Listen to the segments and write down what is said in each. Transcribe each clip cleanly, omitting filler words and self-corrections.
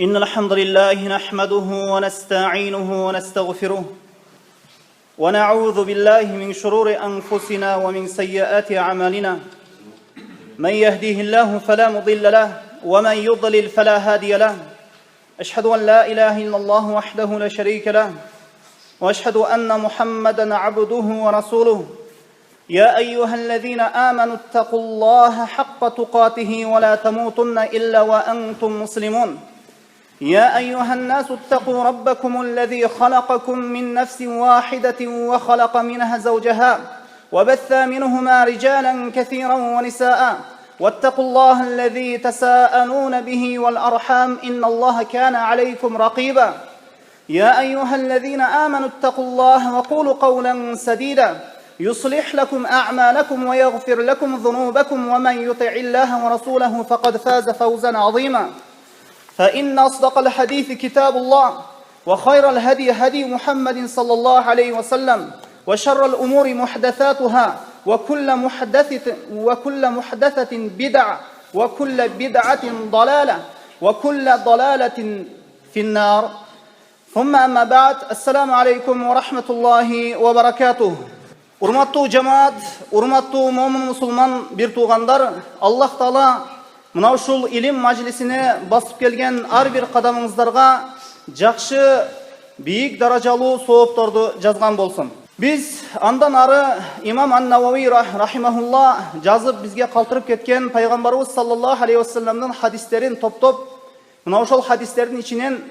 إن الحمد لله نحمده ونستعينه ونستغفره ونعوذ بالله من شرور أنفسنا ومن سيئات أعمالنا من يهديه الله فلا مضل له ومن يضلل فلا هادي له أشهد أن لا إله إلا الله وحده لا شريك له وأشهد أن محمدا عبده ورسوله يا أيها الذين آمنوا اتقوا الله حق تقاته ولا تموتن إلا وأنتم مسلمون يا أيها الناس اتقوا ربكم الذي خلقكم من نفس واحدة وخلق منها زوجها وبث منهما رجالا كثيرا ونساء واتقوا الله الذي تساءلون به والأرحام إن الله كان عليكم رقيبا يا أيها الذين آمنوا اتقوا الله وقولوا قولا سديدا يصلح لكم أعمالكم ويغفر لكم ذنوبكم ومن يطع الله ورسوله فقد فاز فوزا عظيما فإن أصدق الحديث كتاب الله وخير الهدي هدي محمد صلى الله عليه وسلم وشر الأمور محدثاتها وكل محدثة بدعة وكل بدعة ضلالة وكل ضلالة في النار ثم أما بعد السلام عليكم ورحمة الله وبركاته. Урматтуу жамаат, урматтуу момун мусулман бир туугандар, Аллах Таала мына ушул илим мажлисине басып келген ар бир кадамыңыздарга жакшы, бийик даражалуу соопторду жазган болсун. Биз андан ары имам Ан-Навави рахимахулла жазып бизге калтырып кеткен пайгамбарыбыз саллаллаху алейхи вассаламдын хадистерин топтоп, мына ошол хадистердин ичинен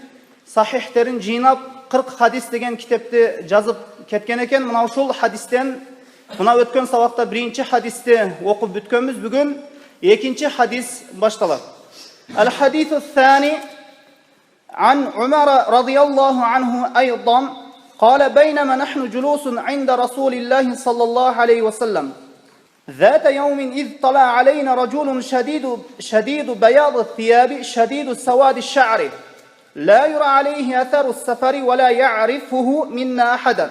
сахихтерин жыйнап 40 хадис деген китепти жазып кеткен экен. Мына ушул хадистен мына өткөн сабакта биринчи хадисти окуп бүткөнбүз. Бүгүн экинчи хадис башталат. Ал-хадису ثاني عن عمر رضي الله عنه أيضا قال بينما نحن جلوس عند رسول الله صلى الله عليه وسلم ذات يوم إذ طلع علينا رجل شديد بياض الثياب شديد سواد الشعر لا يرى عليه أثر السفر ولا يعرفه منا أحد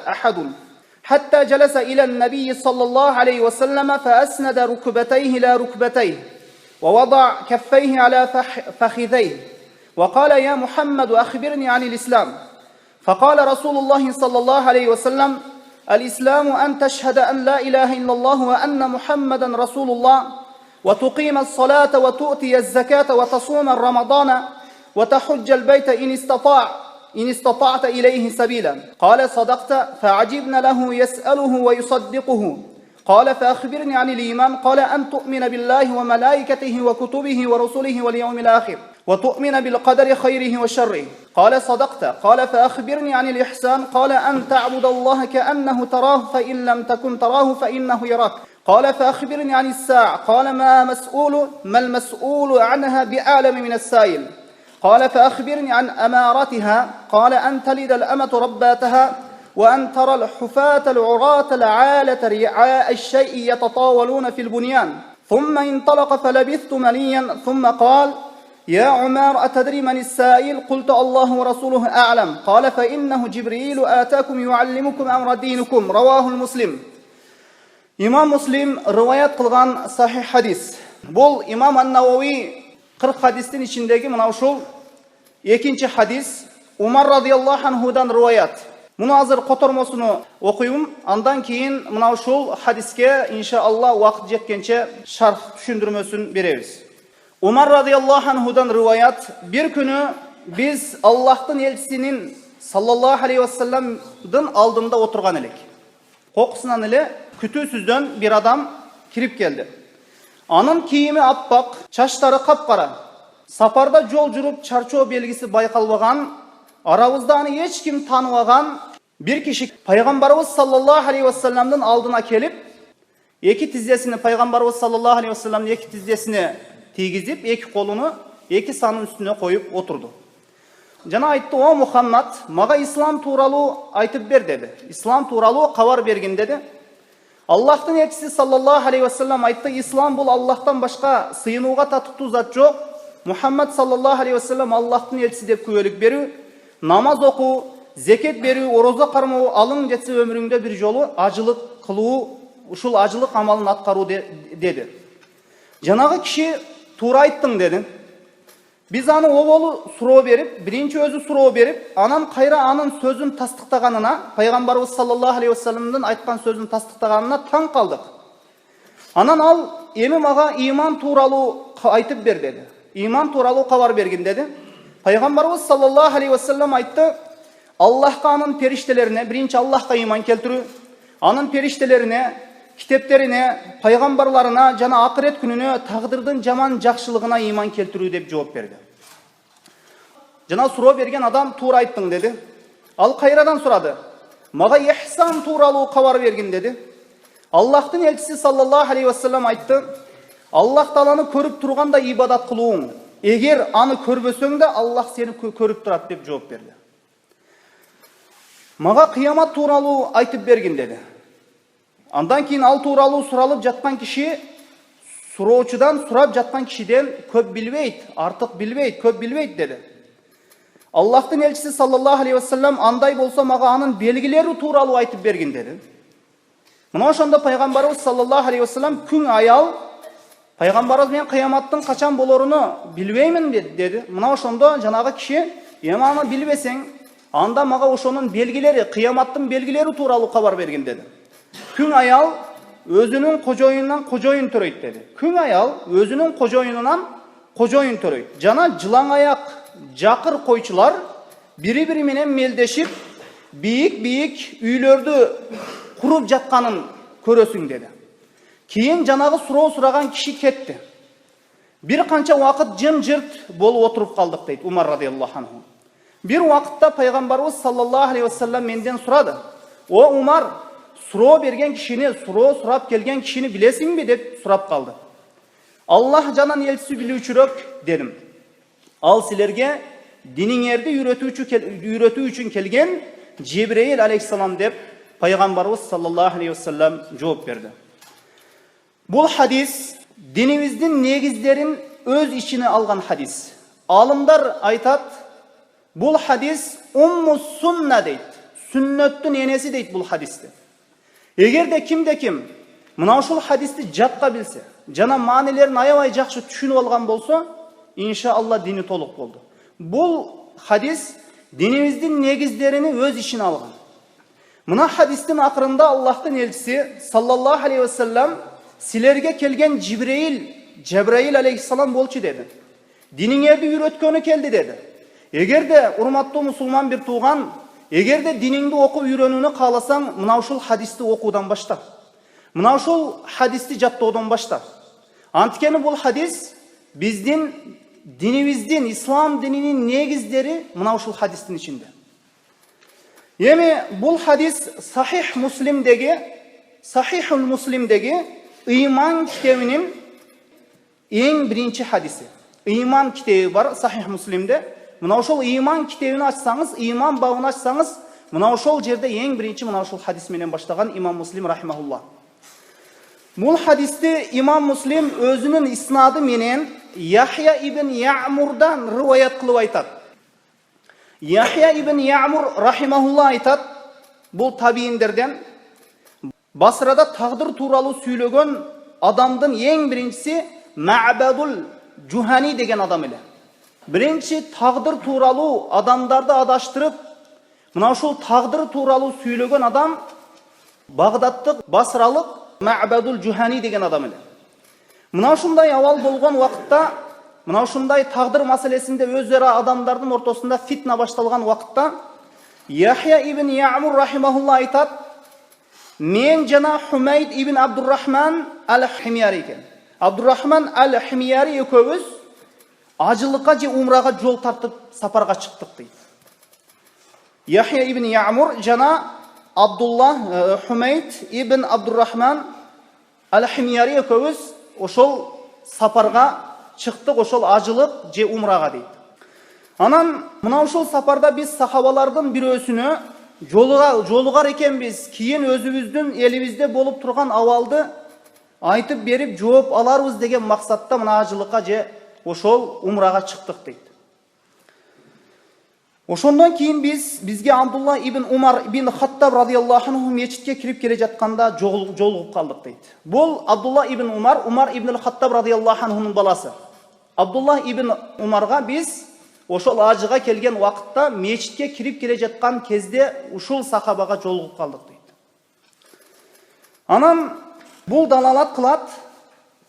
حتى جلس إلى النبي صلى الله عليه وسلم فأسند ركبتيه إلى ركبتيه ووضع كفيه على فخذيه وقال يا محمد أخبرني عن الإسلام. فقال رسول الله صلى الله عليه وسلم الإسلام أن تشهد أن لا إله إلا الله وأن محمدا رسول الله وتقيم الصلاة وتؤتي الزكاة وتصوم رمضان وتحج البيت إن استطعت إليه سبيلا. قال صدقت. فعجبنا له يسأله ويصدقه. قال فأخبرني عن الإيمان. قال أن تؤمن بالله وملائكته وكتبه ورسله واليوم الآخر وتؤمن بالقدر خيره وشره. قال صدقت. قال فأخبرني عن الإحسان. قال أن تعبد الله كأنه تراه فإن لم تكن تراه فإنه يراك. قال فأخبرني عن الساعة. قال ما المسؤول عنها بأعلم من السائل. قال فأخبرني عن أمارتها. قال أن تلد الأمة رباتها وأن ترى الحفاة العراة العالة رعاء الشيء يتطاولون في البنيان. ثم انطلق فلبثت مليا ثم قال يا عمر أتدري من السائل؟ قلت الله ورسوله أعلم. قال فإنه جبريل آتاكم يعلمكم أمر دينكم. رواه المسلم. إمام مسلم روايات قلغان صحيح حديث. بول إمام النووي 40 хадистин ичиндеги мына ушул экинчи хадис Умар радиаллаху анхудан риваят. Муну азыр котормосуну окуйм, андан кийин мына ушул хадиске иншаалла убакыт жеткенче шарх түшүндүрмөсүн беребиз. Умар радиаллаху анхудан риваят: бир күнү биз Аллахтын элчисинин саллаллаху алейхи вассаламдын алдында отурган элек. Кокусунан эле күтүүсүздөн бир адам кирип келди. Анын кийими аппак, чачтары капкара. Сапарда жол жүрүп чарчоо белгиси байкалбаган, арабызда аны эч ким тааныбаган бир киши пайгамбарыбыз саллаллаху алейхи вассаламдын алдына келип, эки тизесини пайгамбарыбыз саллаллаху алейхи вассаламдын эки тизесине тийгизип, эки колуну эки санын үстүнө коюп отурду. Жана айтты: "О Мухаммад, мага ислам тууралуу айтып бер" деди. Ислам тууралуу кабар бергин деди. Аллахтын элчиси саллаллаху алейхи вассалам айтты: "Ислам бул Аллахтан башка сыйынууга татыктуу зат жок. Мухаммад саллаллаху алейхи вассалам Аллахтын элчиси деп күбөлүк берүү, намаз окуу, зекет берүү, орозо кармоо, алың жетсе өмүрүңдө бир жолу ажылык кылуу, ушул ажылык амалын аткаруу" деди. Жанагы киши: "Туура айттың" деди. Biz аны оболу суроо берип, биринчи өзү суроо берип, анан кайра анын сөзүн тастыктаганына, пайгамбарыбыз саллаллаху алейхи вассаламдын айткан сөзүн тастыктаганына таң калдык. Анан ал эми мага иман тууралуу айтып бер деди. Иман тууралуу кабар бергин деди. Пайгамбарыбыз саллаллаху алейхи вассалам айтты: Аллахка, анын периштелерине, биринчи Аллахка иман келтирүү, анын периштелерине, китептерине, пайгамбарларына жана акырет күнүнө, тагдырдын жаман жакшылыгына иман келтирүү деп жооп берди. Жана суроо берген адам туура айттың деди. Ал кайрадан сурады: мага ихсан тууралуу кабар бергин деди. Аллахтын элчиси саллаллаху алейхи вассалам айтты: Аллах Тааланы көрүп турганда ибадат кылууң. Эгер аны көрбөсөң да Аллах сени көрүп турат деп жооп берди. Мага кыямат тууралуу айтып бергин деди. Андан кийин ал тууралуу суралып жаткан киши суроочудан сурап жаткан кишиден көп билбейт, артык билбейт, көп билбейт деди. Аллахтын элчиси саллаллаху алейхи вассалам: андай болсо мага анын белгилери тууралуу айтып бергин деди. Мына ошондо пайгамбарыбыз саллаллаху алейхи вассалам күн аял пайгамбарыбыз мен кыяматтын качан болоруну билбеймин деди. Мына ошондо жанагы киши: эми аны билбесең, анда мага ошонун белгилери, кыяматтын белгилери тууралуу кабар бергин деди. Күн аял өзүнүн кожоюнунан кожоюн төрөйт деди. Күн аял өзүнүн кожоюнунан кожоюн төрөйт. Жана жылаң аяк, жакыр койчулар бири-бири менен мелдешип, бийик-бийик үйлөрдү куруп жатканын көрөсүң деди. Кийин жанагы суроо сураган киши кетти. Бир канча убакыт жым-жырт болуп отуруп калдык дейт Умар радиаллаху анху. Бир убакытта пайгамбарыбыз саллаллаху алейхи вассалам менден сурады: "О Умар, суроо берген кишини, суроо сурап келген кишини билесиңби?" деп сурап калды. "Аллах жанан элчиси билүүчүрөөк" дедим. "Ал силерге диниңерди үйрөтүү үчүн келген Жибрейил алейхиссалам" деп пайгамбарыбыз саллаллаху алейхи вассалам жооп берди. Бул хадис динибиздин негиздерин өз ичине алган хадис. Алымдар айтат, бул хадис умму сунна дейт. Сүннөттүн энеси дейт бул хадисти. Эгерде ким мына ушул хадисти жатка билсе, жана маанилерин аябай жакшы түшүнүп алган болсо, иншалла дини толук болду. Бул хадис динибиздин негиздерини өз ичине алган. Мына хадистин акырында Аллахтын элчиси саллаллаху алейхи вассалам силерге келген Жабраил алейхиссалам болчу деди. Диниңерди үйрөткөнү келди деди. Эгерде урматтуу мусулман бир тууган, эгерде диниңди окуп үйрөнүүнү кааласаң, мына ушул хадисти окуудан башта. Мына ушул хадисти жаттоодон башта. Анткени бул хадис биздин динибиздин, ислам дининин негиздери мына ушул хадистин ичинде. Эми бул хадис Сахихул Муслимдеги ыйман китебинин эң биринчи хадиси. Ыйман китеби бар Сахих Муслимде. Мына ошол ыйман китебин ачсаңыз, ыйман бабын ачсаңыз, мына ошол жерде эң биринчи мына ошол хадис менен баштаган имам Муслим рахимахуллах. Бул хадисти имам Муслим өзүнүн иснады менен Яхья ибн Яъмурдан риваят кылып айтат. Яхья ибн Яъмур рахимахуллах айтат, бул табииндерден, Басрада тагдыр тууралуу сүйлөгөн адамдын эң биринчиси Ма'бадул Жухани деген адам эле. Биринчи тагдыр тууралуу адамдарды адаштырып, мына ушул тагдыр тууралуу сүйлөгөн адам Багдадтык, Басралык Ма'бадул Жухани деген адам эле. Мына ушундай абал болгон убакытта, мына ушундай тагдыр маселесинде өзара адамдардын ортосунда фитна башталган убакытта, Яхья ибн Яъмур рахимахуллах айтат: "Мен жана Хумейд ибн Абдуррахман ал-Химяри экен. Абдуррахман ал-Химяри экөөбүз ажылыкка же умрага жол тартып сапарга чыктык" дейт. Яхья ибн Яъмур жана Хумейд ибн Абдуррахман ал-Химяри экөөбүз ошол сапарга чыктык, ошол ажылык же умрага дейт. Анан мына ушул сапарда биз сахабалардын бирөөсүнө жолугар экенбиз, кийин өзүбүздүн элибизде болуп турган абалды айтып берип жооп аларбыз деген максатта мына ажылыкка же ошол умрага чыктык дейт. Ошондон кийин бизге Абдулла ибн Умар ибн Хаттаб радиаллаху анху мечитке кирип келе жатканда жолугуп калдык дейт. Бул Абдулла ибн Умар ибн Хаттаб радиаллаху анхунун баласы. Абдулла ибн Умарға біз ошол ажыға келген уақытта мешітке кирип келе жатқан кезде ушул сахабаға жолығып қалдық дейді. Анан бұл далалат қылат,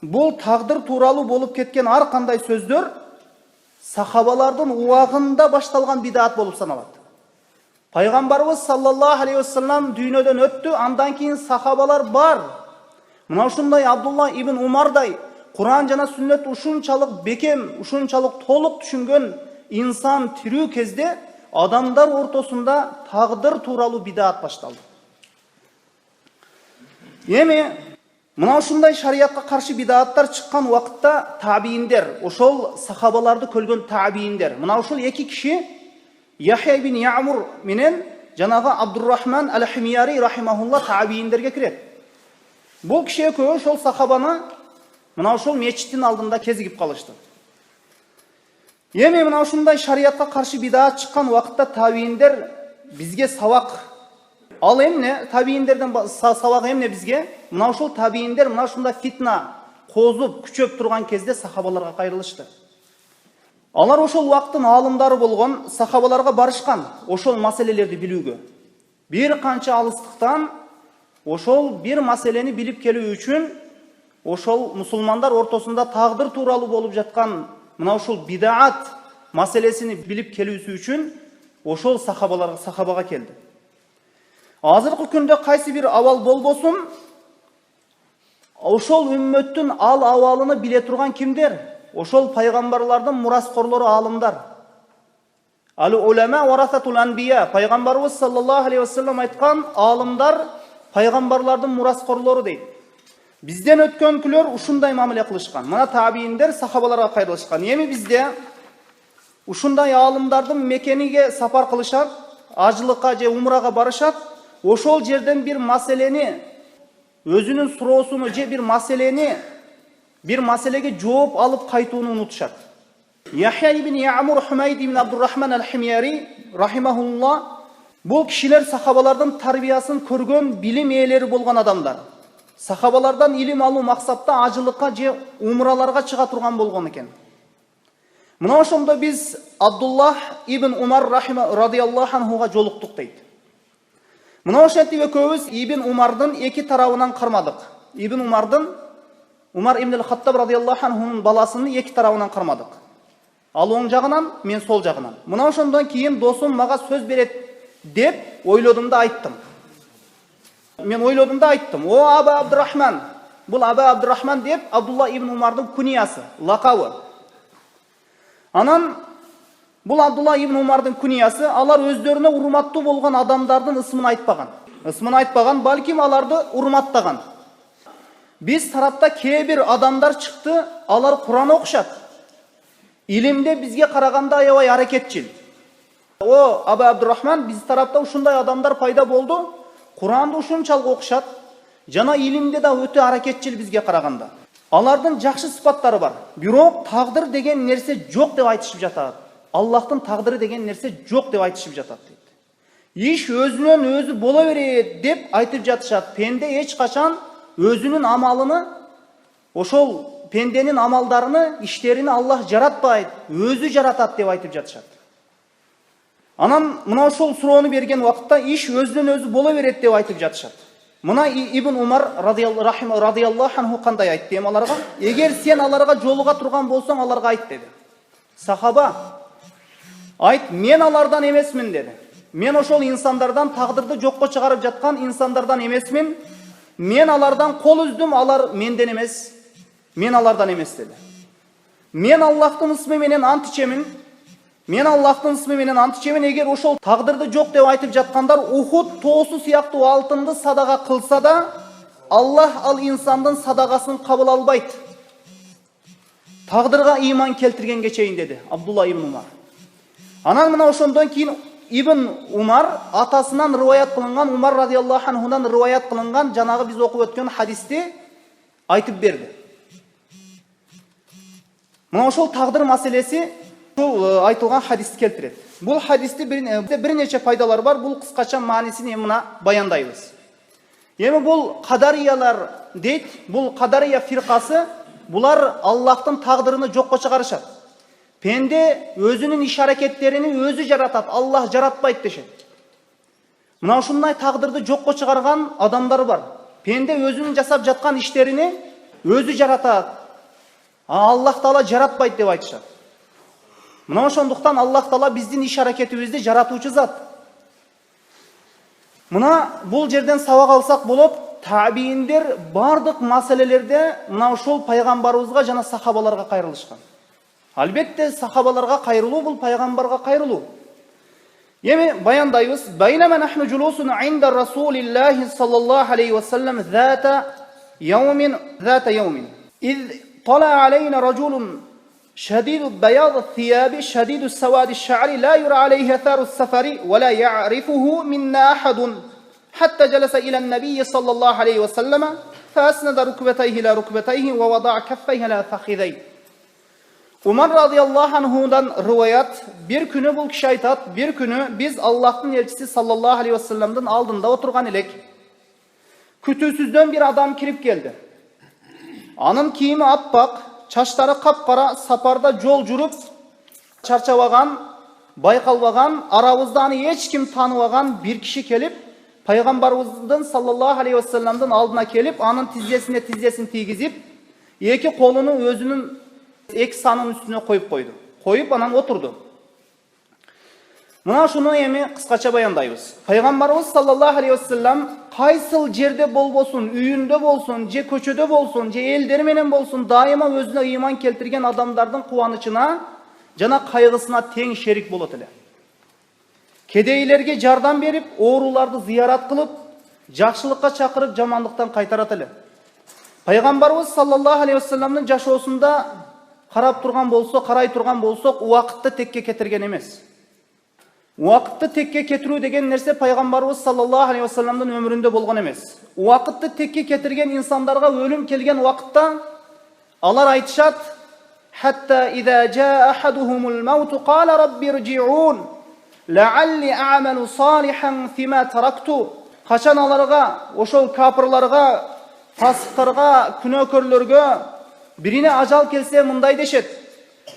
бұл тағдыр туралы болып кеткен ар қандай сөздер сахабалардың уағында башталған бидат болып саналады. Пайғамбарымыз саллаллаху алейхи вассалам дүйнөдөн өтті, андан кейін сахабалар бар. Мына ушундай Абдулла ибн Умардай Құран жана сүннет ушунчалык бекем, ушунчалык толық түшүнгөн инсан тирүү кезде адамдар ортосунда тағдыр туралы бидат башталды. Эми мына ушундай шариятка каршы бидаттар чыккан убакытта табииндер, ошол сахабаларды көргөн табииндер, мына ушул эки киши Яхья ибн Яъмур менен жанагы Абдуррахман ал-Химяри рахимахулла табииндерге кирет. Бул киши экөө ошол сахабаны мына ошол мечиттин алдында кезигип калышты. Эми мына ушундай шариятка каршы бидат чыккан убакытта табииндер бизге сабак. Ал эмне? Табииндерден сабак эмне бизге? Мына ушул табииндер мына ушундай фитна козуп, күчөп турган кезде сахабаларга кайрылышты. Алар ошол убакыттын аалымдары болгон сахабаларга барышкан, ошол маселелерди билүүгө. Бир канча алыстыктан ошол бир маселени билип келүү үчүн ошол мусулмандар ортосунда тагдыр тууралуу болуп жаткан мына ушул бидаат маселесини билип келүүсү үчүн ошол сахабага келди. Азыркы күндө кайсы бир абал болбосун, ошол үммөттүн ал абалыны биле турган кимдер? Ошол пайгамбарлардын мураскорлору, аалымдар. Ал-улама варасатул анбия. Пайгамбарыбыз саллаллаху алейхи вассалам айткан, аалымдар пайгамбарлардын мураскорлору дейт. Бизден өткөнкүлөр ушундай мамиле кылышкан. Мына табииндер сахабаларга кайрылышкан. Эми бизде ушундай аалымдардын мекениге сапар кылышат, ажылыкка же умрага барышат, ошол жерден бир маселени, өзүнүн суроосуну же бир маселеге жооп алып кайтууну унутушат. Яхья ибн Яъмур Хумайд ибн Абдуррахман ал-Химяри рахимахулла бул кишилер сахабалардын тарбиясын көргөн, билим ээлери болгон адамдар. Сахабалардан илим алуу максатта ажылыкка же умраларга чыга турган болгон экен. Мына ошондо биз Абдуллах ибн Умар радиаллаху анхуга жолуктук дейт. Мына ошентип экөөбүз Ибн Умардын эки тарабынан кармадык. Умар ибн ал-Хаттаб радиаллаху анхунун баласынын эки тарабынан кармадык. Ал оң жагынан, мен сол жагынан. Мына ошондон кийин досум мага сөз берет деп ойлодум да айттым. О Аба Абдуррахман. Бул Аба Абдуррахман деп Абдулла ибн Умардын куниясы, лакабы. Анан бул Абдулла ибн Умардын куниясы, алар өздөрүнө урматтуу болгон адамдардын ысмын айтпаган, балким аларды урматтаган. Биз тарапта кээ бир адамдар чыкты, алар Куран окушат. Илимде бизге караганда аябай аракетчил. О Аба Абдуррахман, биз тарапта ушундай адамдар пайда болду. Куранды ушунчалык окушат, жана илимде да өтө аракетчил бизге караганда. Алардын жакшы сыпаттары бар. Бирок тагдыр деген нерсе жок деп айтышып жатат. Аллахтын тагдыры деген нерсе жок деп айтышып жатат дейт. Иш өзүнөн өзү боло берет деп айтып жатышат. Пенде эч качан өзүнүн амалыны, ошол пенденин амалдарыны, иштерини Аллах жаратпайт, өзү жаратат деп айтып жатышат. Анан мына ошол суроону берген убакытта иш өзүнөн өзү боло берет деп айтып жатышат. Мына Ибн Умар радиаллаху анху кандай айтты аларга? Эгер сен аларга жолуга турган болсоң, аларга айт деди. Сахаба, айт, мен алардан эмесмин деди. Мен ошол инсандардан, тагдырды жокко чыгарып жаткан инсандардан эмесмин. Мен алардан кол үздүм, алар менден эмес. Мен алардан эмес деди. Мен Аллахтын ысмы менен ант ичемин. Эгер ошол тагдырды жок деп айтып жаткандар Ухуд тоосу сыяктуу алтынды садака кылса да, Аллах ал инсандын садагасын кабыл албайт. Тагдырга ыйман келтиргенге чейин деди Абдулла ибн Умар. Анан мына ошондон кийин Ибн Умар атасынан риваят кылынган, Умар радиаллаху анхудан риваят кылынган жанагы биз окуп өткөн хадисти айтып берди. Мына ошол тагдыр маселеси ушул айтылган хадисти келтирет. Бул хадисти бир нече пайдалар бар. Бул кыскача маанисин мына баяндайбыз. Эми бул кадариялар дейт. Бул кадария фиркасы Bular Allah'tın taqdırını jokko çıkarışat. Pende özünün iş hareketlerini özü jaratat, Allah jaratpayt deşet. Mına ушундай taqdırды jokko çıkargan adamlar var. Pende özünün jasap жатқан işlerini özü jaratat. Allah Taala jaratpayt деп айтышат. Мына ошондуктан Allah Taala биздин iş hareketibизди жаратуучу zat. Мына бул жерден сабак алсак болот, табииндер бардык маселелерде мына ушул пайгамбарыбызга жана сахабаларга кайрылышкан. Албетте сахабаларга кайрылуу бул пайгамбарга кайрылуу. Эми баяндайбыз. Байнама нахну жулусун инда Расулиллахи саллаллаху алейхи ва саллям зата яумин. إذ طلع علينا رجل شديد بياض الثياب شديد السواد الشعر لا يرى عليه أثار السفر ولا يعرفه منا أحد حتى جلس إلى النبي صلى الله عليه وسلم فأسند ركبتيه إلى ركبتيه ووضع كفيه على فخذيه. Umar radıyallahu anhu'dan rivayet, bir günü bu kişi aytat, bir günü biz Allah'ın elçisi sallallahu aleyhi ve sellem'den aldığında oturgan elek. Kütüsüzden bir adam kirip geldi. Anın kiyimi appak, çaşları kapkara, saparda jol jurup, çarçavagan, baykalvagan, arabızdan hiç kim tanıvagan bir kişi kelip, Peygamberimizden sallallahu aleyhi ve sellem'den aldığına kelip, anın tizzesini tiygizip, iki kolunu özünün eksanın üstüne koyup koydu. Koyup anan oturdu. Mına şunu emi kıskaça bayandayız. Peygamberimiz sallallahu aleyhi ve sellem kaysıl jerde bolbosun, üyünde bolsun, je köçöde bolsun, je elleri menen bolsun, daima özüne iman keltirgen adamdardın kuvanычına jana kaygısına teң şerik bolot ele. Kedeylerge jardam berip, oorulарды ziyarat kılıp, jakşılıkka çakırıp jamanlıktan kaytarat ele. Peygamberimiz sallallahu aleyhi ve sellem'nin jaşoosunda karap turgan bolsa, karay turgan bolsok, uakытты tekке ketirgen emes. Uakытты tekке ketirүү деген нерсе Peygamberimiz sallallahu aleyhi ve sellem'nin ömründe bolgan emes. Uakытты tekке ketirgen insanlarga ölüm kelgen uakытта alar aytışat: "Hatta iza jaa ahaduhumul maut qala rabbi irji'un la'alli a'malu salihan fima taraktu." Kaçan alarga, oşol kapırlarga, fasıklarga, günökörlörgө birine ajal kelse mınday deşet.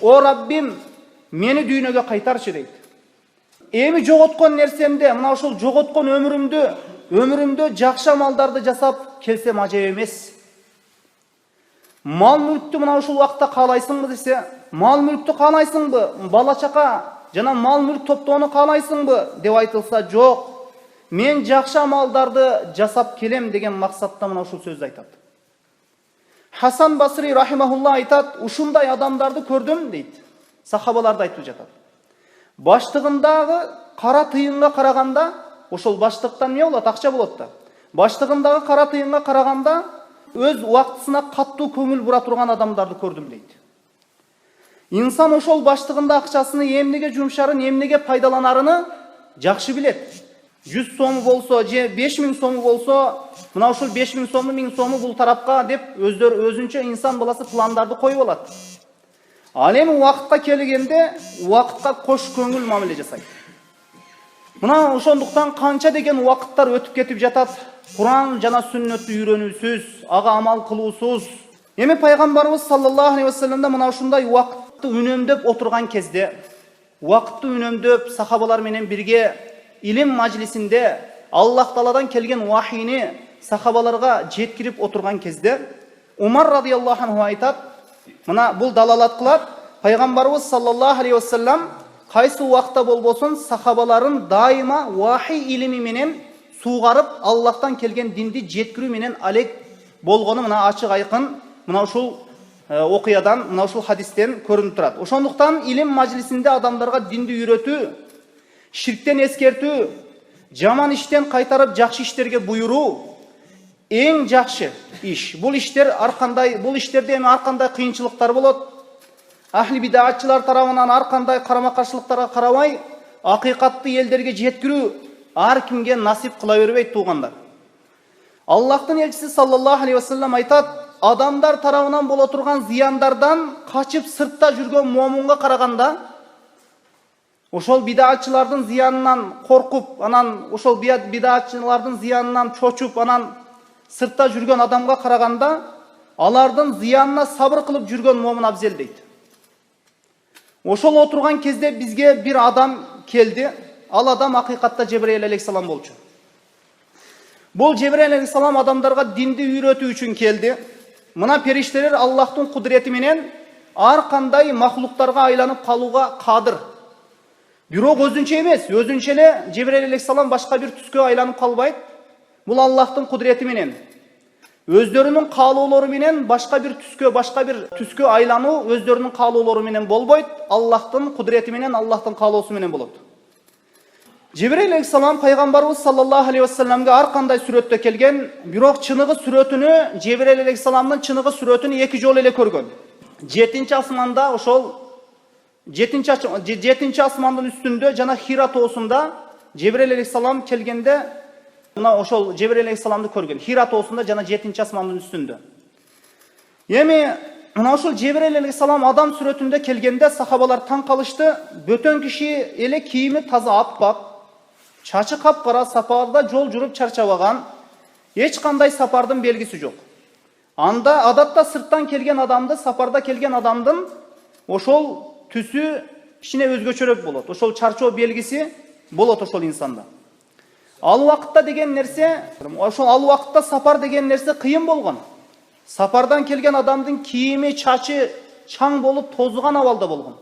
O Rabbim meni düýnöge kaytarçı deyt. Emi jogotkon nersemde, mına uşul jogotkon ömrümdö jakşı amaldарды jasap kelsem ajab emes. Mal mülktü mına uşul wagtda kalaysыңбы dese, mal mülktü kalaysыңбы, bala çaka jana mal mülk toptoonu kalaysыңбы dep aytılsa jok. Men jakşı amaldарды jasap kelem degen maksatda mına uşul sözdü aytat. Hasan Basri rahimahullah aytat, uşunday adamdарды kördüm deyt. Sahabalarda aytып жатат. Baştığındağı kara tıyınga karaganda, oşol baştıktan ne bolot? Akça bolot da. Baştığındağı kara tıyınga karaganda öz wagtysına kattуу köngül bura turgan adamdарды kördüm deyt. İnsan oşol baştığında akçasını emnege jumşарын, emnege paydalanarını jakşı bilet. 100 somu bolso, 5000 somu bolso, mına uşul 5000 somu, 1000 somu bul tarapka dep özünçe insan balası plandardı koyup alat. Al emi wagtка kelgende wagtка koş köngül mamile jasayt. Mına ошондуктан kança degen wagtlar ötüp ketip jatat. Kur'an jana sünnötü үйрөнүүсүз, aga amal kılıusuz. Emi Peygamberimiz sallallahu aleyhi ve sellem'de mına uşunday wagtты үнөмдөp oturgan kezde, wagtты үнөмдөp sahabalar menen birge ilim majlisinde Allah Taala'dan kelgen vahiyini sahabalarga jetkirip oturgan kezde Umar radıyallahu anhu aytat, mına bul dalalat kılat, Peygamberimiz sallallahu aleyhi ve sellem kaysı wagtda bolbosun sahabaların daima vahiy ilimi menen suğarıp Allah'tan kelgen dindi jetkirүү menen alek bolgonu mına açık aykın mına uşul okuyadan, mına uşul hadisten körünüp turat. Oşonduktan ilim majlisinde adamlarga dindi үйrөtүү, şirkten eskertүү, jaman işten kaytarıp jakşı işlerge buyuruu en jakşı iş. Bul işler arkanday, bul işlerde emi arkanday kıyınçılıklar bolot. Ahli bidatçılar tarafından arkanday karama karşılıklara karamay, hakikatlı elderge jetkirүү ar kimge nasip kıla berбейт tuğanlar. Allah'ın elçisi sallallahu aleyhi ve sellem aytat, adamlar tarafından bola turgan ziyandardan kaçıp sırtta жүрген mumunga karaganda, oşol bidatçılardan ziyanından korkup, anan oşol bidatçılardan ziyanından çoçup, anan sırtta жүрген adamga karaganda, алардын зыянына сабыр кылып жүргөн момун абзел дейт. Ошол отурган кезде бизге бир адам келди. Ал адам акыйкатта Жебрейил алейхиссалам болчу. Бул Жебрейил алейхиссалам адамдарга динди үйрөтүү үчүн келди. Мына периштелер Аллахтын кудрети менен ар кандай махлуктарга айланып калууга кадыр. Бирок өзүнчө эмес, өзүнчө эле Жебрейил алейхиссалам башка бир түскө айланып калбайт. Бул Аллахтын кудрети менен, өздөрүнүн каалоолору менен башка бир түскө айлануу өздөрүнүн каалоолору менен болбойт. Аллахтын кудрети менен, Аллахтын каалоосу менен болот. Жебрейил алейхиссалам пайгамбарыбыз саллаллаху алейхи вассаламга ар кандай сүрөттө келген, бирок чыныгы сүрөтүнү, Жебрейил алейхиссаламдын чыныгы сүрөтүнү эки жолу эле көргөн. 7-асманда ошол 7-асмандын үстүндө жана Хира тоосунда Жебрейил алейхиссалам келгенде мына ошол Жебрейил алейхиссаламды көргөн. Хира тоосунда жана 7-асмандын үстүндө. Эми мына ошол Жебрейил алейхиссалам адам сүрөтүндө келгенде сахабалар таң калышты. Бөтөн киши эле кийими таза аппак, чачы капкара, сапарда жол жүрүп чарчабаган, эч кандай сапардын белгиси жок. Анда адатта сырттан келген адамды, сапарда келген адамдын ошол түсү кичине өзгөчөрөөк болот. Ошол чарчоо белгиси болот ошол инсанда. Ал убакытта деген нерсе, ошол ал убакытта сапар деген нерсе кыйын болгон. Сапардан келген адамдын кийими, чачы чаң болуп тозуган абалда болгон.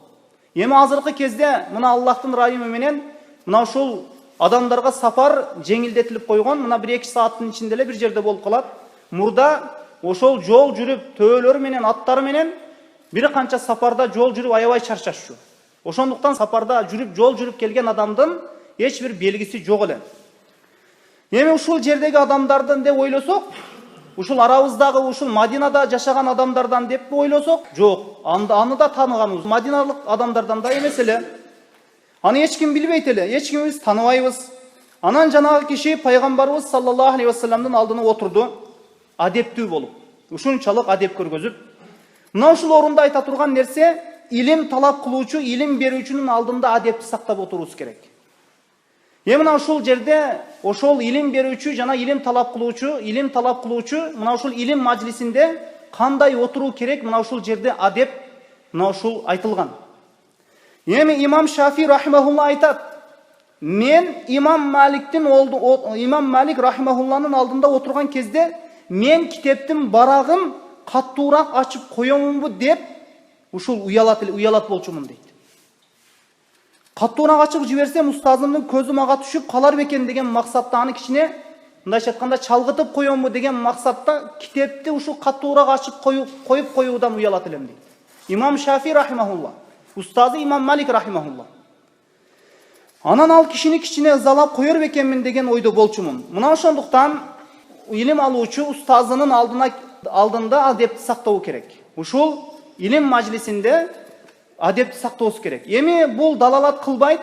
Эми азыркы кезде мына Аллахтын райымы менен мына ошол адамдарга сапар жеңилдетилип койгон. Мына 1-2 сааттын ичинде эле бир жерде болуп калат. Мурда ошол жол жүрүп, төөлөр менен, аттары менен бир канча сапарда жол жүрүп аябай чарчашчу. Ошондуктан сапарда жүрүп, жол жүрүп келген адамдын эч бир белгиси жок эле. Эми ушул жердеги адамдардын деп ойлосок, ушул арабыздагы ушул Мадинада жашаган адамдардан деп ойлосок, жок. Аны да тааныганбыз. Мадиналык адамдардан да эмес эле. Аны эч ким билбейт эле, эч кимибиз тааныбайбыз. Анан жанагы киши пайгамбарыбыз саллаллаху алейхи вассаламдын алдына отурду, адептүү болуп, ушунчалык адеп көргөзүп. Мына ушул орунда айта турган нерсе, илим талап кылуучу, илим берүүчүнүн алдында адепти сактап отурубуз керек. Эми мына ушул жерде ошол илим берүүчү жана илим талап кылуучу мына ушул илим мажлисинде кандай отуруу керек, мына ушул жерде адеп мына ушул айтылган. Эми имам Шафи рахимахулла айтат: мен имам Малик рахимахулланын алдында отурган кезде мен китептин барагын каттуураак ачып коёмунбу деп ушул уялат болчумун дейт. Каттуураак ачып жиберсем устазымдын көзү мага түшүп калар бекен деген максатта, аны кичине мындайча айтканда чалгытып коёмбу деген максатта китепти ушул каттуураак ачып коюп коюудан уялат элем дейт. Имам Шафи рахимахулла, устазы имам Малик рахимахулла. Анан ал кишини кичине ызалап коёр бекенмин деген ойдо болчумун. Мына ошондуктан илим алуучу устазынын алдында адепти сактоо керек. Ушул илим мажлисинде адепти сактоосу керек. Эми бул далалат кылбайт.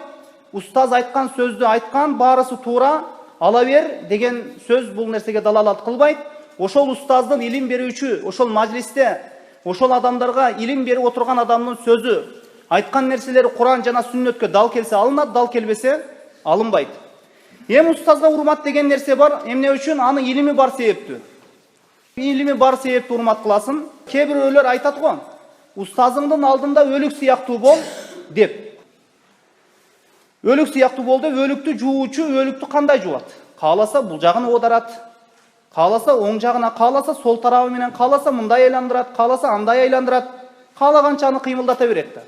Устаз айткан сөздү айткан, баарысы туура, ала бер деген сөз бул нерсеге далалат кылбайт. Ошол устаздын илим берүүчү, ошол мажлисте ошол адамдарга илим берип отурган адамдын сөзү, айткан нерселери Куран жана сүннөткө дал келсе алынат, дал келбесе алынбайт. Эми устазга урмат деген нерсе бар. Эмне үчүн? Аны илими бар себептүү. Илими бар себептүү урмат кыласың. Кээ бирөөлөр айтат го, устазыңдын алдында өлүк сыяктуу бол деп. Өлүк сыяктуу бол деп, өлүктү жуучу өлүктү кандай жуат? Кааласа бул жагын оодарат, кааласа оң жагына, кааласа сол тарабы менен, кааласа мындай айландырат, кааласа андай айландырат, каалаганча аны кыймылдата берет да.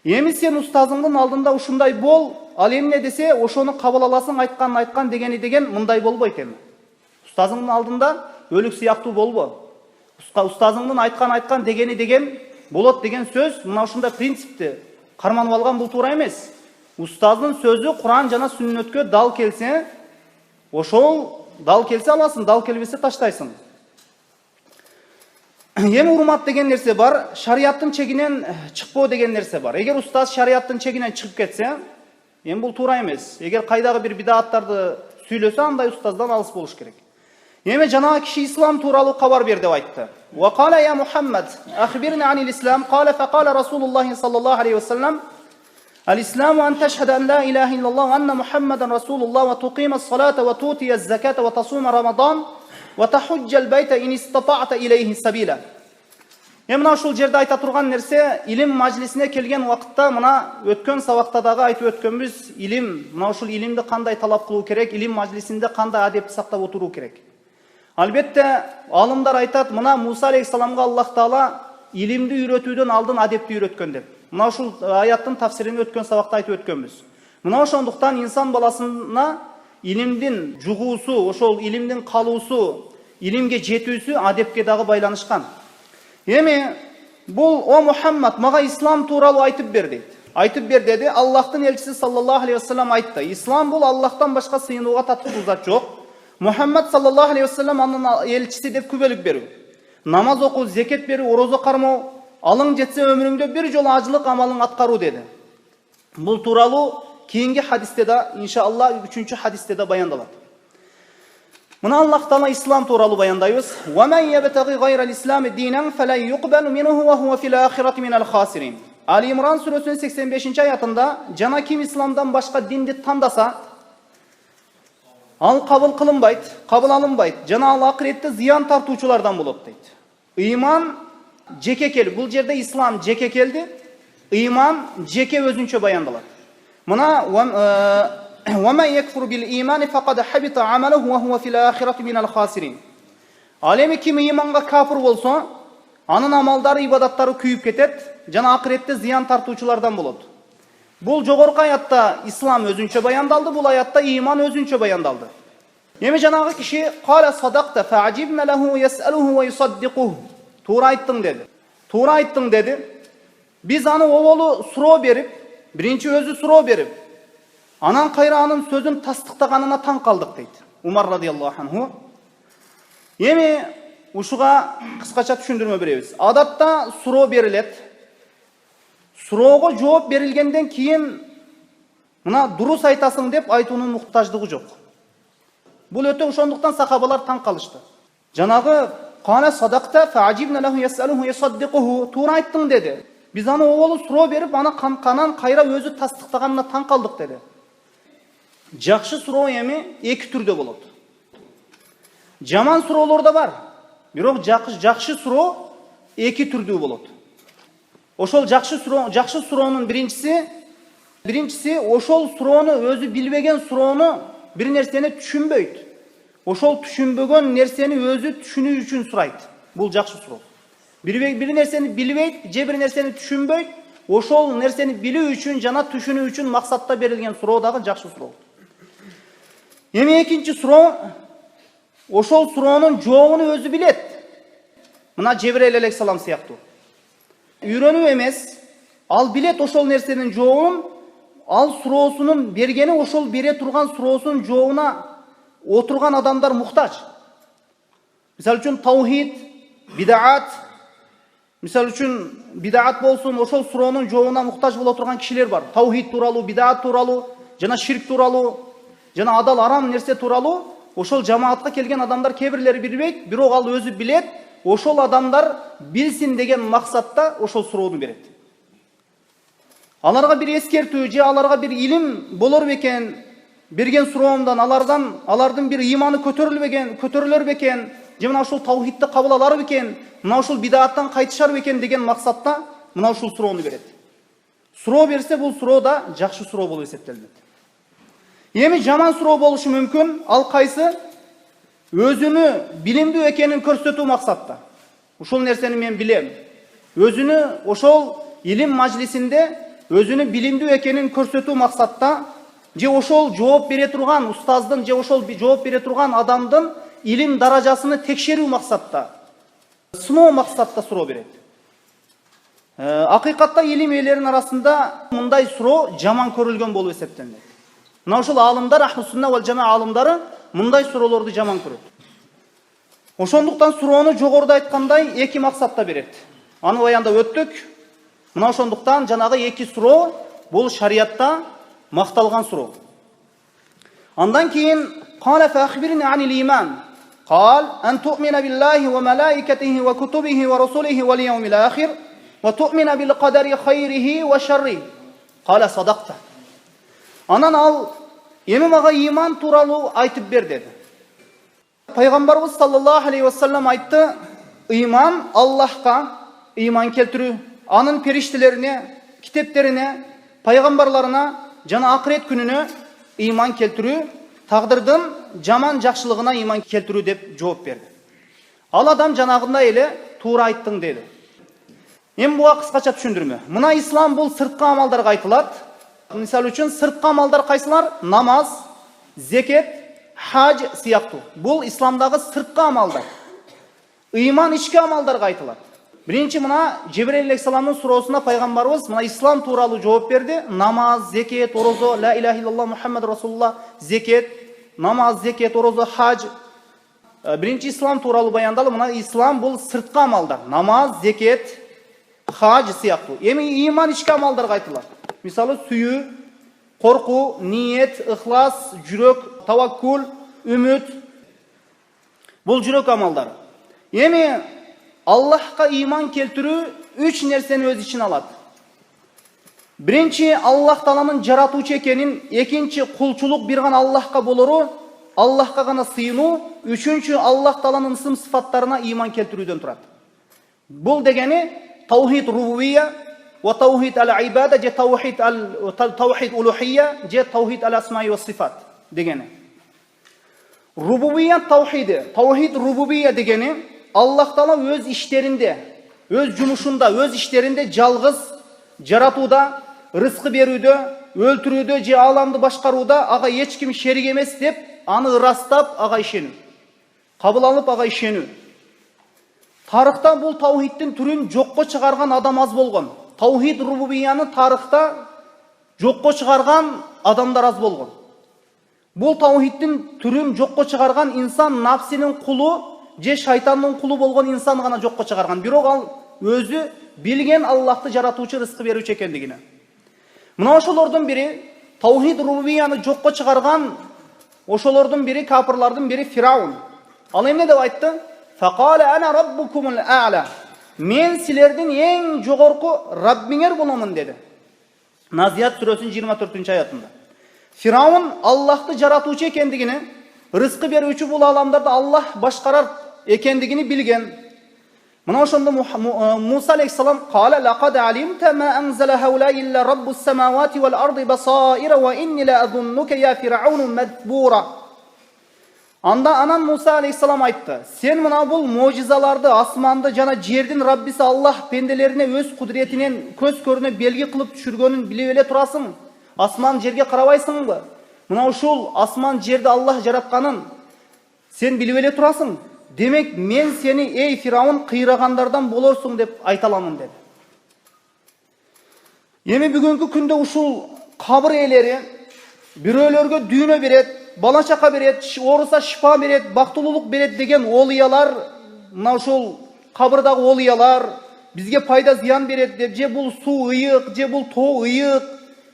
Эми сен устазыңдын алдында ушундай бол, ал эмне десе, ошону кабыл аласың, айткан дегени деген мындай болбойт эми. Устазыңдын алдында өлүк сыяктуу болбо. Устазыңдын айткан дегени деген болот деген сөз, мына ушундай принципти карманып алган, бул туура эмес. Устаздын сөзү Куран жана сүннөткө дал келсе, ошол дал келсе аласың, дал келбесе таштайсың. Эми урмат деген нерсе бар, шариаттын чегинен чыкпоо деген нерсе бар. Эгер устаз шариаттын чегинен чыгып кетсе, эми бул туура эмес. Эгер кайдагы бир бидааттарды сүйлөсө, андай устаздан алыс болуш керек. Эми жанагы киши ислам тууралуу кабар бер деп айтты. Ва кала я Мухаммад, ахбирни анил ислам. Кала факала Расулуллахи саллаллаху алейхи вассалам: الإسلام أن تشهد أن لا إله إلا الله وأن محمدا رسول الله وتقيم الصلاة وتؤتي الزكاة وتصوم رمضان وتحج البيت إن استطعت إليه سبيلا. Мына ушул жерде айта турган нерсе, илим мажлисине келген вакытта, мына өткөн сабактадагы айтып өткөнбүз, илим, мына ушул илимди кандай талап кылуу керек, илим мажлисинде кандай адепти сактап отуруу керек. Албетте, алымдар айтат, мына Муса алейхиссаламга Аллах Таала илимди үйрөтүүдөн алдын адепти үйрөткөн деп. Мына ушул аяттын тафсирин өткөн сабакта айтып өткөнбүз. Мына ошондуктан инсан баласына илимдин жугуусу, ошол илимдин калуусу, илимге жетүүсү адепке дагы байланышкан. Эми бул о Мухаммад мага ислам тууралуу айтып бер дейт. Айтып бер деди. Аллахтын элчиси саллаллаху алейхи вассалам айтты. Ислам бул Аллахтан башка сыйынууга татыктуу зат жок. Мухаммад саллаллаху алейхи вассалам анын элчиси деп күбөлүк берүү. Намаз окуу, зекет берүү, орозо кармоо, алың жетсе өмүрүңдө бир жолу ажылык амалың аткаруу деди. Бул тууралуу кийинки хадисте да, иншалла 3-чү хадисте да баяндалат. Мына Аллах Таала ислам тууралуу баяндайбыз. Ва ман ябтаги гайрал ислами динан фала юкбалу минху ва хува фил ахирати минал хасирин. Али Имран сүрөсүнүн 85-чи аятында жана ким исламдан башка динди тандаса, ал кабыл кылынбайт, кабыл алынбайт, жана ал акыретте зыян тартуучулардан болот дейт. Ыйман жеке келди. Бул жерде ислам жеке келди, ыйман жеке өзүнчө баяндалат. Мына وَمَنْ يَكْفُرُ بِالْإِيمَانِ فَقَدْ حَبِطَ عَمَلُهُ وَهُوَ فِي الْآخِرَةِ مِنَ الْخَاسِرِينَ. Ал эми ким ыйманга кафир болсо, анын амалдары, ибадаттары күйүп кетет, жана акыретте зыян тартуучулардан болот. Бул жогорку аятта ислам өзүнчө баяндалды, бул аятта ыйман өзүнчө баяндалды. Эми жанагы киши «Кала садакта фа'ажибна лаху яс'алуху ва юсаддикуху». Туура айттың деди. Туура айттың деди. Биз аны оболу суроо берип, биринчи өзү суроо берип, анан кайра анын сөзүн тастыктаганына таң калдык дейт Умар радиаллаху анху. Эми ушуга кыскача түшүндүрмө беребиз. Адатта суроо берилет. Суроого жооп берилгенден кийин мына дурус айтасың деп айтуунун муктаждыгы жок. Бул өтө ошондуктан сахабалар таң калышты. Жанагы «Кана садакта фа'ажибна лаху яс'алуху ясаддикуху». Туура айттың деди. Биз аны оболу суроо берип, аны канан кайра өзү тастыктаганына таң калдык деди. Жакшы суроо эми эки түрдө болот. Жаман суроолор да бар. Бирок жакшы суроо эки түрдүү болот. Ошол жакшы суроонун биринчиси ошол суроону өзү билбеген суроону бир нерсени түшүнбөйт. Ошол түшүнбөгөн нерсени өзү түшүнүү үчүн сурайт. Бул жакшы суроо. Бир нерсени билбейт, же бир нерсени түшүнбөйт, ошол нерсени билүү үчүн жана түшүнүү үчүн максатта берилген суроо дагы жакшы суроо. Эми экинчи суроо, ошол суроонун жообун өзү билет. Мына Жебрейил алейхиссалам сыяктуу. Үйрөнүү эмес, ал билет ошол нерсенин жообун, ал суроосунун бергени ошол бере турган суроосунун жообуна отурган адамдар муктаж. Мисалы үчүн таухид, бидаат, мисалы үчүн бидаат болсун, ошол суроонун жообуна муктаж боло турган кишилер бар. Таухид тууралуу, бидаат тууралуу, жана ширк тууралуу, жана адал арам нерсе тууралуу ошол жамаатка келген адамдар кээ бирлери билбейт, бирок ал өзү билет, ошол адамдар билсин деген максатта ошол суроону берет. Аларга бир эскертүү же аларга бир илим болор бекен, берген суроомдон алардын бир ыйманы көтөрүлөр бекен, же мына ушул таухидди кабыл алар бекен, мына ушул бидааттан кайтышар бекен деген максатта мына ушул суроону берет. Суроо берсе, бул суроо да жакшы суроо болуп эсептелет. Эми жаман суроо болушу мүмкүн. Ал кайсы? Өзүнү билимдүү экенин көрсөтүү максатта. Ушул нерсени мен билем. Өзүнү ошол илим мажлисинде өзүнүн билимдүү экенин көрсөтүү максатта, же ошол жооп бере турган устаздын, же ошол жооп бере турган адамдын илим даражасыны текшерүү максатта, сыноо максатта суроо берет. Акыйкатта илим ээлеринин арасында мындай суроо жаман көрүлгөн болуп эсептелет. Мына ушул алымдар, ахлу сунна вал жамаа алымдары мындай суроолорду жаман көрөт. Ошондуктан суроону жогоруда айткандай эки максатта берет. Аны баяндап өттүк. Мына ошондуктан жанагы эки суроо бул шариятта макталган суроо. Андан кийин «Кала фахбирни анил иман». قال أن تؤمن بالله وملائكته وكتبه ورسله واليوم الآخر وتؤمن بالقدر خيره وشره. قال صدقت. Анан ал эми мага иман тууралуу айтып бер деди. Пайғамбарымыз саллаллаху алейхи вассалам айтты: "Иман Аллахқа иман келтіру, анын періштелеріне, китептеріне, пайғамбарларына жана ақырет күніне иман келтіру, тағдырдың жаман жақшылығына иман келтіру" деп жооп берді. Ал адам жанагында эле туура айттың деді. Эми буга кыскача түшүндүрмө. Мына ислам бул сырткы амалдарга айтылат. Мисалы үчүн сырткы амалдар кайсылар? Намаз, зекет, хаж сыяктуу. Бул исламдагы сырткы амалдар. Ыйман ички амалдарга айтылат. Биринчи мына Жебрейил алейхиссаламдын суроосуна пайгамбарыбыз мына ислам тууралуу жооп берди. Намаз, зекет, орозо, ла иляха иллаллах Мухаммад расулуллах, зекет, намаз, зекет, орозо, хаж. Биринчи ислам тууралуу баяндалып, мына ислам бул сырткы амалдар. Намаз, зекет, хаж сыяктуу. Эми ыйман ички амалдарга айтылат. Мисалы сүйүү, коркуу, ниет, ыхлас, жүрөк, таваккул, үмүт. Бул жүрөк амалдары. Эми Аллахка иман келтирүү үч нерсени өз ичине алат. Биринчи Аллах Тааланын жаратуучу экенин, экинчи кулчулук бир гана Аллахка болору, Аллахка гана сыйынуу, үчүнчү Аллах Тааланын ысым сыфаттарына иман келтирүүдөн турат. Бул дегени таухид рубубия, ва таухид ал-ибада, же таухид улухия, же таухид ал-асмаи ва сифат дегени. Рубубия таухиди, таухид рубубия дегени Аллах Таала өз иштеринде, өз жумушунда, өз иштеринде жалгыз жаратууда, рызкы берүүдө, өлтүрүүдө же аламды башкарууда ага эч ким шерик эмес деп аны ырастап ага ишенүү. Кабыл алып ага ишенүү. Тарыхта бул таухидтин түрүн жокко чыгарган адам аз болгон. Таухид рубубияны тарыхта жокко чыгарган адамдар аз болгон. Бул таухидтин түрүн жокко чыгарган инсан нафсинин кулу же шайтандын кулу болгон инсан гана жокко чыгарган. Бирок ал өзү билген Аллахты жаратуучу, рызкы берүүчү экендигине. Мына ошолордун бири таухид рубубияны жокко чыгарган ошолордун бири, капырлардын бири Фираун. Ал эмне деп айтты? Фақала ана раббукумул а'ла. Мен силердин эң жогорку Раббиңер боломун деди. Назият сүрөсүнүн 24-аятында. Фираун Аллахты жаратуучу экендигине, рызкы берүүчү бул аламдарды Аллах башкарар экендигини билген. Мына ошондо Муса алейхиссалам кала лaqad alimta ma anzala haula illa rabbus samawati wal ardi basaira wa inni la adhunnuka ya fir'aun madbura. Анда анан Муса алейхиссалам айтты: "Сен мына бул мужизаларды, асманды жана жердин Раббиси Аллах пенделерине өз кудретинен, көз көрүнө белги кылып түшүргөнүн билип эле турасың? Асман жерге карабайсыңбы? Мына ушул асман жерди Аллах жаратканын сен билип эле турасың? Демек мен сени эй Фираун кыйрагандардан болорсуң деп айта аламын" dedi. Эми бүгүнкү күндө ушул кабыр ээлери бирөөлөргө дүйнө берет, бала чака берет, ооруса шифа берет, бактылуулук берет деген олиялар, мына ушул кабырдагы олиялар бизге пайда зыян берет деп, же бул суу ыйык, же бул тоо ыйык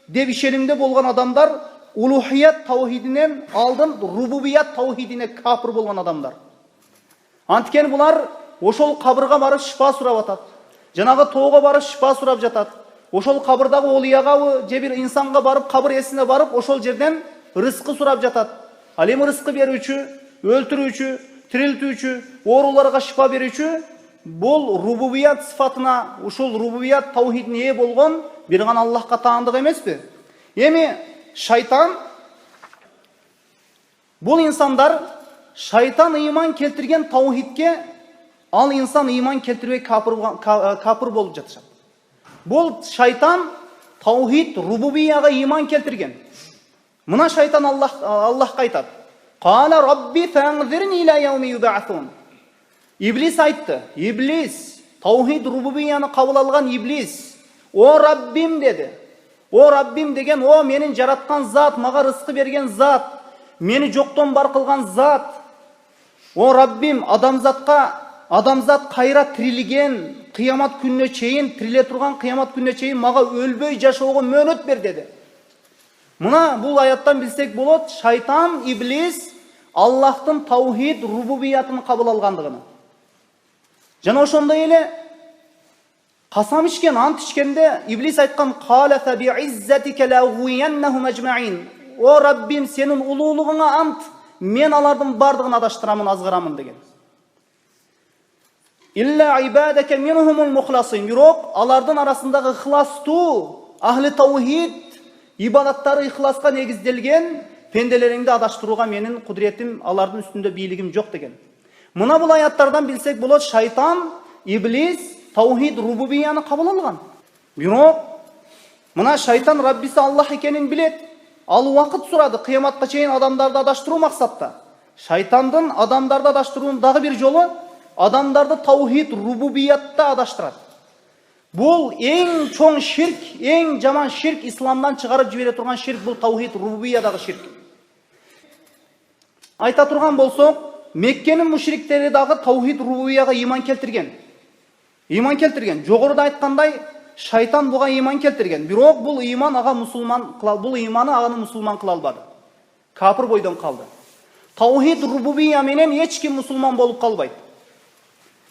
деп ишенимде болгон адамдар улухият таухидинен алдын рубубият таухидине капыр болгон адамдар. Анткени булар ошол кабырга барып шифа сурап атат. Жанагы тоого барып шифа сурап жатат. Ошол кабырдагы олиягабы же бир инсанга барып, кабыр эсине барып, ошол жерден рызкы сурап жатат. Ал эми рызкы берүүчү, өлтүрүүчү, тирилтүүчү, ооруларга шифа берүүчү бул рубубият сыфатына, ушул рубубият таухидине ээ болгон бир гана Аллахка таандык эмеспи? Эми шайтан, бул инсандар шайтан ыйман келтирген таухидке ал инсан ыйман келтирбей капыр болуп жатышат. Бул шайтан таухид рубубияга ыйман келтирген. Мына шайтан Аллахка айтат: "Кала рабби фанзирни иля яуми юб'асун." Иблис айтты. Иблис, таухид рубубияны кабыл алган иблис: "О Раббим" деди. О Раббим деген о менин жараткан зат, мага рызкы берген зат, мени жоктон бар кылган зат. О Раббим, адамзат кайра тирилген, кыямат күнүнө чейин, тириле турган кыямат күнүнө чейин мага өлбөй жашоого мөөнөт бер деди. Мына бул аяттан билсек болот, шайтан, иблис Аллахтын таухид рубубиятын кабыл алгандыгын. Жана ошондой эле касам ичкен, ант ичкенде иблис айткан: "Кала фа би'иззатика ла угвияннахум ажмаин." О Раббим, сенин улуулугуңа ант, мен алардын бардығын адаштырамын, азғырамын деген. Илля ибадака минхумул мухласин. Бирок алардын арасындағы ихластуу, ахли таухид, ибадаттары ихласқа негизделген пенделеріңді адаштыруға менің құдіретім, алардың үстінде бийлигим жоқ деген. Мына бұл аяттардан білсек болады, шайтан, иблис, таухид, рубубияны қабыл алған. Бирок мына шайтан Раббиси Аллах екенін білет. Ал уақыт сұрады, қияматқа чейін адамдарды адаштыру мақсатта. Шайтандың адамдарды адаштыруының дағы бір жолы, адамдарды таухид, рубубиятта адаштырады. Бұл ең чоң ширк, ең жаман ширк, исламдан шығарып жібере тұрған ширк, бұл таухид, рубубиядағы ширк. Айта тұрған болсоқ, Меккенің мушриктері дағы таухид, рубубияға иман келтірген. Иман келтірген. Жоғырда айтқандай, шайтан бұға иман келтірген. Бирок бұл иман аға мұсылман, бұл иманы ағаны мұсылман қыла албады. Капыр бойдан қалды. Таухид, рубубия менен ешкім мұсылман болып қалбайды.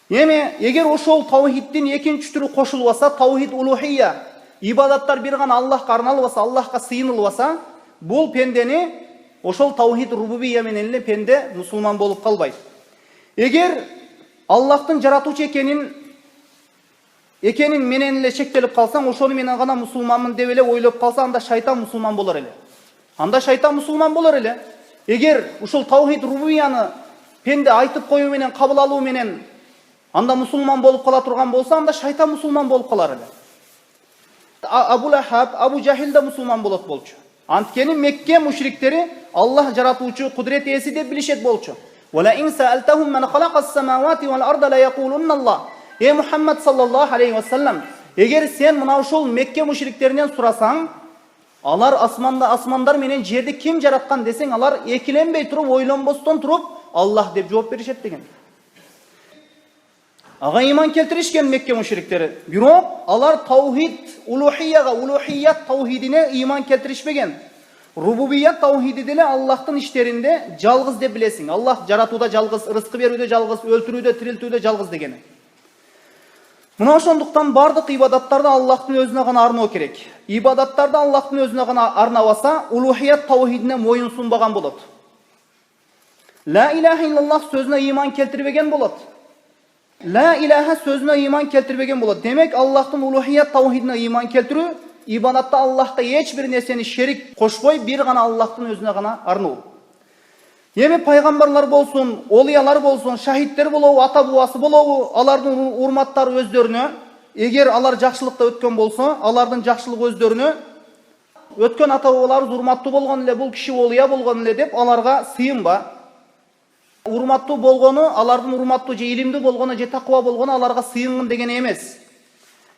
Еме, егер ошол таухиддин екінші түрі қошылуаса, таухид улухия, ибадаттар бір ғана Аллахқа арналуаса, Аллахқа сыйынылуаса, бұл пендени ошол таухид рубубия менен пенде мусулман болып қалбайды. Егер Аллахтың жаратушы екенин менен эле шектелип калсаң, ошону менен гана мусулманмын деп эле ойлоп калса, анда шайтан мусулман болор эле. Анда шайтан мусулман болор эле. Егер ушул таухид рубубияны пенде айтып коюу менен, кабыл алуу менен анда мусулман болып кала турган болса, анда шайтан мусулман болып калар эле. Абу Лахаб, Абу Жахил да мусулман болот болчу. Анткени Мекке мушриктери Аллах жаратуучу, кудрет ээси деп билишет болчу. Вала ин саалтахум ман халакас самавати вал арда ла якулунна Аллах. Мухаммад саллаллаху алейхи ва саллам, егер сен мына ушул Мекке мушриктеринен сурасаң, алар асмандар менен жерди ким жараткан десең, алар экиленбей туруп, ойлонбостон туруп Аллах деп жооп беришет деген. Ага иман келтиришкен Мекке мушриктери. Бирок алар таухид улухияга, улухият таухидине иман келтиришпеген. Рубубият таухиди деле Аллахтын иштеринде жалгыз деп билесиң. Аллах жаратууда жалгыз, рызкы берүүдө жалгыз, өлтүрүүдө, тирилтүүдө жалгыз деген. Мына ошондуктан бардык ибадаттарды Аллахтын өзүнө гана арноо керек. Ибадаттарды Аллахтын өзүнө гана арнабаса, улухият таухидине моюн сунбаган болот. Ла илаха иллаллах сөзүнө иман келтирбеген болот. Ла илаха сөзүнө иман келтирбеген болот. Демек, Аллахтын улухият таухидине иман келтирүү, ибадатта Аллахка эч бир нерсени шерик кошпой, бир гана Аллахтын өзүнө гана арноо. Эми пайгамбарлар болсун, олиялар болсун, шахидтер болобу, ата бабасы болобу, алардын урматтары өздөрүнө, эгер алар жакшылыкта өткөн болсо, алардын жакшылыгы өздөрүнө, өткөн ата бабаларыбыз урматтуу болгон эле, бул киши олия болгон эле деп аларга сыйынба. Урматтуу болгону, алардын урматтуу же илимдүү болгону, же таква болгону аларга сыйынгын деген эмес.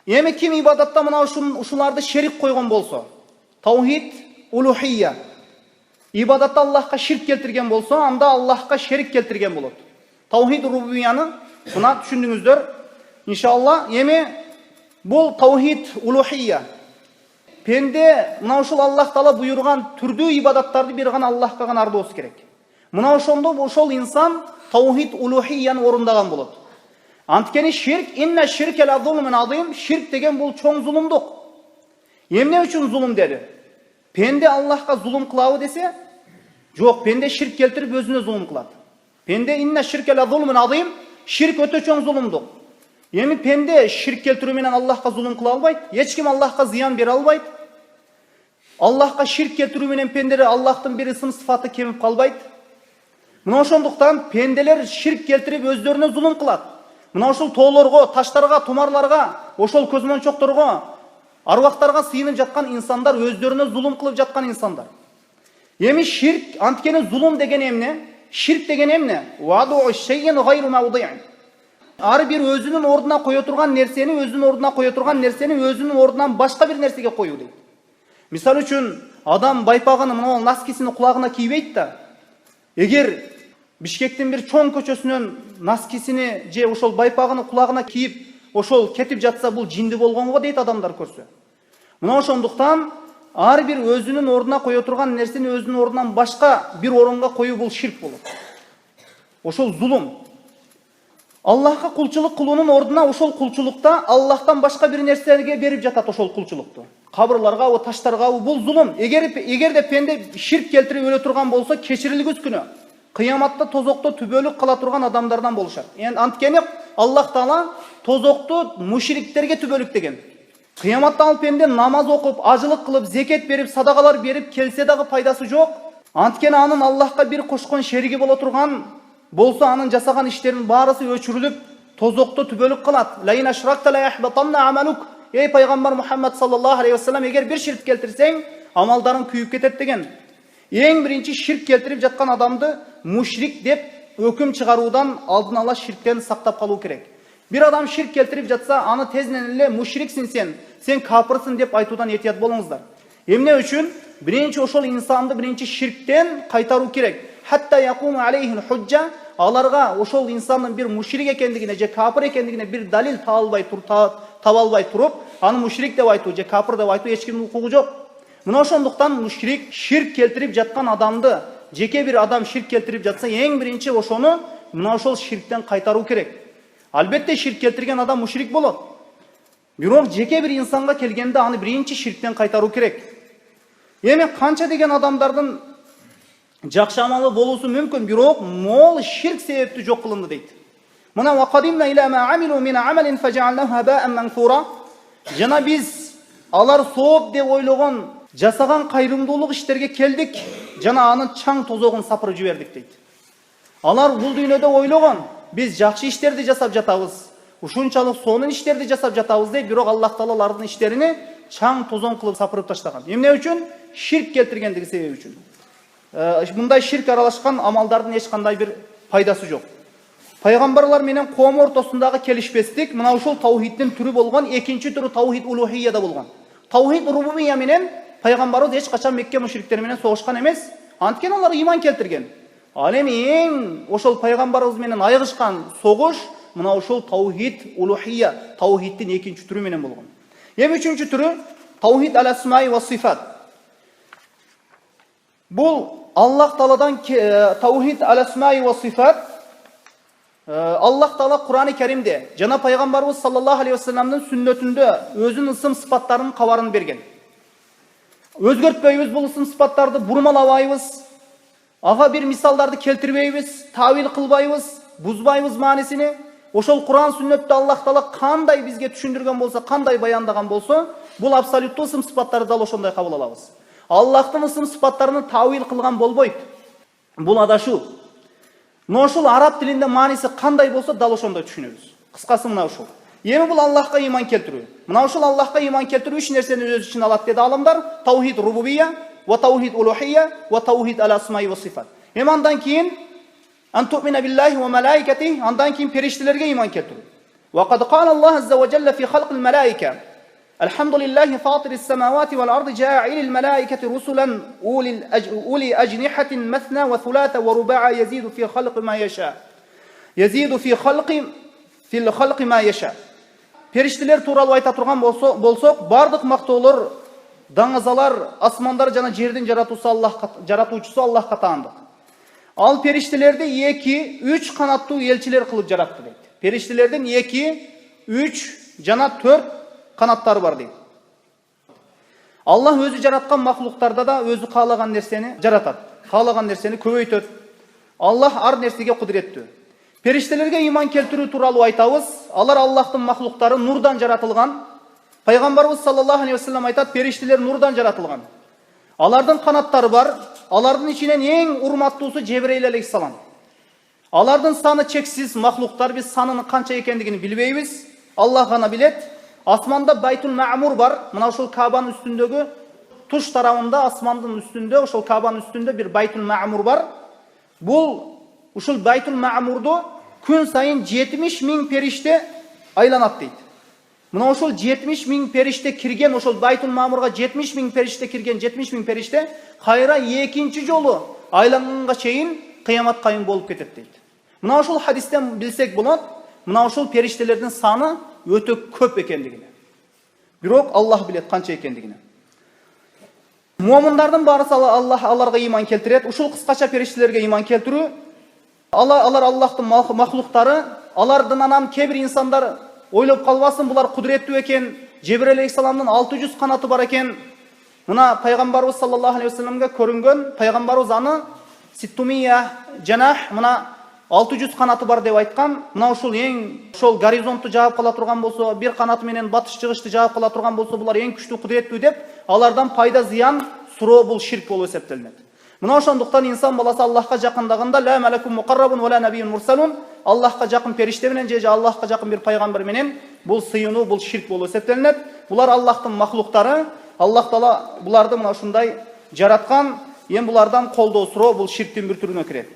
Эми ким ибадатта мына ушуларды шерик койгон болсо, таухид, улухия, ибадатта Аллахка ширк келтирген болсо, анда Аллахка шерик келтирген болот. Таухид рубубияны мына түшүндүңүздөр. Иншалла, эми бул таухид улухия. Пенде мына ушул Аллах Таала буйруган түрдүү ибадаттарды бир гана Аллахка гана ардоосу керек. Мына ошондо ошол инсан таухид улухияны орундаган болот. Анткени ширк, инна ширке ла зулмун азим, ширк деген бул чоң зулумдук. Эмне үчүн зулум деди? Пенде Аллахка зулум кылабы десе, жок, пенде ширк келтирип өзүнө зулум кылат. Пенде инна ширке ла зулмун азим, ширк өтө чоң зулумдук. Эми пенде ширк келтирүү менен Аллахка зулум кыла албайт, эч ким Аллахка зыян бере албайт. Аллахка ширк келтирүү менен пенделер Аллахтын бир ысым сыфаты кемип калбайт. Мына ошондуктан пенделер ширк келтирип өздөрүнө зулум кылат. Мына ошол тоолорго, таштарга, тумарларга, ошол көзмөнчөктөргө, арвактарга сыйынып жаткан инсандар өздөрүнө зулум кылып жаткан инсандар. Эми ширк, анткени зулум деген эмне? Ширк деген эмне? Ваду шейин гайру мауди'ин. Ар бир өзүнүн ордуна кое турган нерсени, өзүнүн ордунан башка бир нерсеге коюу дейт. Мисалы үчүн, адам байпагын, мына наскисини кулагына кийбейт да. Эгер Бишкектин бир чоң көчөсүнөн наскисини же ошол байпагыны кулагына кийип, ошол кетип жатса, бул жинди болгонго дейт адамдар көрсө. Мына ошондуктан ар бир өзүнүн ордуна кое турган нерсени өзүнүн ордунан башка бир орунга коюу бул ширк болот. Ошол зулум. Аллахка кулчулук кылуунун ордуна ошол кулчулукта Аллахтан башка бир нерсеге берип жатат ошол кулчулукту. Кабырларга, таштарга, бул зулум. Эгерде пенде ширк келтирип өлө турган болсо, кечирилгүс күнөө. кыяматта тозокто түбөлүк кыла турган адамдардан болушат. Анткени Аллах Таала тозокту мушриктерге түбөлүк деген. Кыяматта ал пенде намаз окуп, ажылык кылып, зекет берип, садакалар берип келсе дагы пайдасы жок. Анткени анын Аллахка бир кошкон шериги боло турган болсо, анын жасаган иштеринин баарысы өчүрүлүп, тозокто түбөлүк кылат. Лаин ашракта ла яхбатанна амалук. Ey пайгамбар Мухаммад саллаллаху алейхи вассалам, эгер бир ширк келтирсең, амалдарың күйүп кетет деген. Эң биринчи ширк келтирип жаткан адамды мушрик деп өкүм чыгаруудан алдын ала ширктен сактап калуу керек. Bir adam şirk keltirip жатса, аны тезинен эле мушриксиң сен капырсың деп айтуудан этият болуңуздар. Эмне үчүн? Биринчи ошол инсанды биринчи ширктен кайтаруу керек. Хатта якуму алейхил худжа, аларга ошол инсандын бир мушрик экендигине же капыр экендигине бир далил таба албай туруп, аны мушрик деп айтуу же капыр деп айтуу эч кимдин укугу жок. Мына ошондуктан мушрик ширк келтирип жаткан адамды, жеке бир адам ширк келтирип жатса, эң биринчи ошону мына ошол ширктен кайтаруу керек. Албетте ширк келтирген адам мушрик болот. Бирок жеке бир инсанга келгенде аны биринчи ширктен кайтаруу керек. Эми канча деген адамдардын жакшы амалы болуусу мүмкүн, бирок мол ширк себептүү жок кылынды дейт. Мына вакадимна иля ма амилу мин амалин фажалнаху хабаан манфура. Жана биз алар сооп деп ойлогон жасаган кайрымдуулук иштерге келдик, жана анын чаң тозогун сапырып жибердик дейт. Алар бул дүйнөдө ойлогон, biz жақшы işlerdi жасап жатабыз, ушунчалык сонун işlerdi жасап жатабыз деп, бирок Аллах Таала алардын иштерини чаң тозон кылып сапырып таштаган. Эмне үчүн? Ширк келтиргендиги себеби үчүн. Мындай ширк аралашкан амалдардын эч кандай бир пайдасы жок. Пайгамбарлар менен коом ортосундагы келишпестик мына ушул таухиддин түрү болгон, экинчи түрү таухид улухияда болгон. Таухид рубубия менен пайгамбарыбыз эч качан Мекке мушриктери менен согушкан эмес, анткени алар иман келтирген. Ал эми эң ошол пайгамбарыбыз менен айыгышкан согуш мына ошол таухид улухия, таухиддин экинчи түрү менен болгон. Эми үчүнчү түрү таухид ал-асмаи ва сифат. Бул Аллах Тааладан таухид ал-асмаи ва сифат. Аллах Таала Кур'ан-ы Керимде жана пайгамбарыбыз саллаллаху алейхи вассаламдын сүннөтүндө өзүнүн ысым сыпаттарынын кабарын берген. Өзгөртпөйбүз бул ысым сыпаттарды, бурмалабайбыз. Ага бир мисалдарды келтирбейбиз, тавил кылбайбыз, бузбайбыз маанисини. Ошол Кур'ан сүннөттө Аллах Таала кандай бизге түшүндүргөн болсо, кандай баяндаган болсо, бул абсолюттуу ысым сыпаттарды дал ошондой кабыл алабыз. Аллахтын ысым сыпаттарын тавил кылган болбойт. Бул адашуу. Но ошол араб тилинде мааниси кандай болсо, дал ошондой түшүнөбүз. Кыскасы мына ушул. Эми бул Аллахка иман келтирүү. Мына ушул Аллахка иман келтирүү үч нерсени өз ичине алат деди аламдар. Таухид рубубия, ва таухид улухия, ва таухид ал-асмаи ва сифат. Эми андан кийин ан ту'мина биллахи ва малаикати, андан кийин периштелерге иман келтирүү. Ва кад кала Аллах азза ва жалла фи халқил малаика. Алхамдулиллахи фатирис самавати вал арди жа'илил малаикати русулан ули ажнихатин масна ва thulata ва руба'a yazиду фи халқи ма яша. Yazиду фи халқи ма яша. Периштелер тууралуу айта турган болсок, бардык мактоолор, даңазалар, асмандар жана жердин жаратуучусу Аллахка таандык. Ал периштелерди 2-3 канаттуу элчилер кылып жаратты дейт. Периштелердин 2-3 жана 4 канаттары бар дейт. Аллах өзү жараткан махлуктарда да өзү каалаган нерсени жаратат, каалаган нерсени көбөйтөт. Аллах ар нерсеге кудуреттүү. Периштелерге иман келтирүү тууралуу айтабыз. Алар Аллахтын махлуктары нурдан жаратылган. Пайгамбарыбыз саллаллаху алейхи вассалам айтат, периштелер нурдан жаратылган. Алардын канаттары бар. Алардын ичинен эң урматтуусу Жебрейил алейхиссалам. Алардын саны чексиз махлуктар, биз санынын канча экендигин билбейбиз. Аллах гана билет. Асманда Байтул Маъмур бар. Мына ошол Кабанын үстүндөгү туш тарабында, асмандын үстүндө, ошол Кабанын үстүндө бир Байтул Маъмур бар. Бул ушул Байтул Маъмурду күн сайын 70 миң периште айланат дейт. Мына ошол 70 миң периште кирген, ошол Байтул Маъмурга 70 миң периште кирген, 70 миң периште кайра экинчи жолу айланганга чейин кыямат кайым болуп кетет дейт. Мына ошол хадистен билсек болот, мына ошол периштелердин саны өтө көп экендигини. Бирок Аллах билет канча экендигини. Муамындардын баарысы Аллах аларга иман келтирет. Ушул кыскача периштелерге иман келтирүү. Алар Аллахтын махлуктары, алардын анан кээ-бир инсандар ойлоп калбасын, булар кудуреттүү экен, Жебрейил алейхиссаламдын 600 канаты бар экен. Мына пайгамбарыбыз саллаллаху алейхи вассаламга көрүнгөн, пайгамбарыбыз аны 600 жанах, мына 600 канаты бар деп айткан. Мына ушул эң ошол горизонтту жаап кала турган болсо, бир канаты менен батыш чыгышты жаап кала турган болсо, булар эң күчтүү кудуреттүү деп, алардан пайда зыян суроо бул ширк болуп эсептелинет. Мына ошондуктан инсан баласы Аллахка жакындаганда ла малакун мукаррабун ва ла набиюн мурсалун, Аллахка жакын периште менен же Аллахка жакын бир пайгамбар менен бул сыйынуу, бул ширк болуп эсептелинет. Булар Аллахтын махлуктары, Аллах Таала буларды мына ушундай жараткан, эми булардан колдоо суроо бул ширктин бир түрүнө кирет.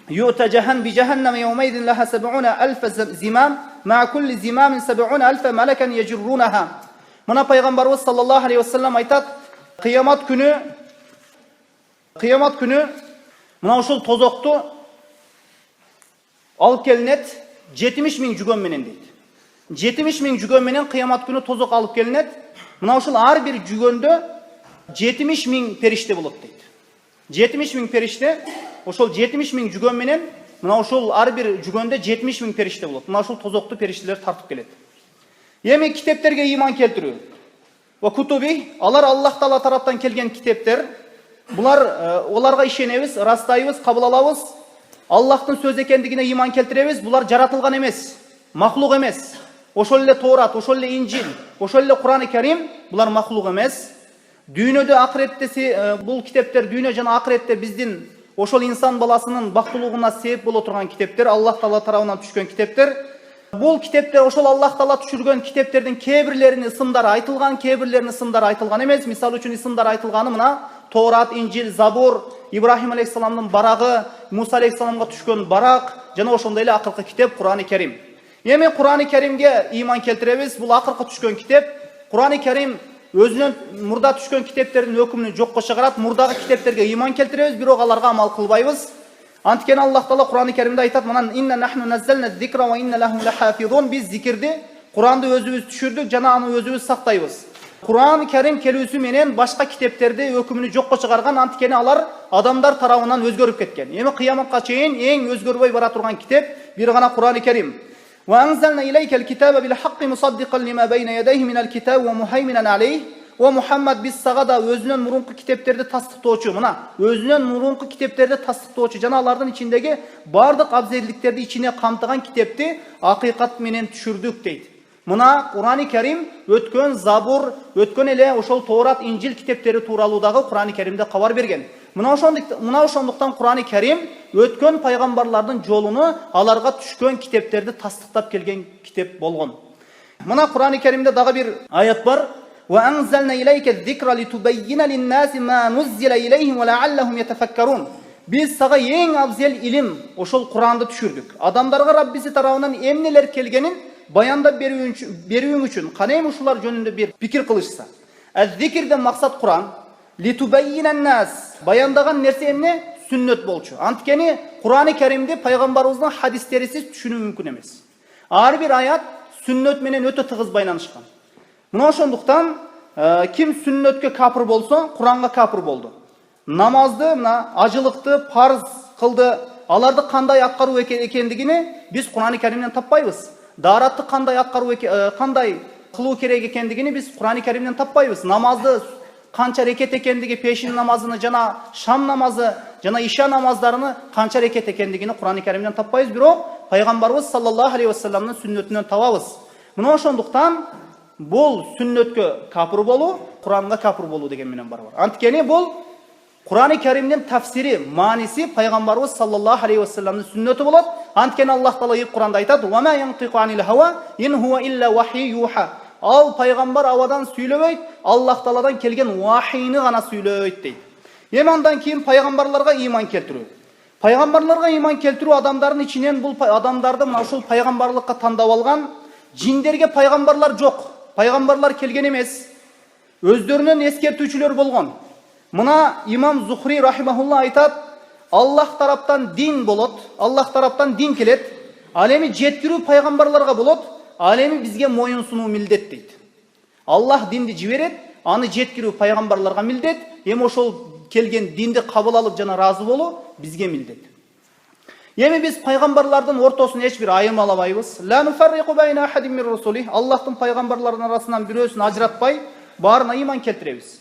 Юта жахан би жаханнам яумайдин лаха 70,000 зимам, ма кулли зимамин 70,000 малакан яжрунаха. Мына пайгамбарыбыз саллаллаху алейхи ва саллям айтат, кыямат күнү мына ушул тозокту алып келинет 70,000 жүгөн менен дейт. 70,000 жүгөн менен кыямат күнү тозок алып келинет. Мына ушул ар бир жүгөндө 70,000 периште болот дейт. 70,000 периште, ошол 70,000 жүгөн менен мына ушул ар бир жүгөндө 70,000 периште болот. Мына ушул тозокту периштелер тартып келет. Эми китептерге иман келтирүү. Ва кутуби, алар Аллах Таала тараптан келген китептер. Булар оларга ишенебиз, растайбыз, кабыл алабыз. Аллахтын сөзү экендигине иман келтиребиз. Булар жаратылган эмес, махлук эмес. Ошол эле Торат, ошол эле Инжил, ошол эле Кур'ан-ы Карим, булар махлук эмес. Дүйнөдө акыретте бул китептер дүйнө жана акыретте биздин ошол инсан баласынын бактылыгына себеп боло турган китептер, Аллах Таала тарабынан түшкөн китептер. Бул китептер ошол Аллах Таала түшүргөн китептердин кээ бирлеринин ысымдары айтылган, кээ бирлеринин ысымдары айтылган эмес. Мисал үчүн ысымдары айтылганы мына Торат, Инжил, Забур, Ибрахим алейхиссаламдын барагы, Муса алейхиссаламга түшкөн барак жана ошондой эле акыркы китеп Кур'ан-ы Карим. Эми Кур'ан-ы Каримге иман келтиребиз. Бул акыркы түшкөн китеп. Кур'ан-ы Карим өзүнөн мурда түшкөн китептердин өкүмүн жокко чыгарат. Мурдагы китептерге иман келтиребиз, бирок аларга амал кылбайбыз. Анткени Аллах Таала Кур'ан-ы Каримде айтат, мына инна нахну наззална зикра ва инна лаху лахафизун. Биз зикирди, Кур'анды өзүбүз түшүрдүк жана аны өзүбүз сактайбыз. Кур'ан-ы Карим келүүсү менен башка китептерди өкүмүнү жокко чыгарган, анткени алар адамдар тарабынан өзгөрүп кеткен. Эми кыяматка чейин эң өзгөрбөй бара турган китеп бир гана Кур'ан-ы Карим. Ва анзална илейкал китаба бил хакки мусаддикан лима байна ядайхи минал китаби ва мухайминан алейх. Ва Мухаммад биз сага да өзүнөн мурунку китептерди тастыктоочу, мына өзүнөн мурунку китептерди тастыктоочу жана алардын ичиндеги бардык абзелдиктерди ичине камтыган китепти акыйкат менен түшүрдүк дейт. Мына Кур'ан-ы Карим өткөн Забур, өткөн эле ошол Торат, Инжил китептери тууралуу дагы Кур'ан-ы Каримде кабар берген. Мына ошондуктан Кур'ан-ы Карим өткөн пайгамбарлардын жолуну, аларга түшкөн китептерди тастыктап келген китеп болгон. Мына Кур'ан-ы Каримде дагы бир аят бар. Ва анзална илейка зикра литуbayyina лин-наси ма нуззила илейхим ва лааллахум ятафаккарун. Биз сага эң абзел илим ошол Кур'анды түшүрдүк. Адамдарга Раббиси тарабынан эмнелер келгенин баяндап берүүң үчүн кана эми ушулар жөнүндө бир пикир кылышса. Az-зикирден максат Кур'ан, литуbayyina нас, баяндаган нерсе эмне? Сүннөт болчу. Анткени Кур'ан-ы Каримди пайгамбарыбыздын хадистерисиз түшүнүү мүмкүн эмес. Ар бир аят сүннөт менен өтө тыгыз байланышкан. Мына ошондуктан ким сүннөткө капыр болсо, Кур'анга капыр болду. Намазды, мына ажылыкты парыз кылды. Аларды кандай аткаруу экендигини биз Кур'ан-ы Каримден таппайбыз. Daaratты кандай аткаруу, кандай кылуу керек экендигини биз Кур'ан-ы Каримден таппайбыз. Намазды канча рекет экендиги, пешин намазыны жана шам намазы жана иша намаздарыны канча рекет экендигини Кур'ан-ы Каримден таппайбыз, бирок пайгамбарыбыз саллаллаху алейхи ва салламдын сүннөтүнөн табабыз. Мына ошондуктан бул сүннөткө капыр болуу, Кур'анга капыр болуу деген менен барабар. Анткени бул Кур'ан-ы Каримдин тафсири, мааниси пайгамбарыбыз саллаллаху алейхи ва салламдын сүннөтү болот. Анткени Аллах Таала Кур'анда айтат: "Ва ма янтиqu анил хава ин хува илля вахи юха." Ал пайгамбар абадан сүйлөбөйт, Аллах Тааладан келген вахийни гана сүйлөйт дейт. Эми андан кийин пайгамбарларга иман келтирүү. Пайгамбарларга иман келтирүү адамдардын ичинен бул адамдарды мына ушул пайгамбарлыкка тандап алган жиндерге пайгамбарлар жок. Пайгамбарлар келген эмес. Өздөрүнөн эскертүүчүлөр болгон. Мына имам Зухри рахимахулла айтат: Аллах тараптан дин болот, Аллах тараптан дин келет. Ал эми жеткирүү пайгамбарларга болот, ал эми бизге моюн сунуу милдет дейт. Аллах динди жиберет, аны жеткирүү пайгамбарларга милдет, эми ошол келген динди кабыл алып жана разы болуу бизге милдет. Эми биз пайгамбарлардын ортосун эч бир айырмалабайбыз. Ла нуфарриqu байна ахадин мин русули. Аллахтын пайгамбарларынын арасынан бирөөсүн ажыратпай, баарына иман келтиребиз.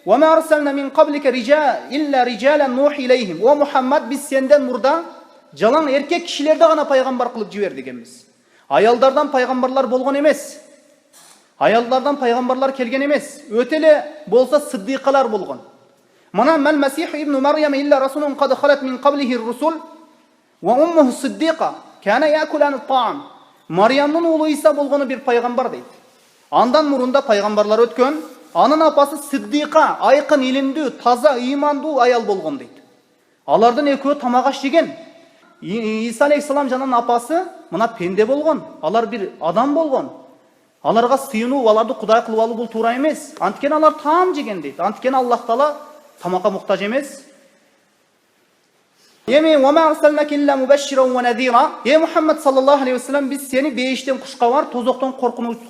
وَمَا أَرْسَلْنَا مِنْ قَبْلِكَ إِلَّا رِجَالًا نُوحِ إِلَيْهِمْ. O Muhammed, biz senden murda jalan erkek kişilerde gana paygambar kılıp jiberdik emas. Ayallardan paygambarlar bolgan emas. Ayallardan paygambarlar kelgen emas. Ötele bolsa sıddiqalar bolgan. Mana mal Masih ibn Maryam illa rasulun qad khalat min qablihi ar-rusul ve ummuhu siddiqa kana yakulan at-ta'am. Maryamның oğlu İsa bolgonu bir paygambar deydi. Andan murunda paygambarlar ötkön. Anın apası Siddiqa, ayqın ilimdүү, taza, imandуу ayal bolgon deydi. Alardan ekөө tamagaş jеген. İsa aleyhissalam janын apası mına pende bolgon. Alar bir adam bolgon. Alarga sыйынуу, аларды Кудай кылып алуу бул туура эмес. Анткени алар таам жеген дейт. Анткени Аллах Таала тамакка муктаж эмес. Эми ва ма арсалнака илля мубашширан ва надира. Muhammed sallallahu aleyhi ve sellem, biz seni beyişten kuşkavar, tozoktan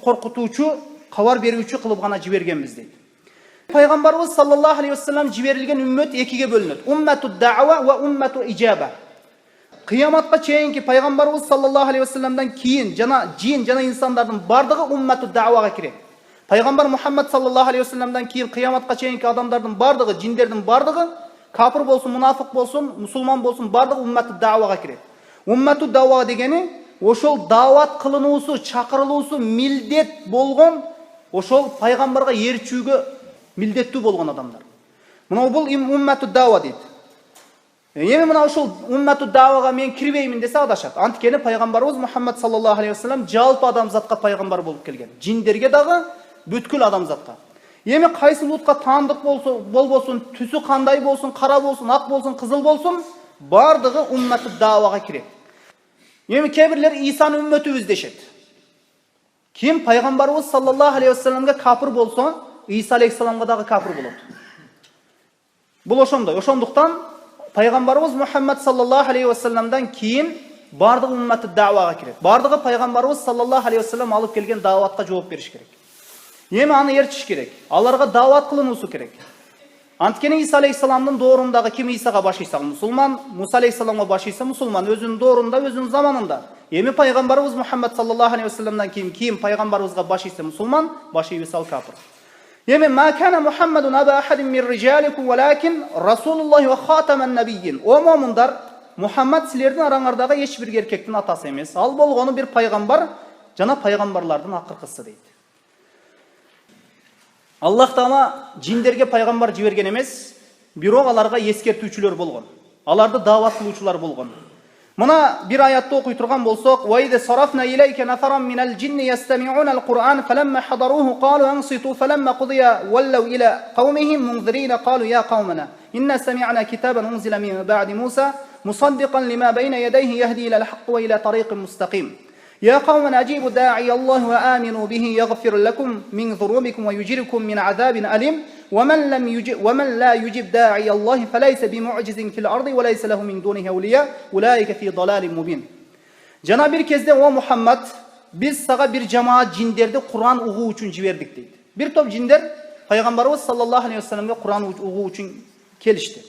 korkutuuchu, kavar berүүчү kılıp gana jibergenmiz deydi. Peygamberimiz sallallahu aleyhi ve sellem jiberilgen ümmet ekiге bölünөт. Ummetud da'wa ve ummetu icaba. Kıyamatqa çeyinki Peygamberimiz sallallahu aleyhi ve sellem'den kiyin jin jana insanlardan bardığı ummetud da'waga kirет. Peygamber Muhammed sallallahu aleyhi ve sellem'den kiyin kıyamatqa çeyinki adamlardan bardığı, jinlerden bardığı, kafir bolsun, münafık bolsun, musulman bolsun, bardığı ummetud da'waga kirет. Ummetud da'wa degeni oşol davat kılınууsu, çakırılууsu mildet bolgon, oşol paygambarga erçүүgө mildettүү bolgon adamlar. Muna bul ummetud da'wa deydi. Эми мына ушул уммату давага мен кирбеймин десе адашат. Анткени пайгамбарыбыз Muhammed sallallahu aleyhi ve sellem жалпы адамзатка пайгамбар болуп келген. Жиндерге дагы бүткүл адамзатка. Эми кайсы улутка таандык болбосун, түсү кандай болсун, кара болсун, ак болсун, кызыл болсун, бардыгы уммату давага кирет. Эми кебирлер Исаны үммөтүбүз дешет. Ким пайгамбарыбыз sallallahu aleyhi ve sellemге капыр болсо, Иса алейхиссаламга дагы капыр болот. Бул ошондой. Ошондуктан Peygamberimiz Muhammed sallallahu aleyhi ve sellem'den kiyin bardığı ümmeti da'vaga kirет. Bardığı Peygamberimiz sallallahu aleyhi ve sellem alıp kelgen davatqa жооп бериш керек. Эми аны ертиш керек. Аларга дават кылынуусу керек. Анткени İsa aleyhissalamдын доорундағы ким Исага башыйса мусулман, Муса алейхиссаламга башыйса мусулман, өзүнүн доорунда, өзүнүн заманында. Эми Peygamberimiz Muhammed sallallahu aleyhi ve sellem'den kим Peygamberimizga башыйса мусулман, башыйбаса ал капыр. Yemin ma kana Muhammedun aba ahadin min rijalikum walakin Rasulullah ve khatamen nabiyyin. O momundar Muhammed sizlerden arаңардағы hiçbir erkektin atası emes. Al bolgonu bir paygambar, jana paygambarlardan akırkısı deydi. Allah Taala jinderge paygambar jibergen emes, bирок аларга ескертүүчүлөр болгон. Аларды дават кылуучулар болгон. Muna bir ayette okuy turgan bolsok, ve ize sarafna ileyke nafaran minel cinni yestemi'unel Kur'an felemma hadaruhu qalu ansitu felemma qudiya vellev ila kavmihim munzirine qalu ya kavmena inna semi'na kitaben unzile min ba'di Musa musaddiqan lima beyne yedeyhi yehdi ilel haqqı ve ila tariqin mustaqim. Ya kavmen acibu da'iyallahi ve aminu bihi yaghfir lekum min zunubikum ve yujirkum min azabin alim. ومن لا يجب داعي الله فليس بمعجز في الأرض وليس له من دونه أولياء أولئك في ضلال مبين. Jana bir kezde o Muhammed, biz sağa bir cemaat jinderdi Kur'an uğuu üçün jiberdik deydi. Bir top jinder Peygamberimiz sallallahu aleyhi ve sellem'e Kur'an uğuu üçün kelişti.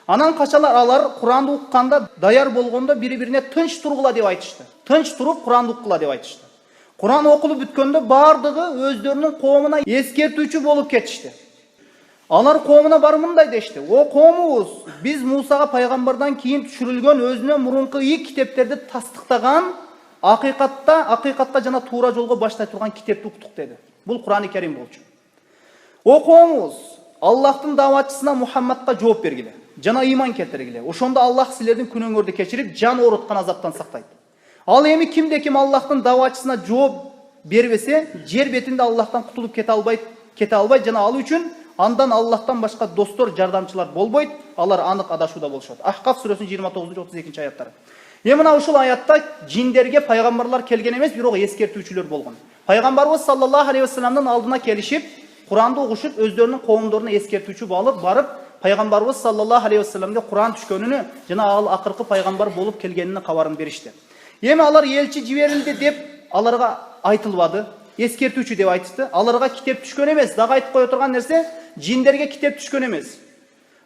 Anan kaçalar alar Kur'an'da uqqanda dayar bolgonda biri-birine tınç turgula dep aytıştı. Tınç turup Kur'an'da uqqula dep aytıştı. Kur'an okulup bütkönde bardığı özlerinin qoomuna eskertүүчү bolup ketişti. Alar qoomuna barmınday deşti. O qoomubuz biz Musaga paygambardan kiyin düşürülgön özüne murunqu iyi kitepтерди tasdiqtagan akıйкатта жана туура жолго баштай турган китепти уктук dedi. Бул Кур'ан-ы Керим болчу. O qoomubuz Allah'tın davatçısına Muhammed'ga жооп бергиле. Жана иман келтиргиле. Ошондо Allah силердин күнөөңөрдү кечирип, жан ооруткан азаптан сактайт. Ал эми кимде ким Allah'тын davatçısına жооп бербесе, жер бетинде Allah'tan кутулуп кете албайт жана ал үчүн andan Allah'tan başka dostlar, jardamçılar bolboyt, alar anık adaşuda boluşat. Ahqaf suresinin 29-32 ayatları. Yemina uşul ayatta jinderge paygambarlar kelgen emes, bирок eskertүүчүлөр болгон. Paygambarыбыз sallallahu aleyhi ve sellem'den aldına kelişip, Kur'an'da okuşup, özlerinin qoomdoruna eskertүүчү barıp, Paygambarыбыз sallallahu aleyhi ve sellem'de Kur'an түшкөнүнү, жана ал акыркы paygambar bolup kelgenini kabarın berişti. Yemi alar elçi jiberildi dep, alarga aytılbadı. Eskertүүчү деп айтышты. Аларга китеп түшкөн эмес. Дагы айтып кое турган нерсе, жиндерге китеп түшкөн эмес.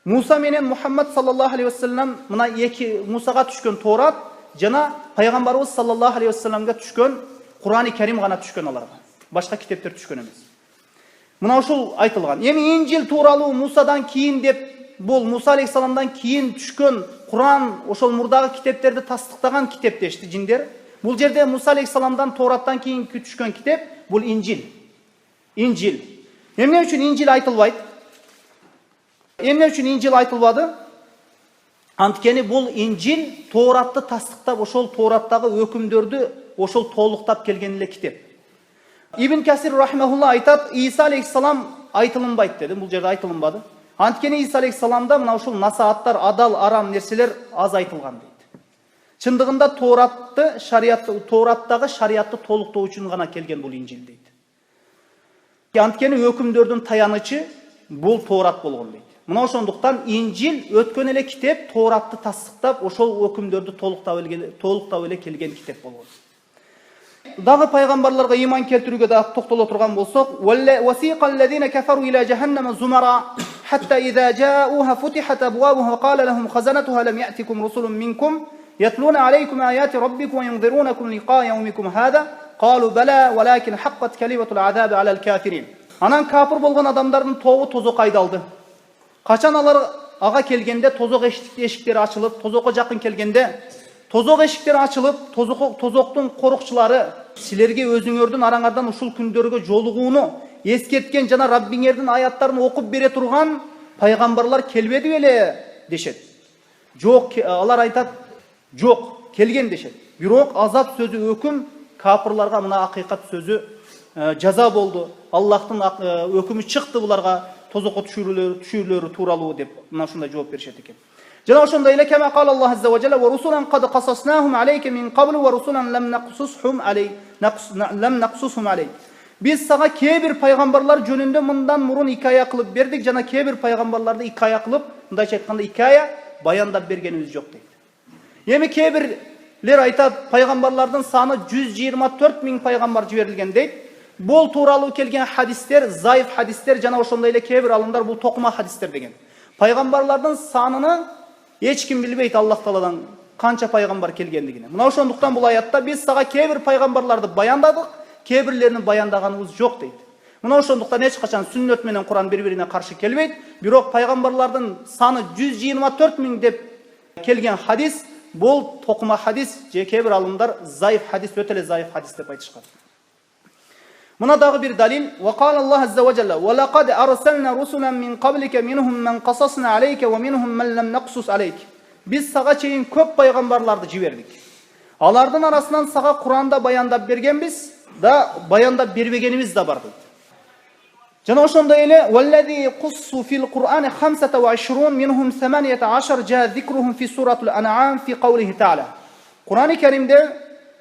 Муса менен Muhammed sallallahu aleyhi ve sellem мына эки Мусага түшкөн Торат жана пайгамбарыбыз sallallahu aleyhi ve sellemге түшкөн Кур'ан-ы Керим гана түшкөн аларга. Башка китептер түшкөн эмес. Мына ушул айтылган. Эми Инжил тууралуу Мусадан кийин деп, бул Муса алейхиссаламдан кийин түшкөн Куран, ошол мурдагы китептерди тастыктаган китеп дешти жиндер. Бул жерде Муса алейхиссаламдан Тоораттан кийин түшкөн китеп бул Инжил. Инжил. Эмне үчүн Инжил айтылбайт? Эмне үчүн Инжил айтылбады? Анткени бул Инжил Тооратты тастыктап, ошол Тоораттагы өкүмдөрдү ошол толуктап келген эле китеп. Ибн Касир рахимахулла айтат, Иса алейхиссалам айтылынбайт деди. Бул жерде айтылынбады. Анткени Иса алейхиссаламда мына ушул насааттар, адал, арам нерселер аз айтылган дейт. Чындыгында Тооратты, шариятты, Тоораттагы шариятты толуктоо үчүн гана келген бул Инжил дейт. Анткени өкүмдөрдүн таянычы бул Тоорат болгон дейт. Мына ошондуктан Инжил өткөн эле китеп, Тооратты тастыктап, ошол өкүмдөрдү толуктап эле келген китеп болгон. Дагы пайгамбарларга иман келтирүүгө да токтоло турган болсок, васиqallazina kafaru ila jahannama zumara hatta idha ja'uha futihat abwabuha qala lahum khazanatuha lam ya'tikum rusulun minkum yatluna alaykum ayati rabbikum wa yunzirunakum liqa'a yawmikum hadha qalu bala walakin haqqat kalimatul azab ala al-kafirin. Анан кафир болгон адамдардын тобу тозок айдалды. Качан алар ага келгенде тозок эшиктери ачылып, тозокко жакын келгенде тозок эшиктери ачылып, тозоктун корукчулары силерге өзүңөрдүн араңардан ушул күндөргө жолугууну эскерткен жана Раббиңердин аяттарын окуп бере турган пайгамбарлар келбеди беле дешет. Жок, алар айтат, жок, келген дешет. Бирок азап сөзү өкүм кафирларга мына акыйкат сөзү жаза болду. Аллахтын өкүмү чыкты буларга тозокко түшүрүлөрү тууралуу деп мына ушундай жооп беришет экен. Жана ошондой эле кема кал Аллах азза ва жалла ва русулан кад касаснахум алейка мин кабл ва русулан лам нақсусхум алей. Биз сага кээ бир пайгамбарлар жөнүндө мындан мурун икая кылып бердик, жана кээ бир пайгамбарларды икая кылып, мындайча айтканда икая баяндап бергенибиз жок дейт. Эми кээ бирлер айтат, пайгамбарлардын саны 124 миң пайгамбар жиберилген дейт. Бул тууралуу келген хадистер, заиф хадистер, жана ошондой эле кээ бир алымдар бул токума хадистер деген. Пайгамбарлардын саныны эч ким билбейт Аллах Тааладан канча пайгамбар келгендигин. Мына ошондуктан бул аятта биз сага кээ бир пайгамбарларды баяндадык, кээ бирлерин баяндаганыбыз жок дейт. Мына ошондуктан эч качан сүннөт менен Куран бири-бирине каршы келбейт. Бирок пайгамбарлардын саны 124 миң деп келген хадис бул токума хадис, же кээ бир алымдар заиф хадис, өтө эле заиф хадис деп айтышкан. Мына дагы бир далил. Ва кала Аллах азза ва жалла: "Ва лакад арсална русулан мин каблика минхум ман касасна алейка ва минхум ман лам нақсус алейк." Биз сага чейин көп пайгамбарларды жибердик. Алардын арасынан сага Куранда баяндап бергенбиз, да баяндап бербегенибиз да бар дейт. Жана ошондой эле: "Валлади куссу фил Кур'ани 25 минхум 18 жа зикрухум фи суратул ан'ам фи каулихи та'ала." Кур'ани Каримде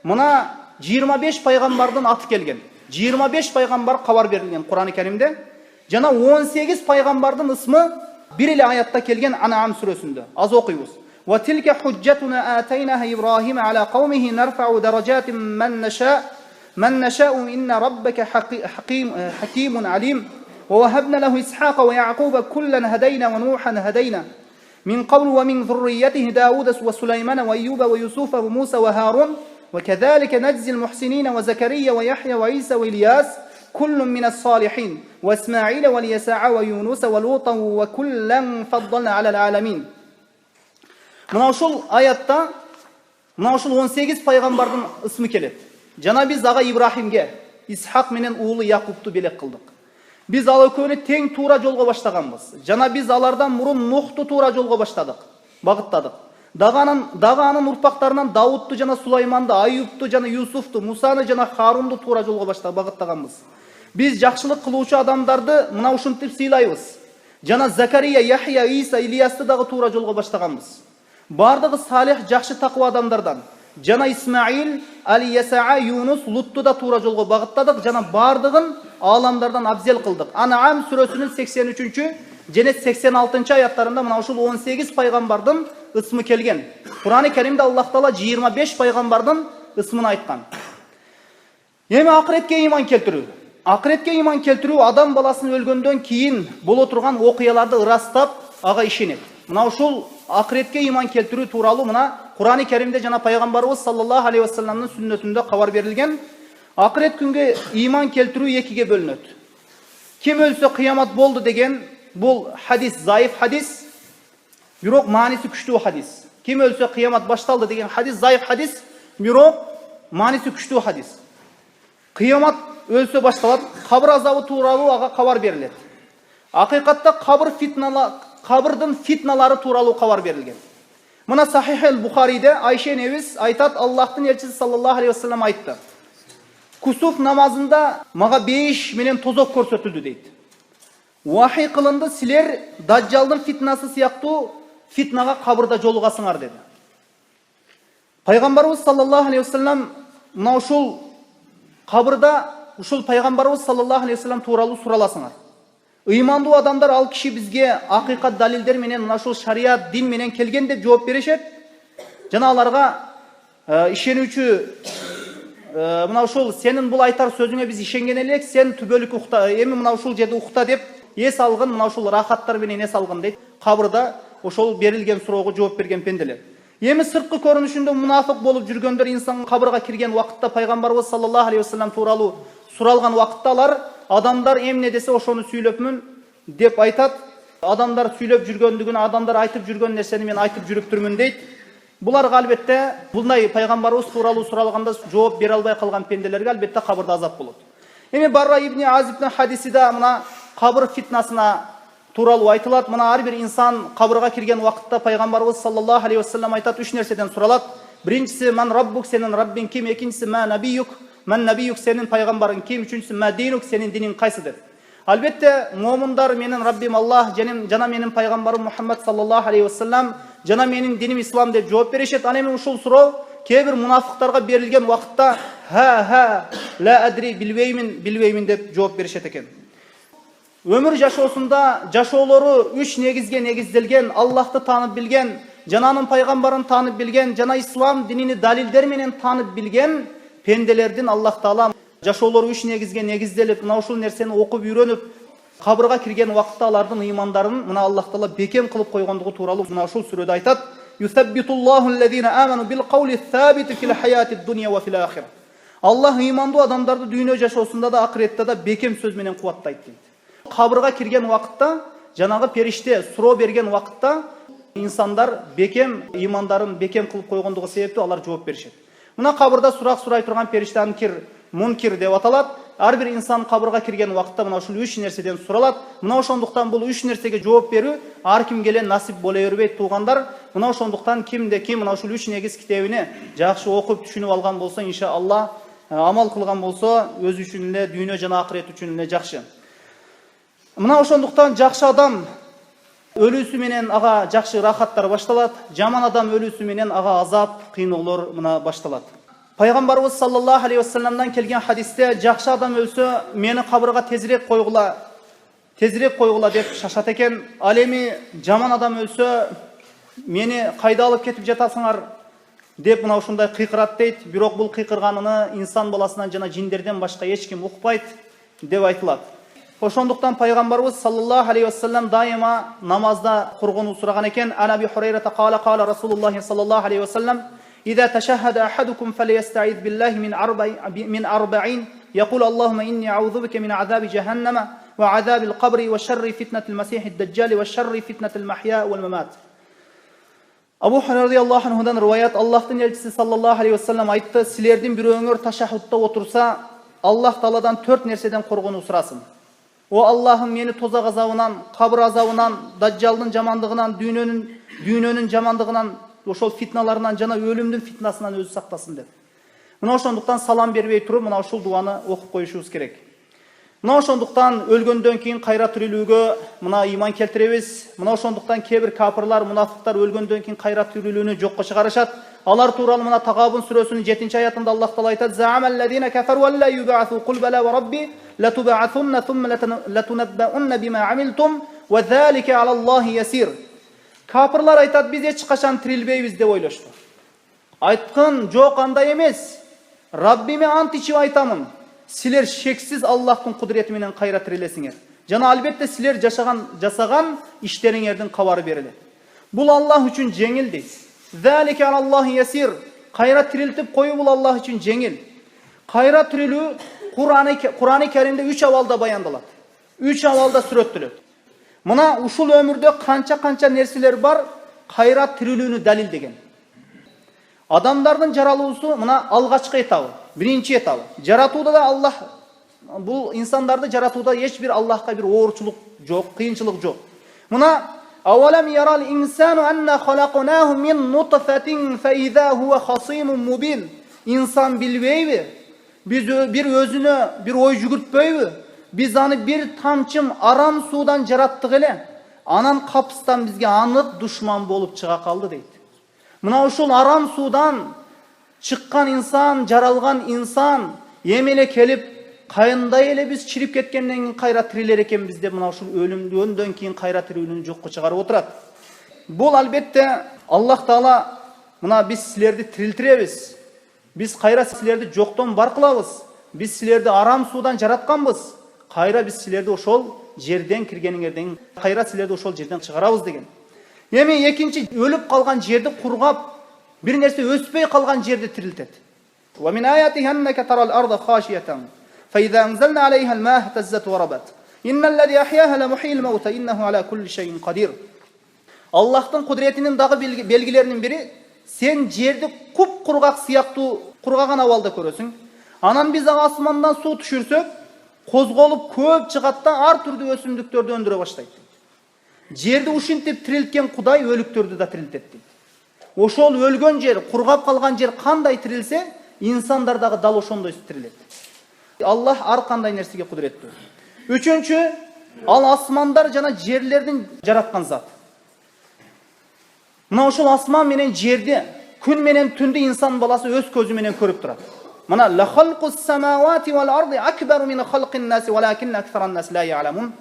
мына 25 пайгамбардын аты келген. 25 пайгамбар кабар берилген Кур'ани Каримде. Жана 18 пайгамбардын ысмы бир эле аятта келген Ан'ам сүрөсүндө. Аз окуйбуз. "Ва тилка худжатуна атайнаха Ибрахим ала каумихи нарфау даражатин man nasha'u inna rabbaka hakimun alim. Wa wahabna lahu Ishaqa wa Yaquba kullan hadayna wa Nuhan hadayna min qablu wa min dhurriyyatihi Dawuda wa Sulaymana wa Ayyuba wa Yusufa wa Musa wa Harun وكذلك نجزي المحسنين وزكريا ويحيى وعيسى وإلياس كل من الصالحين وإسماعيل واليسع ويونس ولوطا وكلا فضلنا على العالمين." Мына ушул аятта мына ушул 18 пайгамбардын ысмы келет. Жана биз ага Ибрахимге, Исхак менен уулу Якубту белек кылдык. Биз ал экөөнү тең туура жолго баштаганбыз. Жана биз алардан мурун Нухту туура жолго баштадык, багыттадык. Дагы анын урпактарынан Давудту жана Сулайманды, Аюпту жана Юсуфту, Мусаны жана Харунду туура жолго багыттаганбыз. Биз жакшылык кылуучу адамдарды мына ушинтип сыйлайбыз. Жана Закария, Яхья, Иса, Илиясты дагы туура жолго баштаганбыз. Бардыгы салих, жакшы таква адамдардан. Жана Исмаил, Алиясаа, Юнус, Лутту да туура жолго багыттадык, жана бардыгын ааламдардан абзел кылдык. Ан'ам сүрөсүнүн 83 жана 86 аяттарында мына ушул 18 пайгамбардын ысмы келген. Кур'ани Каримде Аллах Таала 25 пайгамбардын ысмын айткан. Эми акыретке иман келтирүү. Акыретке иман келтирүү адам баласынын өлгөндөн кийин боло турган окуяларды ырастап, ага ишенет. Мына ушул акыретке иман келтирүү тууралуу мына Кур'ани Каримде жана пайгамбарыбыз саллаллаху алейхи ва салламдын сүннөтүндө кабар берилген. Акырет күнгө иман келтирүү экиге бөлүнөт. Kim ölse kıyamet boldu деген бұл hadis zayıf hadis. Бирок манisi күчтүү hadis. Kim ölse kıyamet baştaldı деген hadis zayıf hadis. Бирок манisi күчтүү hadis. Kıyamet ölse baştalат, kabir azabı тууралуу ага кабар берилет. Акыйкатта кабырдын фитналары тууралуу кабар берилген. Мына Сахих Бухариде Айше энебиз айтат, Аллахтын элчиси саллаллаху алейхи вассалам айтты. Кусуф намазында мага 5 менен тозок көрсөтүлдү дейт. Вахий кылынды, силер Даджалдын фитнасы сыяктуу фитнага кабырда жолугасыңар деди. Пайгамбарыбыз саллаллаху алейхи вассалам мына ушул кабырда ушул пайгамбарыбыз саллаллаху алейхи вассалам тууралуу сураласыңар. Ыймандуу адамдар ал киши бизге акыйкат далилдер менен мына ушул шарият дин менен келген деп жооп беришет. Жана аларга ишенүүчү мына ушул сенин бул айтар сөзүңө биз ишенген элек, сен түбөлүк укта, эми мына ушул жерде укта деп эс алгын, мына ушул рахаттар менен эс алгын дейт. Кабырда ошол берилген суроого жооп берген пенделер. Эми сырткы көрүнүшүндө мунафык болуп жүргөндөр инсан кабырга кирген убакытта пайгамбарыбыз саллаллаху алейхи вассалам тууралуу суралган убакытта алар адамдар эмне десе ошону сүйлөпмүн деп айтат. Адамдар сүйлөп жүргөндүгүн, адамдар айтып жүргөн нерсени мен айтып жүрүптүрмүн дейт. Буларга албетте булдай пайгамбарыбыз тууралуу суралганда жооп бере албай калган пенделерге албетте кабырда азап болот. Эми Барра ибн Азибдин хадисиде мына кабыр фитнасына тууралуу айтылат. Мына ар бир инсан кабырга кирген убакытта пайгамбарыбыз саллаллаху алейхи вассалам айтат, 3 нерседен суралат. Биринчиси ман раббук, сенин раббиң ким? Экинчиси ма набиюк, ман набиюк, сенин пайгамбарың ким? Үчүнчүсү ма динук, сенин диниң кайсы деп. Албетте момундар менин раббим Аллах, жана менин пайгамбарым Мухаммад саллаллаху алейхи вассалам, жана менин диним ислам деп жооп беришет. Ал эми ушул суроо кээ бир мунафыктарга берилген убакытта ха ла адри билбеймин деп жооп беришет экен. Өмүр жашоосунда жашоолору 3 негизге негизделген, Аллахты таанып билген, жана анын пайгамбарын таанып билген, жана ислам динини далилдер менен таанып билген пенделердин Аллах Таала жашоолору 3 негизге негизделип, мына ушул нерсени окуп үйрөнүп, кабырга кирген убакытта алардын ыймандарын мына Аллах Таала бекем кылып койгондугу тууралуу мына ушул сүрөдө айтат. Юсаббитуллаху аллазина аману бил каули сабити фил хаятид дунья ва фил ахира. Аллах ыймандуу адамдарды дүйнө жашоосунда да акыретте да бекем сөз менен кубаттайт дейт. Кабырга кирген убакытта, жанагы периште суроо берген убакытта инсандар бекем ыймандарын бекем кылып койгондугу себептүү алар жооп беришет. Мына кабырда сурак сурай турган периште мункир деп аталат. Ар бир инсан кабырга кирген убакытта мына ушул 3 нерседен суралат. Мына ошондуктан бул 3 нерсеге жооп берүү ар кимге эле насип боло бербейт туугандар. Мына ошондуктан кимде ким мына ушул 3 негиз китебини жакшы окуп түшүнүп алган болсо, иншалла амал кылган болсо, өзү үчүн эле дүйнө жана акырет үчүн эле жакшы. Мына ошондуктан жакшы адам өлүүсү менен ага жакшы рахаттар башталат, жаман адам өлүүсү менен ага азап, кыйноолор мына башталат. Пайгамбарыбыз саллаллаху алейхи вассаламдан келген хадисте жакшы адам өлсө, мени кабырга тезирээк койгула деп шашат экен. Ал эми жаман адам өлсө, мени кайда алып кетип жатасыңар деп мына ушундай кыйкырат дейт. Бирок бул кыйкырганыны инсан баласынан жана жиндерден башка эч ким укпайт деп айтылат. Ошондуктан пайгамбарыбыз саллаллаху алейхи вассалам дайыма намазда кургонуу сураган экен. Анаби Хурайрата кала Расулуллахи саллаллаху алейхи вассалам: إذا تشهد أحدكم فليستعيذ بالله من 40 يقول اللهم إني أعوذ بك من عذاب جهنم وعذاب القبر وشر فتنة المسيح الدجال وشر فتنة المحيا والممات. Абу Хурайра радиаллаху анхудан риваят, Аллахтын элчиси саллаллаху алейхи вассалам айтты: силердин бирөөңөр ташаххудта отурса, Аллах Тааладан 4 нерседен коргонуу сурасын. О Аллахым, мени тозак азабынан, кабыр азабынан, даджалдын жамандыгынан, дүйнөнүн жамандыгынан, ошол фитналарынан жана өлүмдүн фитнасынан өзү сактасын деп. Мына ошондуктан салам бербей туруп мына ушул дуаны окуп коюшубуз керек. Мына ошондуктан өлгөндөн кийин кайра тирилүүгө мына иман келтиребиз. Мына ошондуктан кээ бир капырлар, мунафыктар өлгөндөн кийин кайра тирилүүнү жокко чыгарышат. Алар тууралуу мына Тагабун сүрөсүнүн 7-аятында Аллах Таала айтат: "Зa'амаллазина кафару ва ла юб'ату кул бала ва рабби латуб'атунна thumma латунаббаунна бима амилтум ва залика алаллахи ясир." Капырлар айтат: "Биз эч качан тирилбейбиз" деп ойлошту. Айткан: "Жок, андай эмес. Раббиме ант ичип айтамын. Силер шексиз Аллахтын кудурети менен кайра тирилесиңер. Жана албетте силер жасаган иштериңердин кабары берилет. Бул Аллах үчүн жеңил" дейт. "Залика алаллахи ясир." Кайра тирилтип коюу бул Аллах үчүн жеңил. Кайра тирилүү Кур'аны Каримде 3 абалда баяндалат. 3 абалда сүрөттөлөт. Мына ушул өмүрдө канча нерселер бар, кайра тирилүүнү далилдеген. Адамдардын жаралуусу мына алгачкы этабы, биринчи этабы. Жаратууда да Аллах бул инсандарды жаратууда эч бир Аллахка бир оорчулук жок, кыйынчылык жок. Мына авалам ярал инсану анна халакнаху мин нутфатин фа иза хува хасимун мубин. Инсан билбейби? Биз бир өзүнө бир ой жүгүртпөйбү? Biz аны bir tamçım aram sudan жараттык эле. Анан капыстан бизге анык душман болуп чыга калды дейт. Мына ушул арам судан чыккан инсан, жаралган инсан эмеле келип кайындай эле биз чирип кеткенден кийин кайра тирилер экенбиз деп мына ушул өлүмдөн кийин кайра тирилүүнү жокко чыгарып отурат. Бул албетте Аллах Таала мына биз силерди тирилтиребиз. Биз кайра силерди жоктон бар кылабыз. Биз силерди арам судан жаратканбыз. Кайра биз силерди ошол жерден киргениңерден кайра силерди ошол жерден чыгарабыз деген. Эми экинчи өлүп калган жерди кургап, бир нерсе өспөй калган жерди тирилтет. Ва мин аятиhi annaka taral arda khashiyatan fa idha anzalna 'alayha al-ma'a ihtazzat wa rabat. Innal ladhi ahyaha la muhyil mauta innahu 'ala kulli shay'in qadir. Аллахтын кудретинин дагы белгилеринин бири сен жерди куп-кургак сыяктуу кургаган абалда көрөсүң. Анан биз асмандан суу түшүрсөк, козголуп көп чыгат да ар түрдүү өсүмдүктөрдү өндүрө баштайт. Жерди ушинтип тирилткен Кудай өлүктөрдү да тирилтет дейт. Ошол өлгөн жер, кургап калган жер кандай тирилсе, инсандар дагы дал ошондой тирилет. Аллах ар кандай нерсеге кудуреттүү. Үчүнчү, ал асмандар жана жерлердин жараткан зат. Мына ошол асман менен жерди, күн менен түндү инсан баласы өз көзү менен көрүп турат. Мына ла халқус самавати вал арди акбару мин халқин наси валакин аксаран нас ла я'ламун.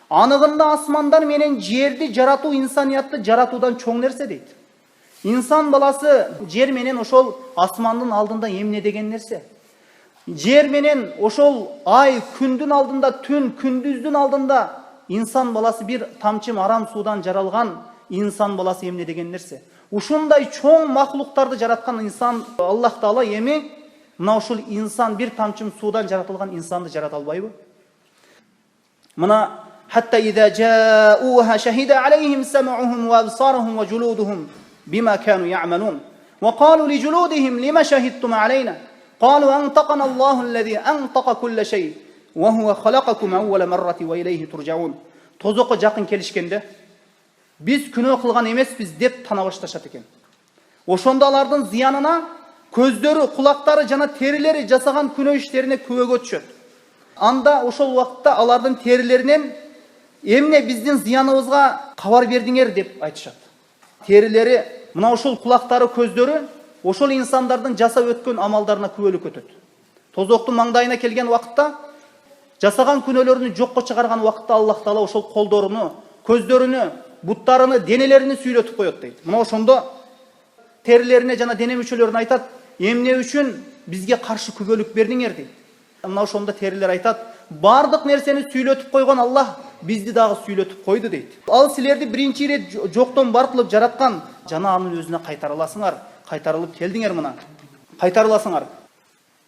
Анығында асмандар менен жерди жаратуу инсаниятты жаратуудан чоң нерсе дейт. Инсан баласы жер менен ошол асмандын алдында эмне деген нерсе? Жер менен ошол ай күндүн алдында, түн күндүздүн алдында инсан баласы бир тамчы арам судан жаралган инсан баласы эмне деген нерсе? Ушундай чоң махлуктарды жараткан инсан Аллах Таала эми мына ушул инсан бир тамчым судан жаратылган инсанды жарата албайбы? Мына хатта иза жаууха шахида алейхим сам'ухум ва абсаруhum ва жулудухум бима кану я'малун ва қалу ли жулудихим лима шахидтум алейна қалу антақана Аллаху аллази антаqa кулла шей ва хува халақакум аувала маррати ва илейхи туржаун. Тозокко жакын келишкенде биз күнөө кылган эмеспиз деп тана башташат экен. Ошондо алардын зыянына көздөрү, кулактары жана терилери жасаган күнөө иштерине күбөгө түшөт. Анда ошол убакытта алардын терилеринен эмне биздин зыяныбызга кабар бердиңер деп айтышат. Терилери, мына ошол кулактары, көздөрү ошол инсандардын жасап өткөн амалдарына күбөлүк өтөт. Тозоктун маңдайына келген убакытта жасаган күнөөлөрүнү жокко чыгарган убакытта Аллах Таала ошол колдорун, көздөрүнү, буттарыны, денелерини сүйлөтүп коет дейт. Мына ошондо терилерине жана дене мүчөлөрүнө айтат, эмне үчүн бизге каршы күбөлүк бердиңер дейт. Мына ошондо терилер айтат, бардык нерсени сүйлөтүп койгон Аллах бизди дагы сүйлөтүп койду дейт. Ал силерди биринчи ирет жоктон бар кылып жараткан, жана анын өзүнө кайтарыласыңар, кайтарылып келдиңер мына. Кайтарыласыңар.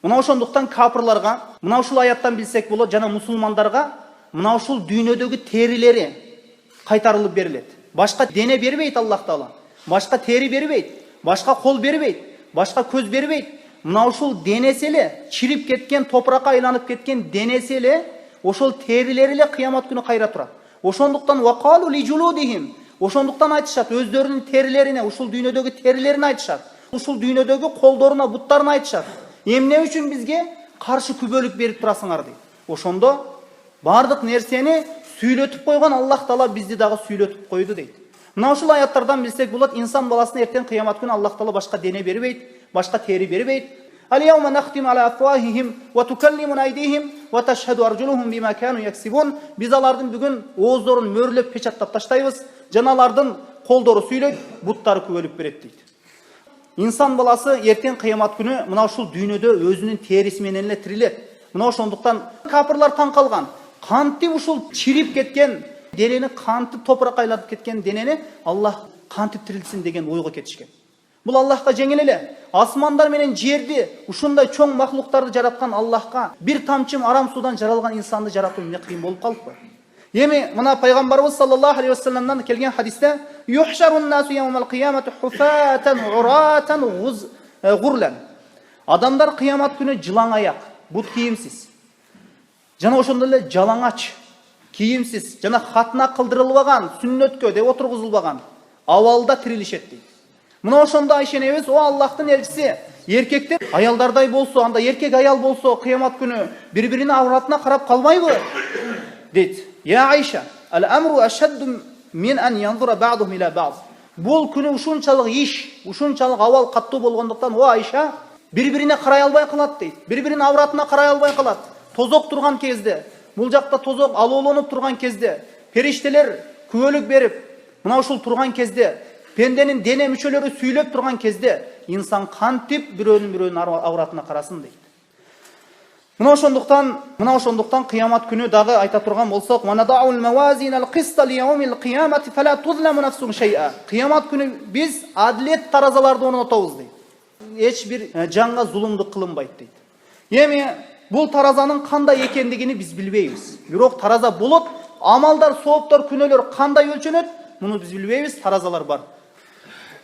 Мына ошондуктан капырларга, мына ушул аяттан билсек болот, жана мусулмандарга мына ушул дүйнөдөгү терилери кайтарылып берилет. Башка дене бербейт Аллах Таала. Башка тери бербейт, башка кол бербейт, башка көз бербейт. Мына ушул денеси эле чирип кеткен, топуракка айланып кеткен денеси эле, ошол терилери эле кыямат күнү кайра турат. Ошондуктан вакалу ли жулудихим, ошондуктан айтышат, өздөрүнүн терилерине, ушул дүйнөдөгү терилерине айтышат. Ушул дүйнөдөгү колдоруна, буттарына айтышат. Эмне үчүн бизге каршы күбөлүк берип турасыңар дейт. Ошондо бардык нерсени сүйлөтүп койгон Аллах Таала бизди дагы сүйлөтүп койду дейт. Мына ушул аяттардан билсек болот, инсан баласына эртең кыямат күнү Аллах Таала башка дене бербейт, башка тери бербейт. Ал-яума нахтиму ала афвахихим ва тукаллимуна айдихим ва ташхаду аржулухум бима кану яксибун. Биз алардын бүгүн ооздорун мөрлөп печаттап таштайбыз, жана алардын колдору сүйлөйт, буттары күбөлүп берет дейт. Инсан баласы эртең кыямат күнү мына ушул дүйнөдө өзүнүн териси менен эле тирилет. Мына ошондуктан капырлар таң калган. Кантип ушул чирип кеткен денени, кантип топуракка айланып кеткен денени Аллах кантип тирилтсин деген ойго кетишкен. Бул Аллахка жеңил эле. Асмандар менен жерди, ушундай чоң махлуктарды жараткан Аллахка бир тамчым арам судан жаралган инсанды жаратуу эмне кыйын болуп калыппы? Эми мына пайгамбарыбыз саллаллаху алейхи вассаламдан келген хадисте: "Юхшарун насу яумал киямати хуфатан уратан гурлан." Адамдар кыямат күнү жылаң аяк, бут кийимсиз. Жана ошондой эле жалаңач, кийимсиз, жана хатына кылдырылбаган, сүннөткө деп отургузулбаган абалда тирилишет дейт. Мына ошондо Айша энебиз: "О Аллахтын элчиси, эркектер аялдардай болсо, анда эркек аял болсо, кыямат күнү бири-биринин авратына карап калбайбы?" дейт. "Я Айша, ал-амру ашадду мин ан янзура ба'духум ила ба'д." Бул күнү ушунчалык иш, ушунчалык абал каттуу болгондуктан, о Айша, бири-бирине карай албай калат дейт. Бири-биринин авратына карай албай калат. Тозок турган кезде, бул жакта тозок алоолонуп турган кезде, периштелер күбөлүк берип, мына ушул турган кезде, пенденин дене мүчөлөрү сүйлөп турган кезде, инсан кантип бирөөнүн авратына карасын дейт. Мына ошондуктан кыямат күнү дагы айта турган болсок: "Ванадаул мавазин ал-қиста лияумил қиямати фала тузламу нафсун шай'a." Кыямат күнү биз адлет таразаларды орнотобуз дейт. Эч бир жанга зулумдук кылынбайт дейт. Эми бул таразанын кандай экендигини биз билбейбиз. Бирок тараза болот, амалдар, сооптор, күнөөлөр кандай өлчөнөт, муну биз билбейбиз, таразалар бар.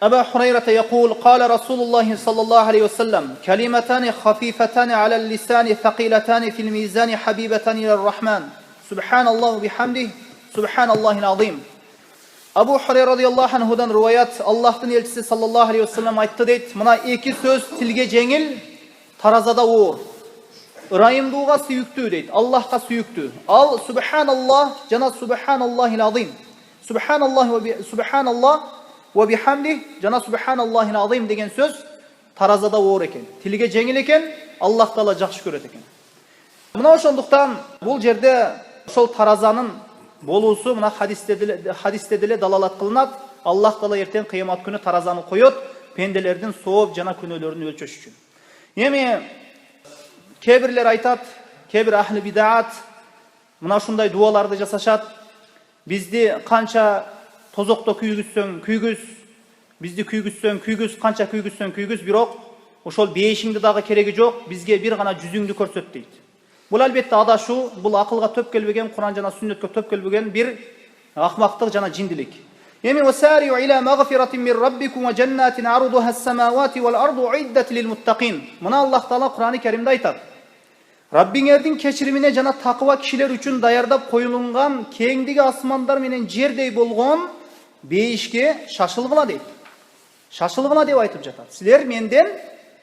أبا هريرة يقول: قال رسول الله صلى الله عليه وسلم: كلمتان خفيفتان على اللسان ثقيلتان في الميزان حبيبتان إلى الرحمن سبحان الله وبحمده سبحان الله العظيم. Абу Хурайра радиаллаху анхудан риwayat: Аллахтын элчиси саллаллаху алейхи вассалам айтты дейт: "Мына эки сөз тилге жеңил, таразада оор. Ырайымдууга сүйүктүү дейт, Аллахка сүйүктүү. Ал субханаллах жана субханаллахил азим. Субханаллах ва бихамдих жана субханаллахил азим деген сөз таразада оор экен. Тилге жеңил экен, Аллах таала жакшы көрөт экен. Мына ошондуктан бул жерде ошол таразанын болуусу мына хадисте деле далалат кылынат. Аллах таала эртең кыямат күнү таразаны коёт, пенделердин сооп жана күнөөлөрүн өлчөш үчүн. Эми кебирлер айтат, кебир ахли бидаат мына ушундай дуаларды жасашат. Бизди канча тозокто күйгүзсөң, күйгүз, бизди күйгүз, канча күйгүзсөң күйгүз, бирок ошол бейишиңди дагы кереги жок, бизге бир гана жүзүңдү көрсөт дейт. Бул албетте адашуу, бул акылга төп келбеген, Куран жана сүннөткө төп келбеген бир акмактык жана жиндилик. Эми васариу иля магфиратин мин раббикум ва жаннатин ардуха ас-самавати вал арду уиддат лил муттакин. Мына Аллах таала Курани Керимде айтат: Раббиңердин кечиримине жана такыба кишилер үчүн даярдап коюлунган кеңдиги асмандар менен жердей болгон бейишке шашылгыла дейт. Шашылгыла деп айтып жатат. Силер менден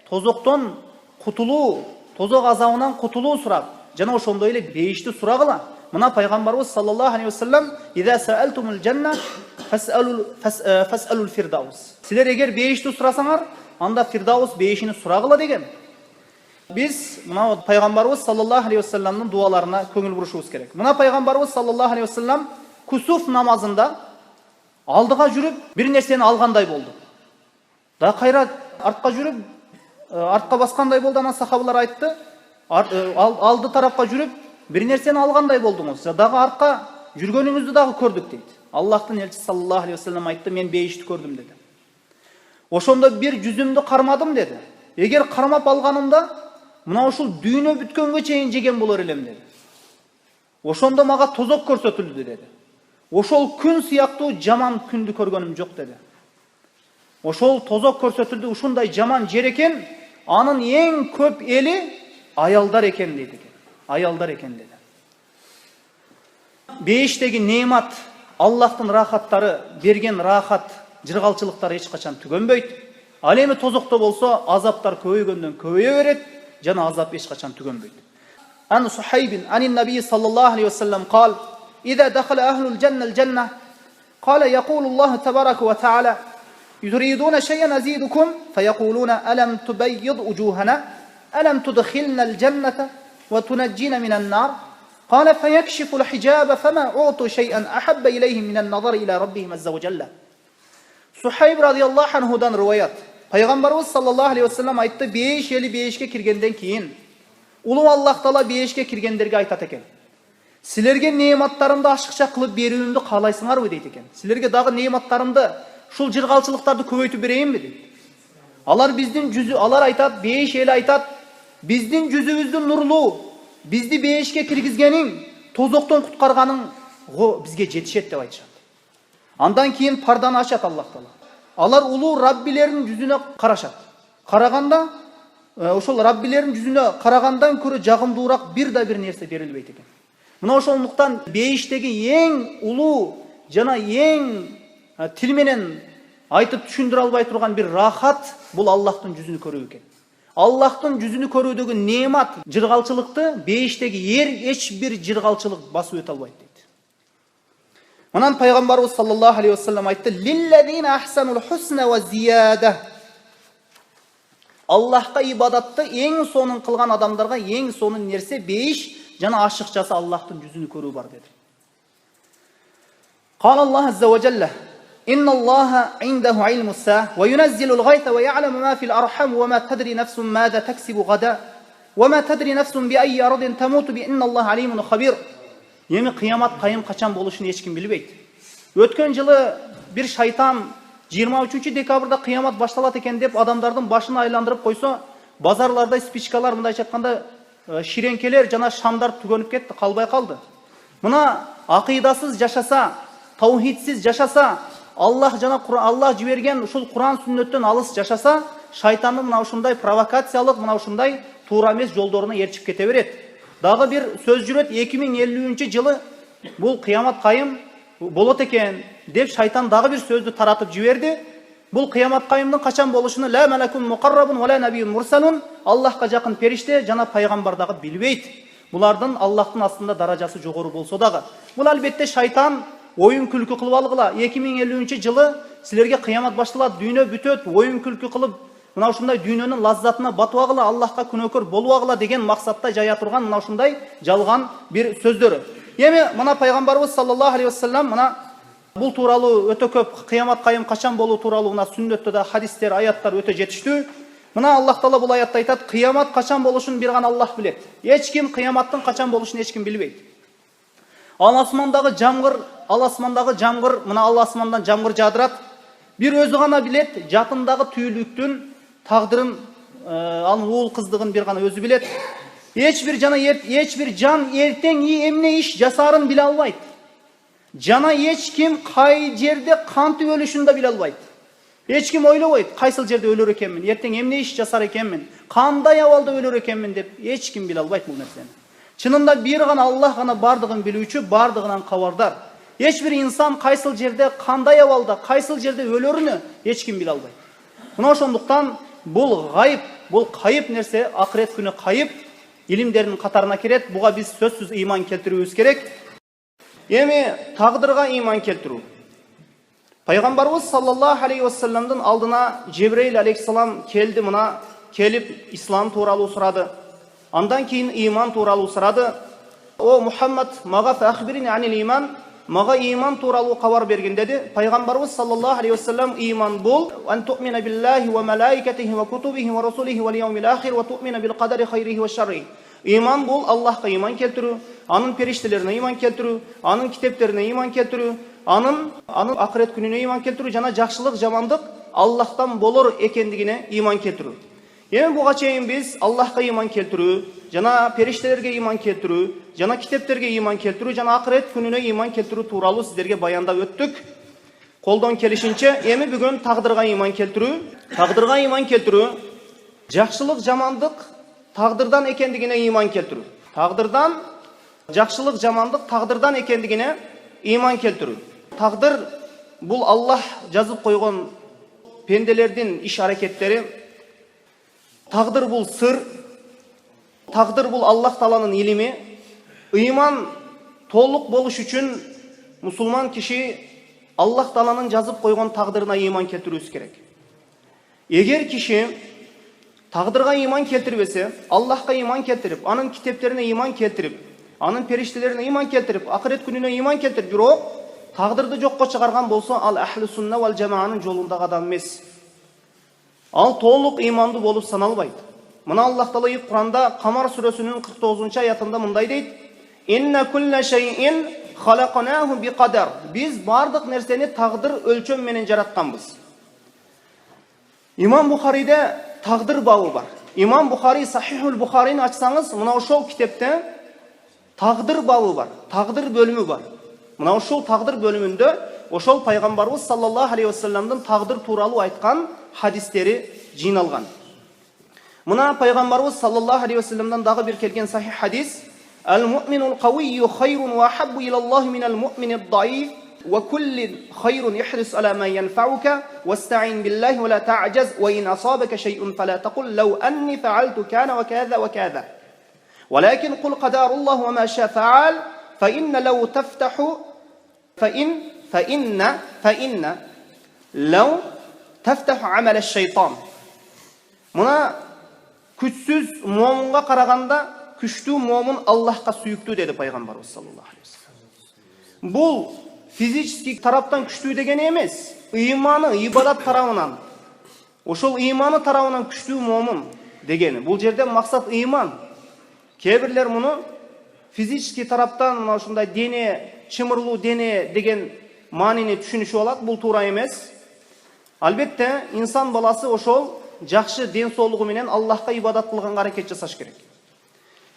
тозоктон кутулуу, тозок азабынан кутулуу сурап, жана ошондой эле бейишти сурагыла. Мына пайгамбарыбыз саллаллаху алейхи вассалам: "Иза саалтумул жанна фасалул фирдаус." Силер эгер бейишти сурасаңар, анда фирдаус бейишини сурагыла деген. Биз мына пайгамбарыбыз саллаллаху алейхи вассаламдын дуаларына көңүл бурушубуз керек. Мына пайгамбарыбыз саллаллаху алейхи вассалам кусуф намазында алдыга жүрүп бир нерсени алгандай болду. Да кайра артка жүрүп артка баскандай болду. Анан сахабалар айтты: "Алды тарапка жүрүп бир нерсени алгандай болдуңуз. Дагы артка жүргөнүңүздү дагы көрдүк" дейт. Аллахтын элчиси саллаллаху алейхи вассалам айтты: "Мен бейишти көрдүм" деди. "Ошондо бир жүзүмдү кармадым" деди. "Эгер кармап алганымда мына ушул дүйнө бүткөнгө чейин жеген болор элем" деди. "Ошондо мага тозок көрсөтүлдү" деди. "Ошол күн сыяктуу жаман күндү көргөнүм жок" деди. "Ошол тозок көрсөтүлдү, ушундай жаман жер экен, анын эң көп эли аялдар экен" дейт экен. Аялдар экен деди. Бейиштеги неемат, Аллахтын рахаттары, берген рахат, жыргалчылыктар эч качан түгөнбөйт. Ал эми тозокто болсо азаптар көбөйгөндөн көбөйө берет, жана азап эч качан түгөнбөйт. Ан Сухайбин анин наби саллаллаху алейхи вассалам قال: "إذا دخل أهل الجنة الجنة قال يقول الله تبارك وتعالى: يريدون شيئا أزيدكم فيقولون ألم تبيض وجوهنا ألم تدخلنا الجنة وتنجينا من النار قال فيكشف الحجاب فما أعطوا شيئا أحب إليهم من النظر إلى ربهم عز وجل." Сухайб радиаллаху анхудан риwayat: Пайгамбарыбыз саллаллаху алейхи вассалам айтты: "Бейиш ели бейишке киргенден кийин улуу Аллах таала бейишке киргендерге айтат экен: Силерге неематтарымды ашыкча кылып берүүмдү каалайсыңарбы" дейт экен. "Силерге дагы неематтарымды, ушул жыргалчылыктарды көбөйтүп берейинби" дейт. Алар биздин жүзү, алар айтат, бейиш ели айтат: "Биздин жүзүбүздү нурлуу, бизди бейишке киргизгениң, тозоктон куткарганың бізге жетишет деп айтышат. Андан кейін парданы ашат Аллах Таала. Алар улуу Раббилерин жүзүнө карашат. Караганда ошол Раббилерин жүзүнө карагандан көрө жагымдуураак бир нерсе берилбейт экен. Мына ошондуктан бейиштеги эң улуу жана эң тил менен айтып түшүндүрө албай турган бир рахат бул Аллахтын жүзүнө көрүү экен. Аллахтын жүзүнө көрүүдөгү неемат, жыргалчылыкты бейиштеги эч бир жыргалчылык басып өтө албайт дейт. Мынан пайгамбарыбыз саллаллаху алейхи вассалам айтты: "Лиллазина ахсанул хусна ва зияда." Аллахка ибадатты эң сонун кылган адамдарга эң сонун нерсе бейиш жана ашыкчасы Аллахтын жүзүнө көрүү бар деди. Кала Аллах азза ва жалла: "Инна Аллаха индаху илмус саа ва юназзилул гайта ва я'ламу ма фил архам ва ма тадри нафсун мада таксибу гада ва ма тадри нафсун би айyi ардин тамуту би инна Аллаха алимун хабир." Эми кыямат кайым качан болушун эч ким билбейт. Өткөн жылы бир шайтан 23 декабрда кыямат башталат экен деп адамдардын башын айландырып койсо, базарларда спичкалар, мындайча айтканда ширеңкелер жана шамдар түгөнүп кетти, калбай калды. Мына акыйдасыз жашаса, таухидсиз жашаса, Аллах жиберген ушул Куран сүннөттөн алыс жашаса, шайтандын мына ушундай провокациялык, мына ушундай туура эмес жолдоруна ээрчип кете берет. Дагы бир сөз жүрөт, 2050-жылы бул кыямат кайым болот экен деп шайтан дагы бир сөздү таратып жиберди. Бул кыямат кайымдын качан болушуну ла малакун мукаррабун ва ла набиюн мурсалун, Аллахка жакын периште жана пайгамбар дагы билбейт. Булардын Аллахтын астында даражасы жогору болсо дагы. Бул албетте шайтан оюн күлкү кылып алгыла. 2050-жылы силерге кыямат башталат, дүйнө бүтөт, оюн күлкү кылып, мына ушундай дүйнөнүн лаззатына батып агыла, Аллахка күнөөкөр болуп агыла деген максатта жая турган мына ушундай жалган бир сөздөрү. Эми мына пайгамбарыбыз саллаллаху алейхи вассалам мына бул тууралуу өтө көп кыямат кайым качан болуу тууралуу мына сүннөттө да хадистер, аяттар өтө жетиштүү. Мына Аллах Таала бул аятта айтат: "Кыямат качан болушун бир гана Аллах билет. Эч ким кыяматтын качан болушун эч ким билбейт." Ал асмандагы жамгыр, мына Алла асмандан жамгыр жаадырат. Бир өзү гана билет, жатындагы түйүлүктүн тагдырын, анын уул кыздыгын бир гана өзү билет. Эч бир жан эртең эмне иш жасарын биле албайт. Жана эч ким кай жерде кантип өлүшүн да биле албайт. Эч ким ойлобойт, кайсыл жерде өлөр экенмин, эртең эмне иш жасар экенмин, кандай абалда өлөр экенмин деп эч ким биле албайт бул нерсени. Чынында бир гана Аллах гана бардыгын билүүчү, бардыгынан кабардар. Эч бир инсан кайсыл жерде, кандай абалда, кайсыл жерде өлөрүнү эч ким биле албайт. Мына ошондуктан бул гайып, бул кайып нерсе, акырет күнү кайып илимдердин катарына кирет. Буга биз сөзсүз ыйман келтирүүбүз керек. Эми тагдырга ыйман келтирүү. Пайгамбарыбыз саллаллаху алейхи вассаламдын алдына Жебрейил алейхиссалам келди, мына келип ислам тууралуу сурады. Андан кийин ыйман тууралуу сурады. "О Мухаммад, мага фахбирини анил иман", мага ыйман тууралуу кабар бергин деди. Пайгамбарыбыз саллаллаху алейхи вассалам ыйман бул ан ту'мина биллахи ва малаикатихи ва кутубихи ва расулихи вал яумил ахир ва ту'мина бил кадари хайрихи ва шаррихи. Ыйман бул Аллахка ыйман келтирүү, анын периштелерине ыйман келтирүү, анын китептерине ыйман келтирүү, анын акырет күнүнө ыйман келтирүү жана жакшылык, жамандык Аллахтан болор экендигине ыйман келтирүү. Эми буга чейин биз Аллахка ыйман келтирүү, жана периштелерге ыйман келтирүү, жана китептерге ыйман келтирүү, жана акырет күнүнө ыйман келтирүү тууралуу сиздерге баяндап өттүк. Колдон келишинче, эми бүгүн тагдырга ыйман келтирүү. Тагдырга ыйман келтирүү, жакшылык, жамандык тагдырдан экендигине ыйман келтирүү. Тагдырдан, жакшылык, жамандык тагдырдан экендигине ыйман келтирүү. Тагдыр бул Аллах жазып койгон пенделердин иш аракеттери. Тагдыр бул сыр. Тагдыр бул Аллах Тааланын илими. Ыйман толук болуш үчүн мусулман киши Аллах Тааланын жазып койгон тагдырына ыйман келтирүүсү керек. Эгер киши тагдырга ыйман келтирбесе, Аллахка ыйман келтирип, анын китептерине ыйман келтирип, анын периштелерине ыйман келтирип, акырет күнүнө ыйман келтирип, бирок тагдырды жокко чыгарган болсо, ал ахли сунна вал жамаанын жолундагы адам эмес. Ал толук ыймандуу болуп саналбайт. Мына Аллах Таала Куранда Камар сүрөсүнүн 49-аятында мындай дейт: "Инна кулла шайин халакнаху биқадар." Биз бардык нерсени тагдыр өлчөм менен жаратканбыз. Имам Бухариде тагдыр бабы бар. Имам Бухари Сахихул Бухарини ачсаңыз, мына ошол китепте тагдыр бабы бар, тагдыр бөлүмү бар. Мына ошол тагдыр бөлүмүндө ошол пайгамбарыбыз саллаллаху алейхи вассаламдын тагдыр тууралуу айткан хадистери жыйналган. Мына пайгамбарыбыз саллаллаху алейхи вассаламдан дагы бир келген сахих хадис: "Ал-муъминул кавийю хайрун ва хаббу илаллахи минал муъминид даиф ва куллин хайрун ихрис ала ма янфаука вастаин биллахи ва ла та'джаз ва ин асабака шай'ун фала тaqul лау анни фа'альту кана ва каза ва каза. ولكن قل قدر الله وما شاء فعل فإن لو تفتح فإن لو تفتح عمل الشيطان." Мына күчсүз момунга караганда күчтүү момун Аллахка сүйүктүү деди пайгамбарыбыз саллаллаху алейхи вассалам. Бул физический тараптан күчтүү деген эмес, ыйманы, ибадат тарабынан. Ошол ыйманы тарабынан күчтүү момун дегени. Бул жерде максат ыйман. Кебирлер муну физический тараптан мына ушундай дене, чымырлуу дене деген маанини түшүнүшүп алат. Бул туура эмес. Албетте инсан баласы ошол жакшы ден соолугу менен Аллахка ибадат кылганга аракет жасаш керек.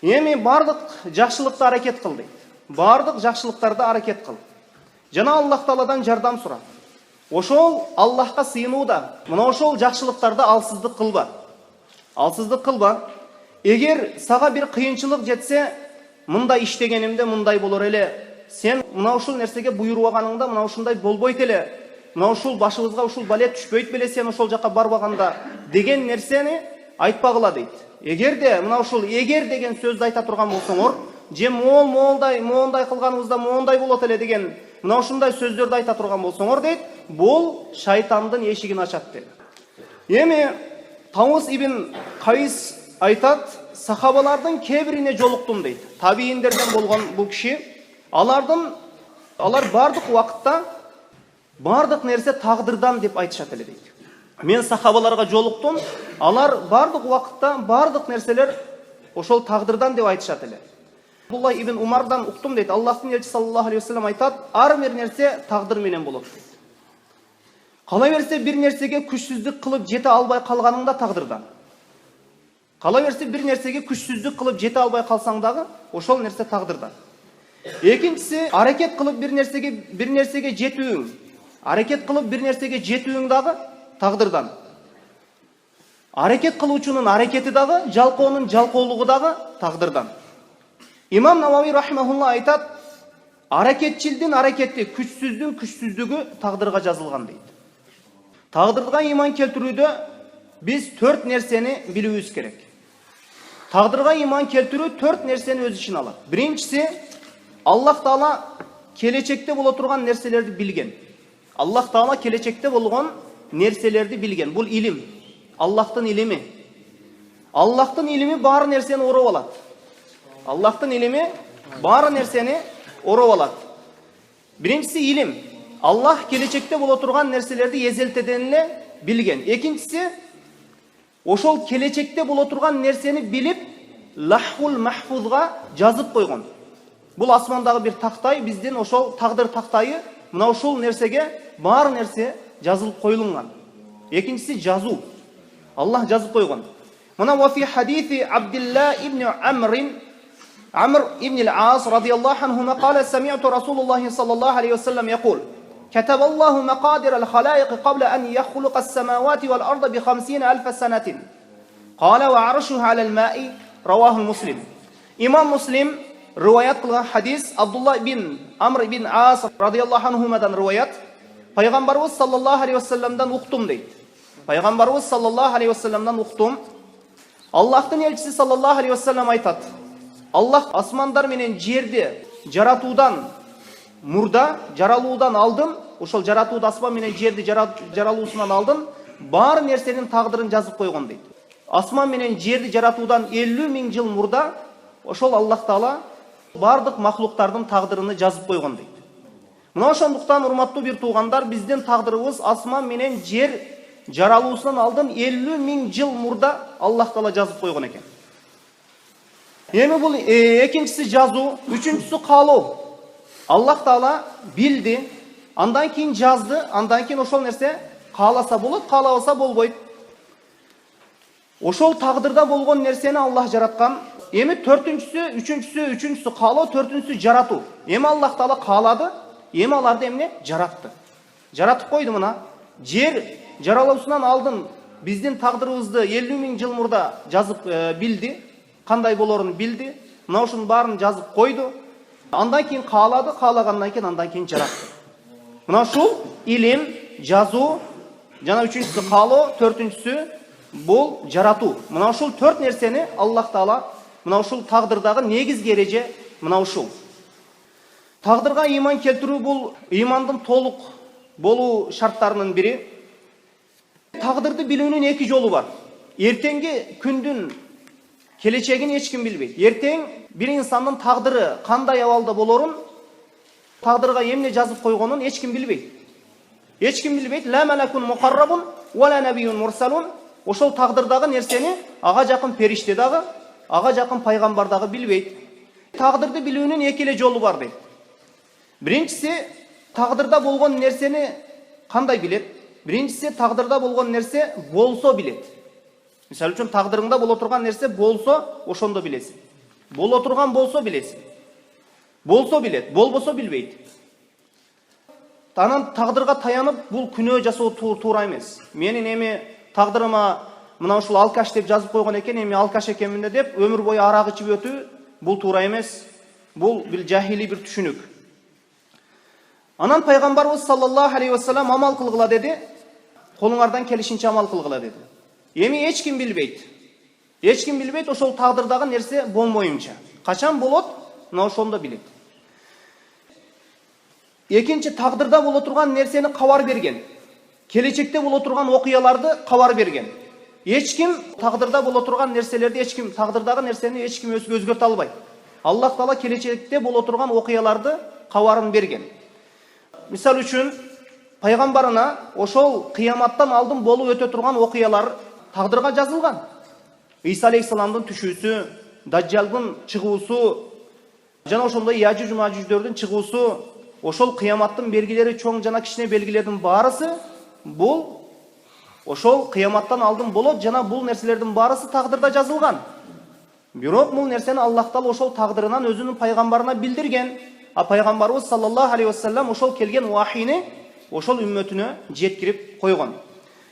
Эми бардык жакшылыкты аракет кыл дейт. Бардык жакшылыктарды аракет кыл. Жана Аллах Тааладан жардам сура. Ошол Аллахка сыйынууда, мына ошол жакшылыктарды алсыздык кылба. Алсыздык кылба. Эгер сага бир кыйынчылык жетсе, мындай иштегенимде мындай болор эле. Сен мына ушул нерсеге буйрубаганыңда мына ушундай болбойт эле. Мына ушул башыбызга ушул балет түшпөйт беле сен ошол жака барбаганда деген нерсени айтпагыла дейт. Эгерде мына ушул эгер деген сөздү айта турган болсоңор, же моондай кылганыбызда моондай болот эле деген мына ушундай сөздөрдү айта турган болсоңор дейт, бул шайтандын эшигин ачат дейт. Эми Тавус ибн Кайс айтат, сахабалардын кебирине жолуктум дейт. Табииндерден болгон бул киши, алар бардык убакытта бардык нерсе тагдырдан деп айтышат эле дейт. Мен сахабаларга жолуктум, алар бардык убакытта бардык нерселер ошол тагдырдан деп айтышат эле. Абдулла ибн Умардан уктум дейт. Аллахтын элчиси саллаллаху алейхи вассалам айтат, ар бир нерсе тагдыр менен болот дейт. Кала берсе бир нерсеге күчсүздүк кылып жете албай калганыңда тагдырдан. Кала берсе бир нерсеге күчсүздүк кылып жете албай калсаң дагы ошол нерсе тагдырдан. Экинчиси, аракет кылып бир нерсеге жетүүң. Аракет кылып бир нерсеге жетүүң дагы тагдырдан. Аракет кылуучунун аракети дагы, жалкоонун жалкоолугу дагы тагдырдан. Имам Навави рахимахулла айтат, аракетчилдин аракети, күчсүздүн күчсүздүгү тагдырга жазылган дейт. Тагдырга иман келтирүүдө биз 4 нерсени билүүбүз керек. Тагдырга иман келтирүү 4 нерсени өз ичине алат. Биринчиси, Аллах Таала келечекте боло турган нерселерди билген. Аллах Таала келечекте болгон нерселерди билген. Бул илим. Аллахтын илими. Аллахтын илими баары нерсени ороп алат. Аллахтын илими баары нерсени ороп алат. Биринчиси илим. Аллах келечекте боло турган нерселерди эзелтеден эле билген. Экинчиси, ошол келечекте боло турган нерсени билип, лахфул махфузга жазып койгон. Бул асмандагы бир тактай, биздин ошол тагдыр тактайы, мына ошол нерсеге баары нерсе жазылып коюлган. Экинчиси жазуу. Аллах жазып койгон. Мына ва фи хадиси Абдулла ибн Амр ибн ал-Ас радияллаху анхума قال سمعت رسول الله صلى الله عليه وسلم يقول كتب الله مقادير الخلائق قبل أن يخلق السماوات والأرض ب50,000 سنة قال وعرشه على الماء رواه مسلم. إمام مسلم روايات قلغان حديث Абдулла ибн Амр ибн Ас радияллаху анхумадан рوايات. Пайгамбарыбыз саллаллаху алейхи вассаламдан уктум дейт. Пайгамбарыбыз саллаллаху алейхи вассаламдан уктум. Аллахтын элчиси саллаллаху алейхи вассалам айтат, Аллах асмандар менен жерди жаратуудан мурда, жаралуудан алдын, ошол жаратууда асман менен жерди жаралуусунан алдын баары нерсенин тагдырын жазып койгон дейт. Асман менен жерди жаратуудан 50,000 жыл мурда ошол Аллах Таала бардык махлуктардын тагдырын жазып койгон дейт. Мына ошондуктан урматтуу бир туугандар, биздин тагдырыбыз асман менен жер жаралуусунан алдын 50,000 жыл мурда Аллах Таала жазып койгон экен. Эми бул экинчиси жазуу, үчүнчүсү каалоо. Аллах Таала билди, андан кийин жазды, андан кийин ошол нерсе кааласа болот, каалабаса болбойт. Ошол тагдырда болгон нерсени Аллах жараткан. Эми төртүнчүсү каалоо, төртүнчүсү жаратуу. Эми Аллах Таала каалады, Эми аларды эмне жаратты. Жаратып койду мына. Жер жаралуусунан алдын биздин тагдырыбызды 50 000 жыл мурда жазып билди. Кандай болорун билди. Мына ушунун баарын жазып койду. Андан кийин каалады, каалагандан кийин андан кийин жаратты. Мына ушул илим, жазуу, жана үчүнчүсү каалоо, төртүнчүсү бул жаратуу. Мына ушул 4 нерсени Аллах Таала мына ушул тагдырдагы негизги эреже мына ушул. Тагдырга иман келтирүү бул имандын толук болуу шарттарынын бири. Тагдырды билүүнүн 2 жолу бар. Эртеңги күндүн келечегин эч ким билбейт. Эртең бир инсандын тагдыры кандай абалда болорун, тагдырга эмне жазып койгонун эч ким билбейт. Эч ким билбейт. Ла малакун мукаррабун ва ла набиюн мурсалун. Ошол тагдырдагы нерсени ага жакын периште дагы, ага жакын пайгамбар дагы билбейт. Тагдырды билүүнүн 2 эле жолу бар дейт. Биринчиси тагдырда болгон нерсени кандай билет? Биринчиси тагдырда болгон нерсе болсо билет. Мисалы үчүн тагдырыңда боло турган нерсе болсо, ошондо билесиң. Боло турган болсо билесиң. Болсо билет, болбосо билбейт. Анан тагдырга таянып бул күнөө жасоо туура эмес. Менин эми тагдырыма мына ушул алкаш деп жазып койгон экен, эми алкаш экенмин деп өмүр бою арак ичип өтүү бул туура эмес. Бул бир жахили бир түшүнүк. Анан пайгамбарыбыз саллаллаху алейхи вассалам амал кылгыла деди. Колуңардан келишинче амал кылгыла деди. Эми эч ким билбейт. Эч ким билбейт ошол тагдырдагы нерсе болмоюнча. Качан болот? Мына ошондо билет. Экинчи тагдырда боло турган нерсени кабар берген. Келечекте боло турган окуяларды кабар берген. Эч ким тагдырда боло турган нерселерди эч ким тагдырдагы нерсени эч ким өзгөртө албайт. Аллах Таала келечекте боло турган окуяларды кабарын берген. Мисал үчүн пайгамбарына ошол кыяматтан алдын болуп өтө турган окуялар тагдырга жазылган. Иса алейхисаламдын түшүүсү, Даджалдын чыгуусу, жана ошондой Яжуж Мажуждөрдүн чыгуусу, ошол кыяматтын белгилери чоң жана кичине белгилердин баарысы бул ошол кыяматтан алдын болот жана бул нерселердин баарысы тагдырда жазылган. Бирок бул нерсени Аллах Таала ошол тагдырынан өзүнүн пайгамбарына билдирген. А пайгамбарыбыз саллаллаху алейхи вассалам ошол келген вахийни ошол үммөтүнө жеткирип койгон.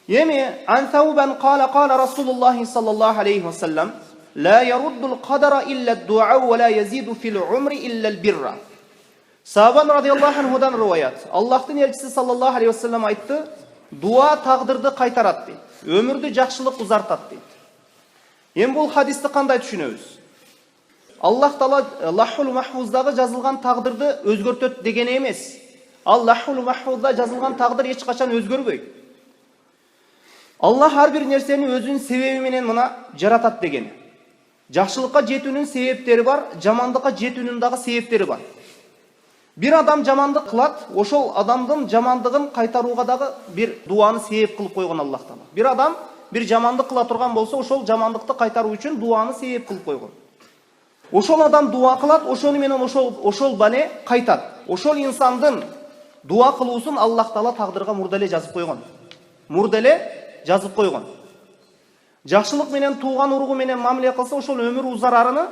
Эми антаубан кала Расулуллах саллаллаху алейхи вассалам ла яруддул кадара илля дуа ва ла язиду фил умри илля бирра. Сахабан радиаллаху анхудан риваят. Аллахтын элчиси саллаллаху алейхи вассалам айтты: дуа тагдырды кайтарат дейт. Өмүрдү жакшылык узартат дейт. Эми бул хадисти кандай түшүнөбүз? Аллах Таала Лахул Махфуздагы жазылган тагдырды өзгөртөт дегени эмес. Ал Лахул Махфузда жазылган тагдыр эч качан өзгөрбөйт. Аллах ар бир нерсени өзүнүн себеби менен мына жаратат дегени. Жакшылыкка жетүүнүн себептери бар, жамандыкка жетүүнүн дагы себептери бар. Бир адам жамандык кылат, ошол адамдын жамандыгын кайтарууга дагы бир дуаны себеп кылып койгон Аллах Таала. Бир адам бир жамандык кыла турган болсо, ошол жамандыкты кайтаруу үчүн дуаны себеп кылып койгон. Ошол адам дуа кылат, ошону менен ошол бане кайтат. Ошол инсандын дуа кылуусун Аллах Таала тагдырга мурда эле жазып койгон. Мурда эле жазып койгон. Жакшылык менен тууган уругу менен мамиле кылса, ошол өмүр узарарыны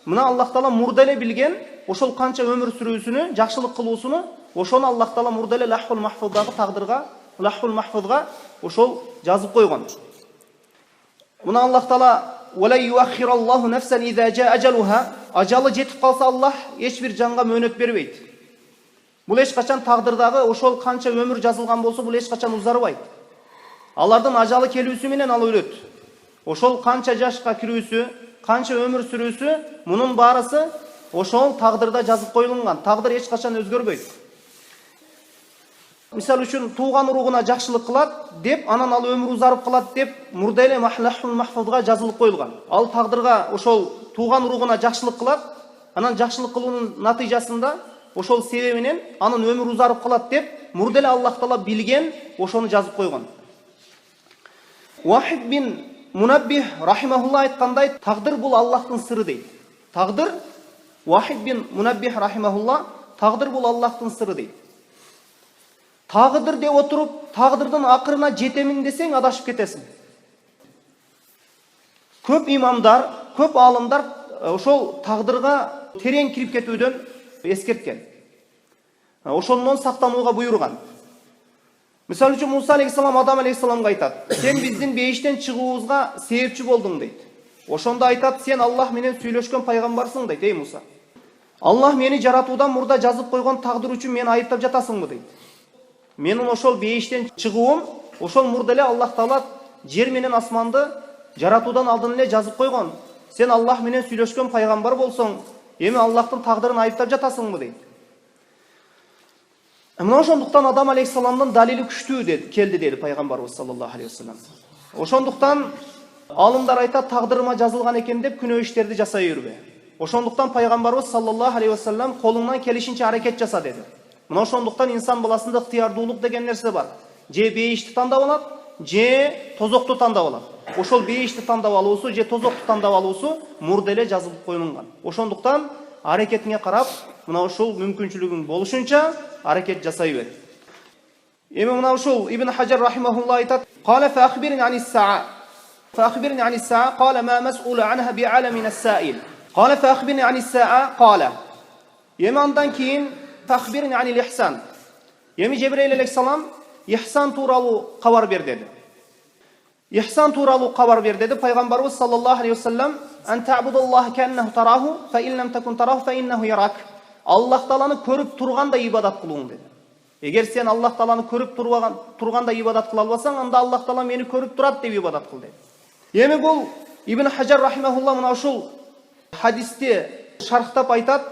мына Аллах Таала мурда эле билген. Ошол канча өмүр сүрүүсүнү, жакшылык кылуусуну ошону Аллах Таала мурда эле Лахул Махфуздагы тагдырга, Лахул Махфузга ошол жазып койгон. Мына Аллах Таала وَلَا يُؤَخِّرَ اللَّهُ نَفْسًا إِذَا جَاءَ أَجَلُهَا. Ажалы жетип калса Аллах эч бир жанга мөөнөт бербейт. Бул эч качан тагдырдагы ошол канча өмүр жазылган болсо, бул эч качан узарбайт. Алардын ажалы келүүсү менен ал өлөт. Ошол канча жашка кирүүсү, канча өмүр сүрүүсү, мунун баарысы ошол тагдырда жазып коюлган. Тагдыр эч качан өзгөрбөйт. Мисал үчүн тууган уругуна жакшылык кылат деп, анан ал өмүр узарып калат деп мурда эле Лахул Махфузга жазылып коюлган. Ал тагдырга ошол тууган уругуна жакшылык кылат, анан жакшылык кылуунун натыйжасында ошол себебинен анын өмүр узарып калат деп мурда эле Аллах Таала билген, ошону жазып койгон. Вахид бин Мунаббих рахимахулла айткандай, тагдыр бул Аллахтын сыры дейт. Тагдыр, Вахид бин Мунаббих рахимахулла, тагдыр бул Аллахтын сыры дейт. Тагдыр деп отуруп, тагдырдын акырына жетемин десең адашып кетесиң. Көп имамдар, көп алымдар ошол тагдырга терең кирип кетүүдөн эскерткен. ошондон сактанууга буйруган. Мисалы үчүн Муса алейхиссалам Адам алейхиссаламга айтат: "Сен биздин бейиштен чыгуубузга себепчи болдуң" дейт. Ошондо айтат: "Сен Аллах менен сүйлөшкөн пайгамбарсың" дейт. "Эй Муса, Аллах мени жаратуудан мурда жазып койгон тагдыр үчүн мени айыптап жатасыңбы" дейт. "Менин ошол бейиштен чыгуум, ошол мурда эле Аллах Таала жер менен асманды жаратуудан алдын эле жазып койгон. Сен Аллах менен сүйлөшкөн пайгамбар болсоң, эми Аллахтын тагдырын айыптап жатасыңбы" дейт. Мына ошондуктан Адам алейхиссаламдын далили күчтүү келди деди пайгамбарыбыз саллаллаху алейхи вассалам. Ошондуктан алымдар айтат, тагдырыма жазылган экен деп күнөө иштерди жасай бербе. Ошондуктан пайгамбарыбыз саллаллаху алейхи вассалам колуңдан келишинче аракет жаса деди. Мына ошондуктан инсан баласында ыктыярдуулук деген нерсе бар. Же бейишти тандап алат, же тозокту тандап алат. Ошол бейишти тандап алуусу же тозокту тандап алуусу мурда эле жазылып коюлган. Ошондуктан аракетиңе карап, мына ушул мүмкүнчүлүгүң болушунча аракет жасай бер. Эми мына ушул Ибн Хаджар рахимахуллах айтат: "Кала фа ахбирни анис-саа. Фа ахбирни анис-саа, кала ма мас'улу анха би'ала мин ас-саил. Кала фа ахбирни анис-саа, кала." Эми андан кийин фа ахбирни анил-ихсан. Эми Жебрейил алейхиссалам ихсан тууралуу кабар бер деди. Ихсан тууралуу кабар бер деди пайгамбарыбыз саллаллаху алейхи вассалам: "Ан та'будаллаха кааннаху тараху, фа ин лам такун тараху, фа иннаху ярак." Аллах Тааланы көрүп тургандай ибадат кылууң деди. Эгер сен Аллах Тааланы көрүп тургандай ибадат кыла албасаң, анда Аллах Таала мени көрүп турат деп ибадат кыл деди. Эми бул Ибн Хаджар рахимахуллах мына ушул хадисти шархтап айтат: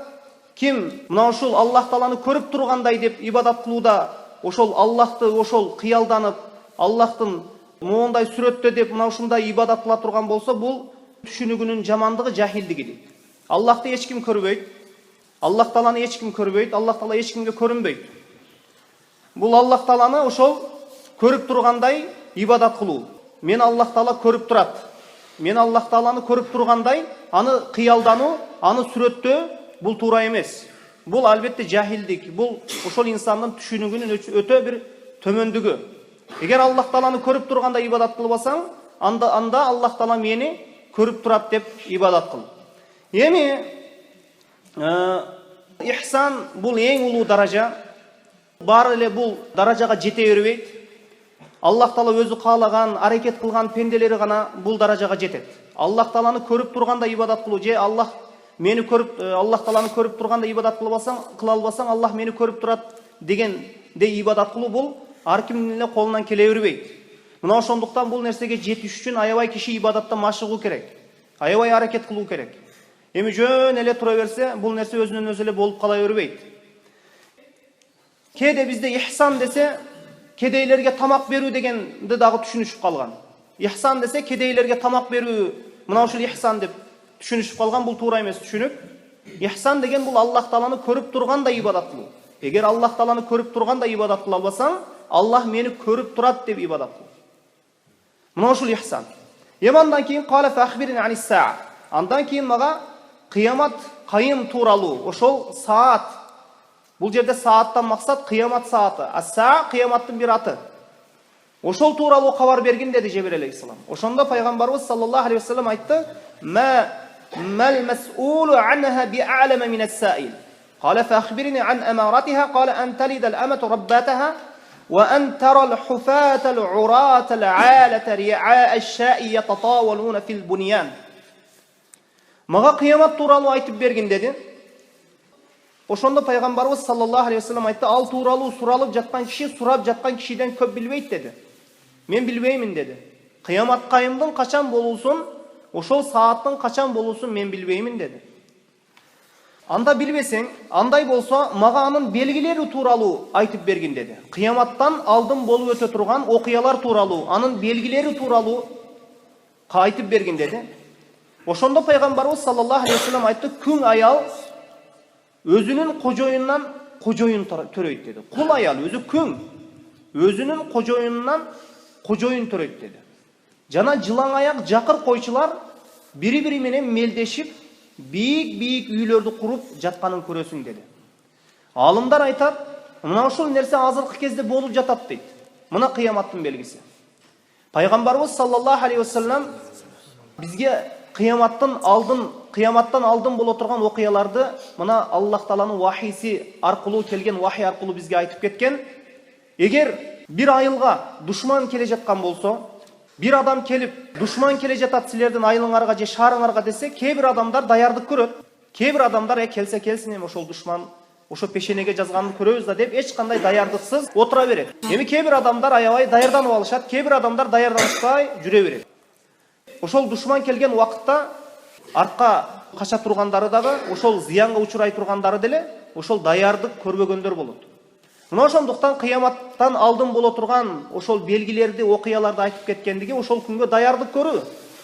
ким мына ушул Аллах Тааланы көрүп тургандай деп ибадат кылууда ошол Аллахты ошол кыялданып, Аллахтын моондай сүрөттө деп мына ушундай ибадат кыла турган болсо, бул түшүнүгүнүн жамандыгы, жахилдиги дейт. Аллахты эч ким көрбөйт. Аллах Тааланы эч ким көрбөйт. Аллах Таала эч кимге көрүнбөйт. Бул Аллах Тааланы ошол көрүп тургандай ибадат кылуу. Мен Аллах Таала көрүп турат. Мен Аллах Тааланы көрүп тургандай аны кыялдануу, аны сүрөттөө, бул туура эмес. Бул албетте жахилдик. Бул ошол инсандын түшүнүгүнүн өтө бир төмөндүгү. Эгер Аллах Тааланы көрүп тургандай ибадат кылбасаң, анда Аллах Таала мени көрүп турат деп ибадат кыл. Эми ихсан бул эң улуу даража. Баары эле бул даражага жете бербейт. Аллах Таала өзү каалаган, аракет кылган пенделери гана бул даражага жетет. Аллах Тааланы көрүп тургандай ибадат кылуу, же Аллах Тааланы көрүп тургандай ибадат кыла албасаң, Аллах мени көрүп турат дегенде ибадат кылуу, бул ар кимдин эле колунан келе бербейт. Мына ошондуктан бул нерсеге жетиш үчүн аябай киши ибадатта машыгуу керек. Аябай аракет кылуу керек. Эми жөн эле тура берсе, бул нерсе өзүнөн өзү эле болуп кала бербейт. Кээде бизде ихсан десе, кедейлерге тамак берүү дегенди дагы түшүнүшүп калган. Ихсан десе, кедейлерге тамак берүү, мына ушул ихсан деп түшүнүшүп калган. Бул туура эмес түшүнүк. Ихсан деген бул Аллах Тааланы көрүп тургандай ибадат кылуу. Эгер Аллах Тааланы көрүп тургандай ибадат кыла албасаң, Аллах мени көрүп турат деп ибадат кыл. Мына ушул ихсан. Эми андан кийин кала фа ахбирни анис-саа. Андан кийин мага кыямат, кайым тууралуу, ошол саат. Бул жерде сааттан максат кыямат сааты. Ас-саа кыяматтын бир аты. Ошол тууралуу кабар бергин деди Жебрейил алейхиссалам. Ошондо пайгамбарыбыз саллаллаху алейхи вассалам айтты: "Мал мас'улу анха би'алама мин ас-саил. Кала фа ахбирни ан амаратиха, кала ан талида ал-амату раббатаха, ва ан тара ал-хуфата ал-урата ал-алата ри'a аш-ша'i yatatawaluna fil bunyan." Мага кыямат тууралуу айтып бергин деди. Ошондо пайгамбарыбыз саллаллаху алейхи вассалам айтты: "Ал тууралуу суралып жаткан киши сурап жаткан кишиден көп билбейт" деди. "Мен билбеймин" деди. "Кыямат кайымдын качан болуусун, ошол сааттын качан болуусун мен билбеймин" деди. "Анда билбесең, андай болсо, мага анын белгилери тууралуу айтып бергин" деди. Кыяматтан алдын болуп өтө турган окуялар тууралуу, анын белгилери тууралуу айтып бергин деди. Ошондо пайгамбарыбыз саллаллаху алейхи вассалам айтты: "Күн аял өзүнүн кожоюнунан кожоюн төрөйт" деди. Кул аял өзү күн өзүнүн кожоюнунан кожоюн төрөйт деди. Жана жылаң аяк жакыр койчулар бири-бири менен мелдешип, бийик үйлөрдү куруп жатканын көрөсүң деди. Алымдар айтат, мына ушул нерсе азыркы кезде болуп жатат дейт. Мына кыяматтын белгиси. Пайгамбарыбыз саллаллаху алейхи вассалам бизге кыяматтан алдын боло турган окуяларды мына Аллах Тааланын вахийси аркылуу келген, вахий аркылуу бизге айтып кеткен. Эгер бир айылга душман келе жаткан болсо, бир адам келип душман келе жатат силердин айылыңарга же шаарыңарга десе, кээ бир адамдар даярдык көрөт. Кээ бир адамдар келсе келсин, эми ошол душман ошо пешенеге жазганды көрөбүз да деп эч кандай даярдыксыз отура берет. Эми кээ бир адамдар аябай даярданып алышат, кээ бир адамдар даярданышпай жүрө берет. Ошол душман келген убакытта артка кача тургандары дагы, ошол зыянга учурай тургандары деле ошол даярдык көрбөгөндөр болот. Мына ошондуктан кыяматтан алдын боло турган ошол белгилерди, окуяларды айтып кеткендиги ошол күнгө даярдык көрүү.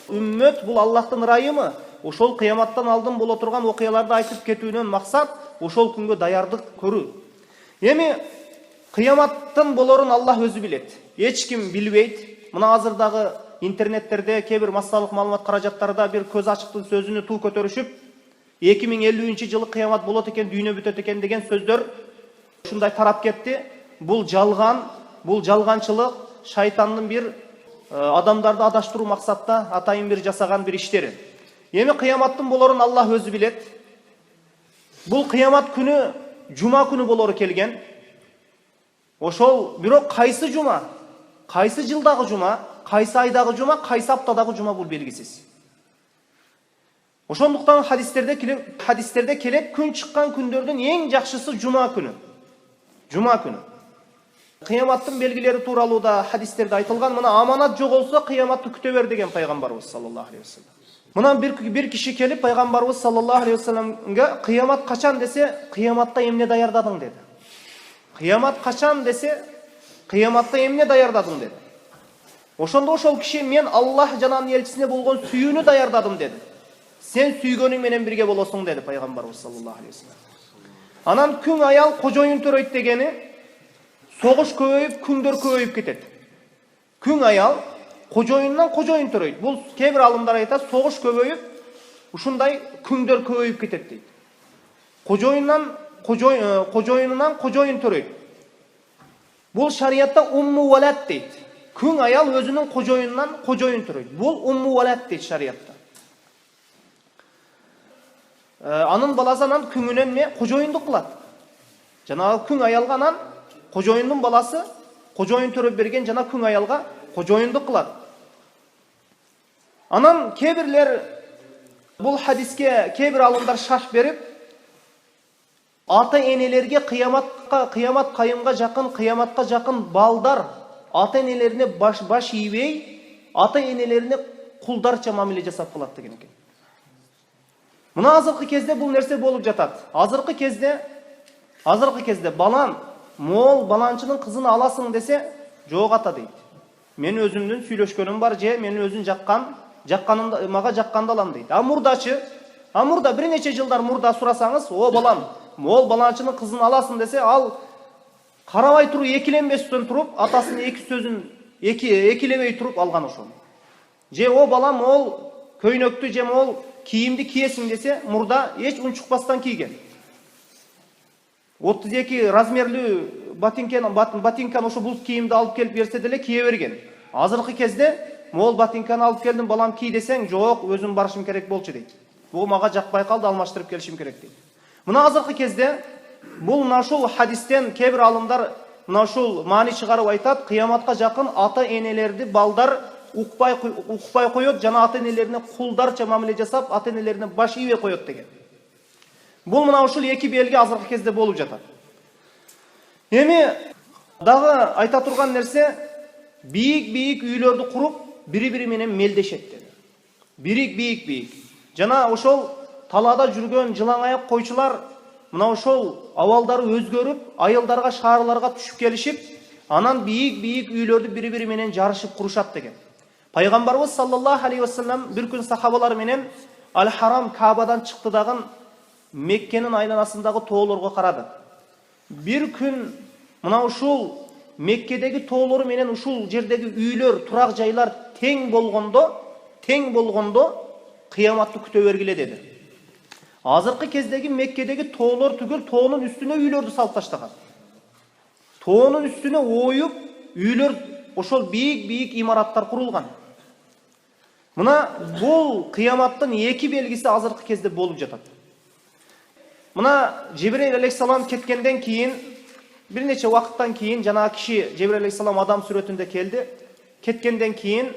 Үммөт бул Аллахтын ырайымы. Ошол кыяматтан алдын боло турган окуяларды айтып кетүүнүн максат ошол күнгө даярдык көрүү. Эми кыяматтын болорун Аллах өзү билет. Эч ким билбейт. Мына азырдагы интернеттерде кээ бир массалык маалымат каражаттарда бир көз ачыктын сөзүнө туу көтөрүшүп, 2050-жылы кыямат болот экен, дүйнө бүтөт экен деген сөздөр ушундай тарап кетти. Бул жалган, бул жалганчылык, шайтандын бир адамдарды адаштыруу максатта атайын бир жасаган бир иштери. Эми кыяматтын болорун Аллах өзү билет. Бул кыямат күнү жума күнү болору келген. Ошол бирок кайсы жума, кайсы жылдагы жума, кайсы айдагы жума, кайсы аптадагы жума бул белгисиз. Ошондуктан хадистерде келет, күн чыккан күндөрдүн эң жакшысы жума күнү. Жума күнү. Кыяматтын белгилери тууралуу да хадистерде айтылган. Мына аманат жоголсо кыяматты күтө бер деген пайгамбарыбыз саллаллаху алейхи вассалам. Мына бир киши келип пайгамбарыбыз саллаллаху алейхи вассаламга кыямат качан десе, кыяматта эмне даярдадың деди. Кыямат качан десе, кыяматта эмне даярдадың деди. Ошондо ошол киши мен Аллах жананын элчисине болгон сүйүүнү даярдадым деди. Сен сүйгөнүң менен бирге болосуң деди пайгамбарыбыз саллаллаху алейхи вассалам. Анан күн аял кожоюн төрөйт дегени согуш көбөйүп, күндөр көбөйүп кетет. Күн аял кожоюндан кожоюн төрөйт. Бул кээ бир алымдар айтат, согуш көбөйүп, ушундай күндөр көбөйүп кетет дейт. Кожоюнунан кожоюн төрөйт. Бул шариятта умму валат дейт. Күн аял өзүнүн кожоюнунан кожоюн төрөйт. Бул умму валат дейт шариятта. Анын баласы анан күңүнөн не кожоюндук кылат. Жанагы күн аялга анан кожоюндун баласы кожоюн төрөп берген жана күн аялга кожоюндук кылат. Анан кээ бирлер бул хадиске кээ бир алымдар шарх берип, ата энелерге кыямат кайымга жакын балдар ата энелерине баш ийбей, ата энелерине кулдарча мамиле жасап калат деген экен. Мына азыркы кезде бул нерсе болуп жатат. Азыркы кезде балан, мол баланчынын кызын аласың десе, жок ата дейт. Мен өзүмдүн сүйлөшкөнүм бар, же мен өзүн мага жакканды алам дейт. Мурда бир нече жылдар мурда сурасаңыз, о балам, мол баланчынын кызын аласың десе, ал карабай туруп, экиленбестен туруп, атасынын эки сөзүн экилебей туруп алган ошону. Же о балам, мол көйнөктү же мол кийимди киесиң десе, мурда эч унчукпастан кийген. 32 размерлүү ботинканы ошо бул кийимди алып келип берсе деле кие берген. Азыркы кезде мол ботинканы алып келдим, балам кий десең, жок, өзүм барышым керек болчу дейт. Бул мага жакпай калды, алмаштырып келишим керек дейт. Мына азыркы кезде бул мына ушул хадистен кээ бир алымдар мына ушул маани чыгарып айтат, кыяматка жакын ата энелерди балдар укпай коет, жана ата энелерине кулдарча мамиле жасап, ата энелерине баш ийбей коет деген. Бул мына ушул эки белги азыркы кезде болуп жатат. Эми дагы айта турган нерсе, бийик үйлөрдү куруп, бири-бири менен мелдешет dedi. Бийик. Жана ошол талаада жүргөн жылаң аяк койчулар мына ошол абалдары өзгөрүп, айылдарга, шаарларга түшүп келишип, анан бийик үйлөрдү бири-бири менен жарышып курушат деген. Пайгамбарыбыз саллаллаху алейхи вассалам бир күн сахабалар менен Аль-Харам Кабадан чыкты дагы Меккенин айланасындагы тоолорго карады. Бир күн мына ушул Меккедеги тоолор менен ушул жердеги үйлөр, турак жайлар тең болгондо кыяматты күтө бергиле деди. Азыркы кездеги Меккедеги тоолор түгүл, тоонун үстүнө үйлөрдү салып таштаган. Тоонун үстүнө оюп, үйлөр ошол бийик имараттар курулган. Мына бұл қияматтың екі белгісі азырқы кезде болып жатады. Мына Жебірейіл алейхиссалам кеткенден кейін, бірнеше уақыттан кейін жаңағы кіші Жебірейіл алейхиссалам адам сүретінде келді. Кеткенден кейін,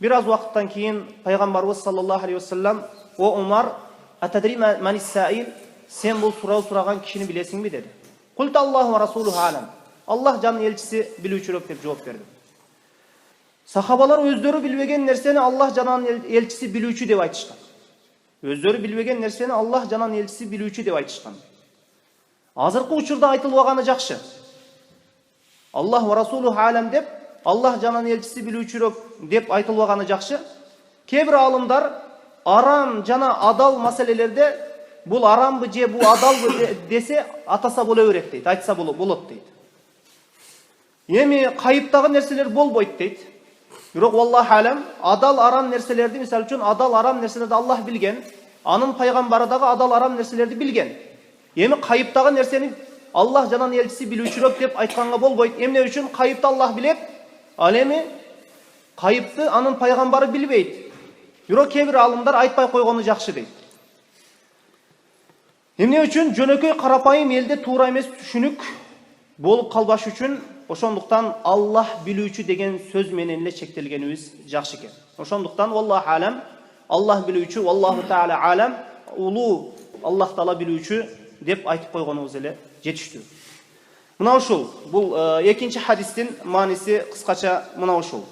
біраз уақыттан кейін пайғамбарымыз саллаллаху алейхи уассалам: "О Умар, атадри манис саил, сен бұл сұраған кішіні білесің бе?" деді. "Құлту Аллаху ва расулуху алам." Аллах жанның елшісі білушірек деп жауап берді. Сахабалар өздері білбеген нәрсені Аллах жанның елшісі білуші деп айтышқан. Өздері білбеген нәрсені Аллах жанның елшісі білуші деп айтышқан. Азырқы учурда айтылғаны жақсы. Аллах ва расулуху алам деп, Аллах жанның елшісі білушірек деп айтылғаны жақсы. Кейбір алымдар арам жана адал мәселелерде бұл арам бы же бұл адал бы десе атаса бола берет дейді, айтса болады дейді. Эми кайыптагы нерселер болбойт дейт. Бирок валлаху алам, адал арам нерселерди, мисалы үчүн адал арам нерселерди Аллах билген, анын пайгамбары дагы адал арам нерселерди билген. Эми кайыптагы нерсени Аллах жанан элчиси билүүчүрөөк деп айтканга болбойт. Эмне үчүн? Кайыпты Аллах билет, ал эми кайыпты анын пайгамбары билбейт. Бирок кээ-бир алымдар айтпай койгону жакшы дейт. Эмне үчүн? Жөнөкөй карапайым элде туура эмес түшүнүк болуп калбаш үчүн, ошондуктан Аллах билүүчү деген сөз менен эле чектелгенибиз жакшы экен. Ошондуктан валлаху алам, Аллах билүүчү, валлаху таала алам, улуу Аллах таала билүүчү деп айтып койгонубуз эле жетиштүү. Мына ушул, бул экинчи хадистин мааниси кыскача мына ушул.